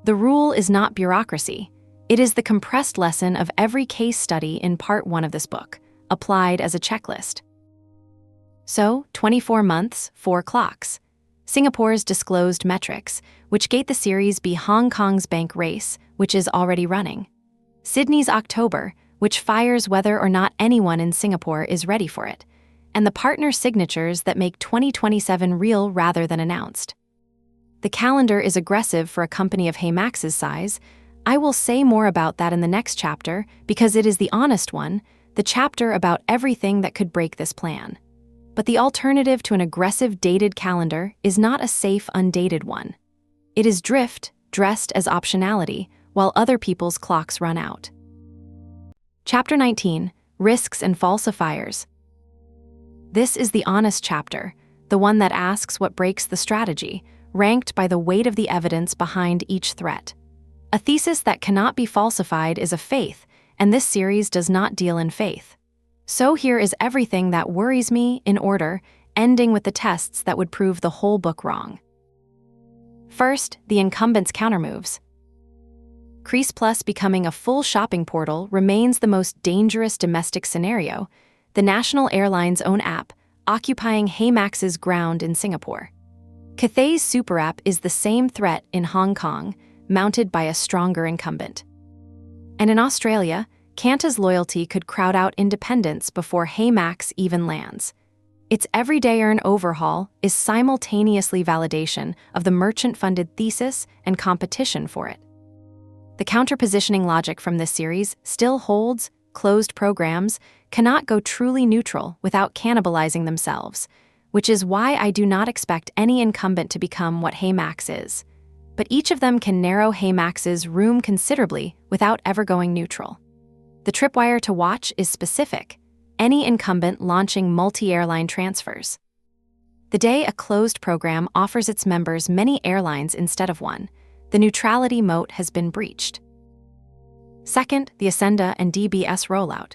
The rule is not bureaucracy. It is the compressed lesson of every case study in Part 1 of this book, applied as a checklist. So, 24 months, 4 clocks. Singapore's disclosed metrics, which gate the Series B Hong Kong's bank race, which is already running. Sydney's October, which fires whether or not anyone in Singapore is ready for it. And the partner signatures that make 2027 real rather than announced. The calendar is aggressive for a company of HeyMax's size. I will say more about that in the next chapter because it is the honest one, the chapter about everything that could break this plan. But the alternative to an aggressive dated calendar is not a safe, undated one. It is drift, dressed as optionality, while other people's clocks run out. Chapter 19, Risks and Falsifiers. This is the honest chapter, the one that asks what breaks the strategy, ranked by the weight of the evidence behind each threat. A thesis that cannot be falsified is a faith, and this series does not deal in faith. So here is everything that worries me in order, ending with the tests that would prove the whole book wrong. First, the incumbents' countermoves. KrisFlyer becoming a full shopping portal remains the most dangerous domestic scenario, the national airline's own app, occupying HeyMax's ground in Singapore. Cathay's super app is the same threat in Hong Kong, mounted by a stronger incumbent. And in Australia, Kanta's loyalty could crowd out independence before HeyMax even lands. Its everyday earn overhaul is simultaneously validation of the merchant-funded thesis and competition for it. The counterpositioning logic from this series still holds. Closed programs cannot go truly neutral without cannibalizing themselves, which is why I do not expect any incumbent to become what HeyMax is. But each of them can narrow HeyMax's room considerably without ever going neutral. The tripwire to watch is specific: any incumbent launching multi-airline transfers. The day a closed program offers its members many airlines instead of one, the neutrality moat has been breached. Second, the Ascenda and DBS rollout.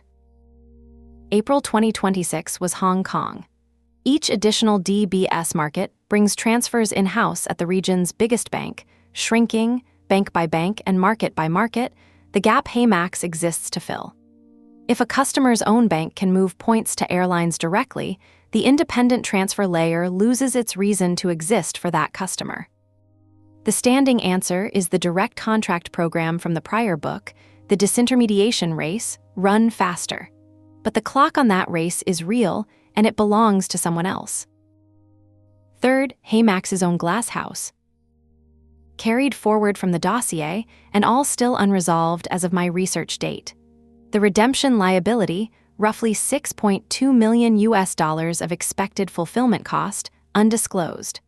April 2026 was Hong Kong. Each additional DBS market brings transfers in-house at the region's biggest bank, shrinking, bank by bank and market by market, the gap HeyMax exists to fill. If a customer's own bank can move points to airlines directly, the independent transfer layer loses its reason to exist for that customer. The standing answer is the direct contract program from the prior book, the disintermediation race, run faster. But the clock on that race is real, and it belongs to someone else. Third, HeyMax's own glass house. Carried forward from the dossier, and all still unresolved as of my research date. The redemption liability, roughly $6.2 million of expected fulfillment cost, undisclosed.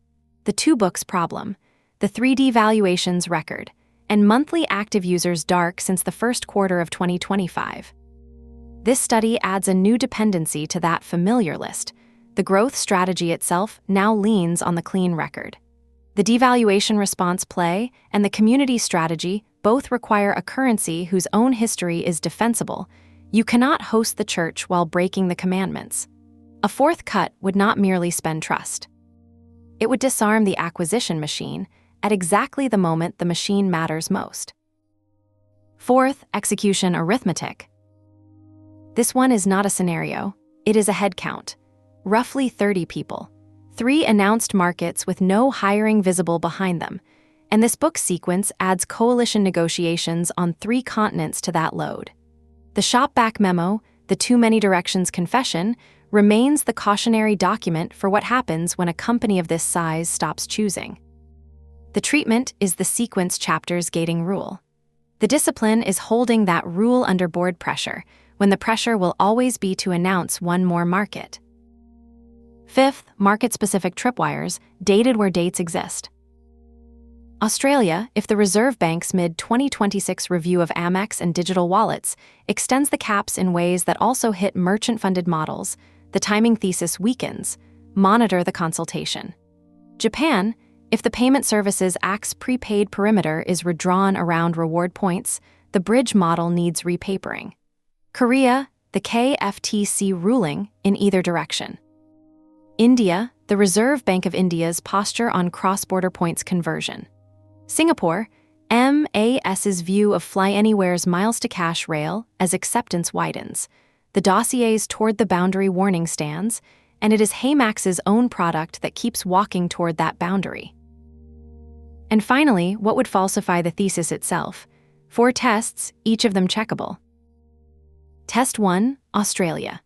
The two books problem, the 3D valuations record, and monthly active users dark since the first quarter of 2025. This study adds a new dependency to that familiar list. The growth strategy itself now leans on the clean record. The devaluation response play and the community strategy both require a currency whose own history is defensible. You cannot host the church while breaking the commandments. A fourth cut would not merely spend trust. It would disarm the acquisition machine at exactly the moment the machine matters most. Fourth, execution arithmetic. This one is not a scenario, it is a head count. Roughly 30 people. 3 announced markets with no hiring visible behind them. And this book sequence adds coalition negotiations on 3 continents to that load. The shop-back memo, the too many directions confession, remains the cautionary document for what happens when a company of this size stops choosing. The treatment is the sequence chapter's gating rule. The discipline is holding that rule under board pressure, when the pressure will always be to announce one more market. Fifth, market-specific tripwires, dated where dates exist. Australia, if the Reserve Bank's mid-2026 review of Amex and digital wallets extends the caps in ways that also hit merchant-funded models, the timing thesis weakens. Monitor the consultation. Japan, if the Payment Services Act's prepaid perimeter is redrawn around reward points, the bridge model needs repapering. Korea, the KFTC ruling in either direction. India, the Reserve Bank of India's posture on cross-border points conversion. Singapore, MAS's view of Fly Anywhere's miles-to-cash rail as acceptance widens. The dossiers toward the boundary warning stands, and it is HeyMax's own product that keeps walking toward that boundary. And finally, what would falsify the thesis itself? 4 tests, each of them checkable. Test 1, Australia.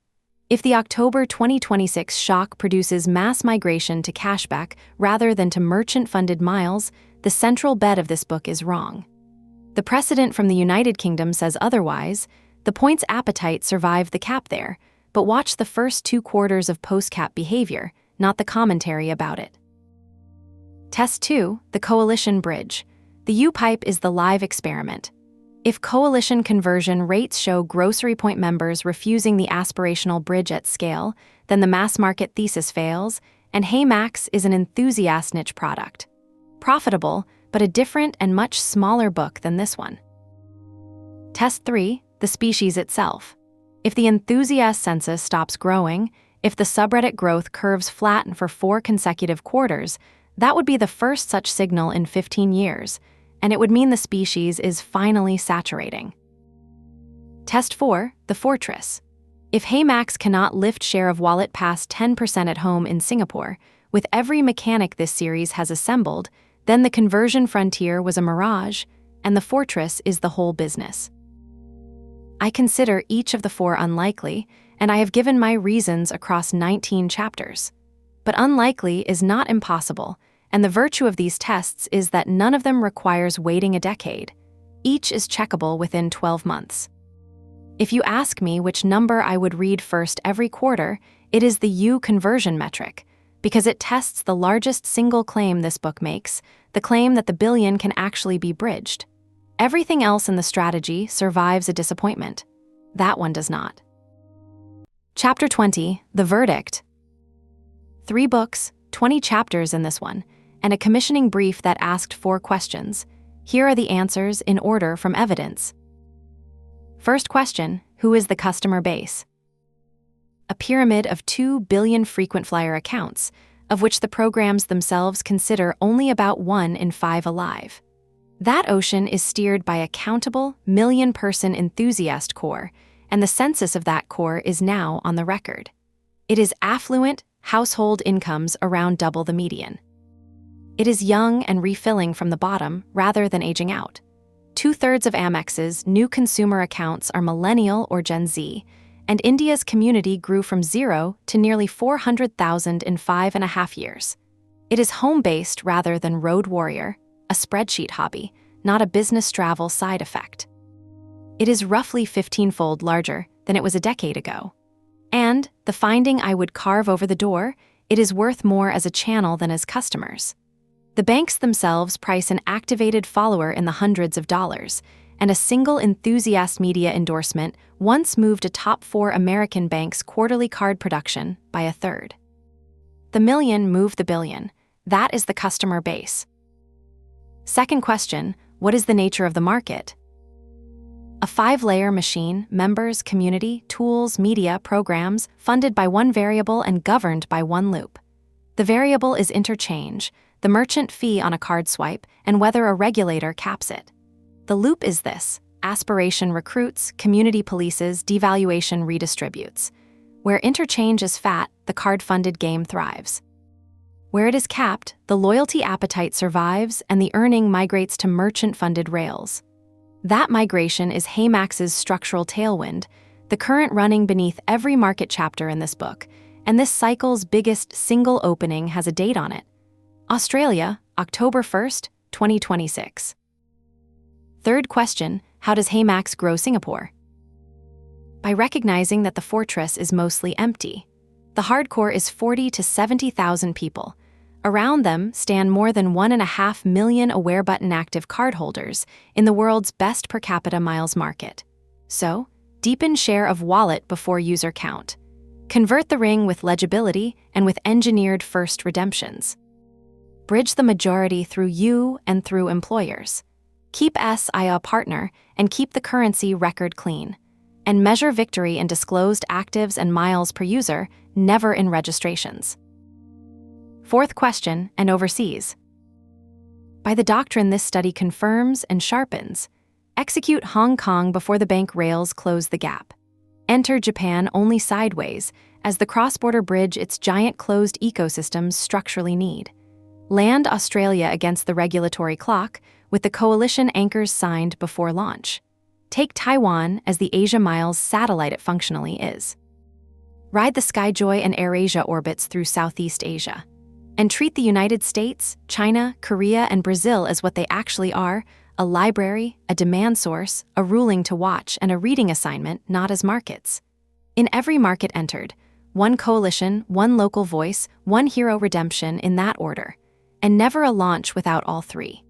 If the October 2026 shock produces mass migration to cashback rather than to merchant-funded miles, the central bet of this book is wrong. The precedent from the United Kingdom says otherwise. The points appetite survived the cap there, but watch the first 2 quarters of post-cap behavior, not the commentary about it. Test 2, the coalition bridge. The U-pipe is the live experiment. If coalition conversion rates show grocery point members refusing the aspirational bridge at scale, then the mass market thesis fails, and HeyMax is an enthusiast niche product. Profitable, but a different and much smaller book than this one. Test 3, the species itself. If the enthusiast census stops growing, if the subreddit growth curves flatten for 4 consecutive quarters, that would be the first such signal in 15 years, and it would mean the species is finally saturating. Test 4, the fortress. If HeyMax cannot lift share of wallet past 10% at home in Singapore, with every mechanic this series has assembled, then the conversion frontier was a mirage, and the fortress is the whole business. I consider each of the 4 unlikely, and I have given my reasons across 19 chapters. But unlikely is not impossible, and the virtue of these tests is that none of them requires waiting a decade. Each is checkable within 12 months. If you ask me which number I would read first every quarter, it is the U conversion metric, because it tests the largest single claim this book makes, the claim that the billion can actually be bridged. Everything else in the strategy survives a disappointment. That one does not. Chapter 20, The Verdict. 3 books, 20 chapters in this one, and a commissioning brief that asked 4 questions. Here are the answers in order from evidence. First question, who is the customer base? A pyramid of 2 billion frequent flyer accounts, of which the programs themselves consider only about 1 in 5 alive. That ocean is steered by a countable, million-person enthusiast core, and the census of that core is now on the record. It is affluent, household incomes around double the median. It is young and refilling from the bottom rather than aging out. 2/3 of Amex's new consumer accounts are millennial or Gen Z, and India's community grew from 0 to nearly 400,000 in 5.5 years. It is home-based rather than road warrior, a spreadsheet hobby, not a business travel side effect. It is roughly 15-fold larger than it was a decade ago. And, the finding I would carve over the door, it is worth more as a channel than as customers. The banks themselves price an activated follower in the hundreds of dollars, and a single Enthusiast media endorsement once moved a top 4 American bank's quarterly card production by a third. The million move the billion. That is the customer base. Second question, what is the nature of the market? A 5-layer machine, members, community, tools, media, programs, funded by one variable and governed by one loop. The variable is interchange, the merchant fee on a card swipe, and whether a regulator caps it. The loop is this: aspiration recruits, community polices, devaluation redistributes. Where interchange is fat, the card-funded game thrives. Where it is capped, the loyalty appetite survives and the earning migrates to merchant-funded rails. That migration is HeyMax's structural tailwind, the current running beneath every market chapter in this book, and this cycle's biggest single opening has a date on it. Australia, October 1st, 2026. Third question, how does HeyMax grow Singapore? By recognizing that the fortress is mostly empty. The hardcore is 40 to 70,000 people. Around them stand more than 1.5 million Aware Button active cardholders in the world's best per capita miles market. So, deepen share of wallet before user count. Convert the ring with legibility and with engineered first redemptions. Bridge the majority through you and through employers. Keep SI a partner and keep the currency record clean. And measure victory in disclosed actives and miles per user, never in registrations. Fourth question, and overseas. By the doctrine this study confirms and sharpens. Execute Hong Kong before the bank rails close the gap. Enter Japan only sideways, as the cross-border bridge its giant closed ecosystems structurally need. Land Australia against the regulatory clock, with the coalition anchors signed before launch. Take Taiwan as the Asia Miles satellite it functionally is. Ride the Skyjoy and AirAsia orbits through Southeast Asia. And treat the United States, China, Korea, and Brazil as what they actually are, a library, a demand source, a ruling to watch, and a reading assignment, not as markets. In every market entered, one coalition, one local voice, one hero redemption in that order, and never a launch without all three.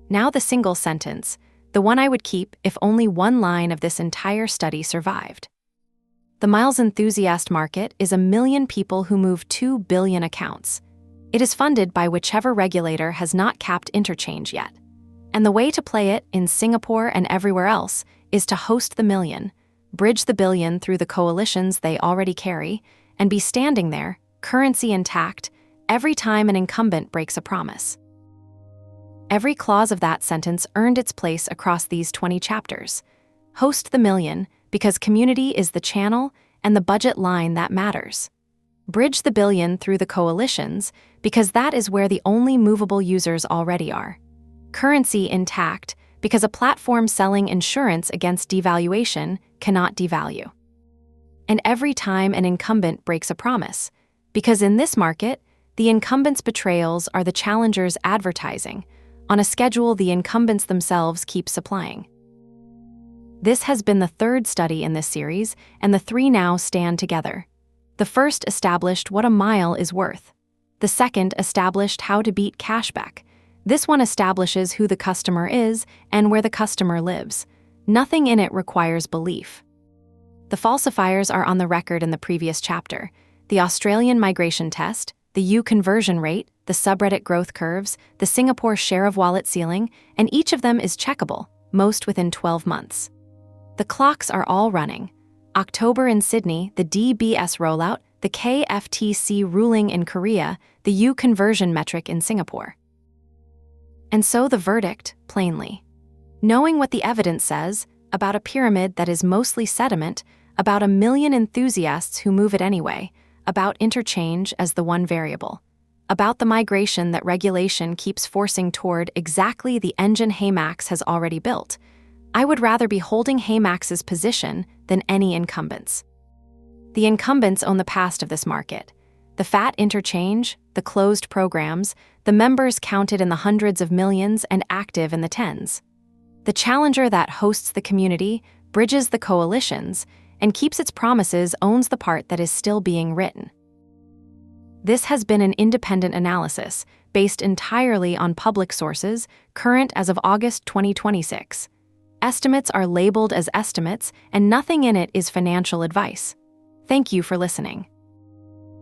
Now the single sentence, the one I would keep if only one line of this entire study survived. The Miles Enthusiast market is 1 million people who move 2 billion accounts. It is funded by whichever regulator has not capped interchange yet. And the way to play it in Singapore and everywhere else is to host the million, bridge the billion through the coalitions they already carry, and be standing there, currency intact, every time an incumbent breaks a promise. Every clause of that sentence earned its place across these 20 chapters. Host the million, because community is the channel and the budget line that matters. Bridge the billion through the coalitions, because that is where the only movable users already are. Currency intact, because a platform selling insurance against devaluation cannot devalue. And every time an incumbent breaks a promise, because in this market, the incumbent's betrayals are the challenger's advertising, on a schedule the incumbents themselves keep supplying. This has been the third study in this series, and the three now stand together. The first established what a mile is worth. The second established how to beat cashback. This one establishes who the customer is and where the customer lives. Nothing in it requires belief. The falsifiers are on the record in the previous chapter. The Australian migration test, the U conversion rate, the subreddit growth curves, the Singapore share of wallet ceiling, and each of them is checkable, most within 12 months. The clocks are all running. October in Sydney, the DBS rollout, the KFTC ruling in Korea, the U conversion metric in Singapore. And so the verdict, plainly. Knowing what the evidence says about a pyramid that is mostly sediment, about 1 million enthusiasts who move it anyway, about interchange as the one variable, about the migration that regulation keeps forcing toward exactly the engine HeyMax has already built, I would rather be holding HeyMax's position than any incumbents. The incumbents own the past of this market. The fat interchange, the closed programs, the members counted in the hundreds of millions and active in the tens. The challenger that hosts the community, bridges the coalitions, and keeps its promises owns the part that is still being written. This has been an independent analysis, based entirely on public sources, current as of August 2026. Estimates are labeled as estimates, and nothing in it is financial advice. Thank you for listening.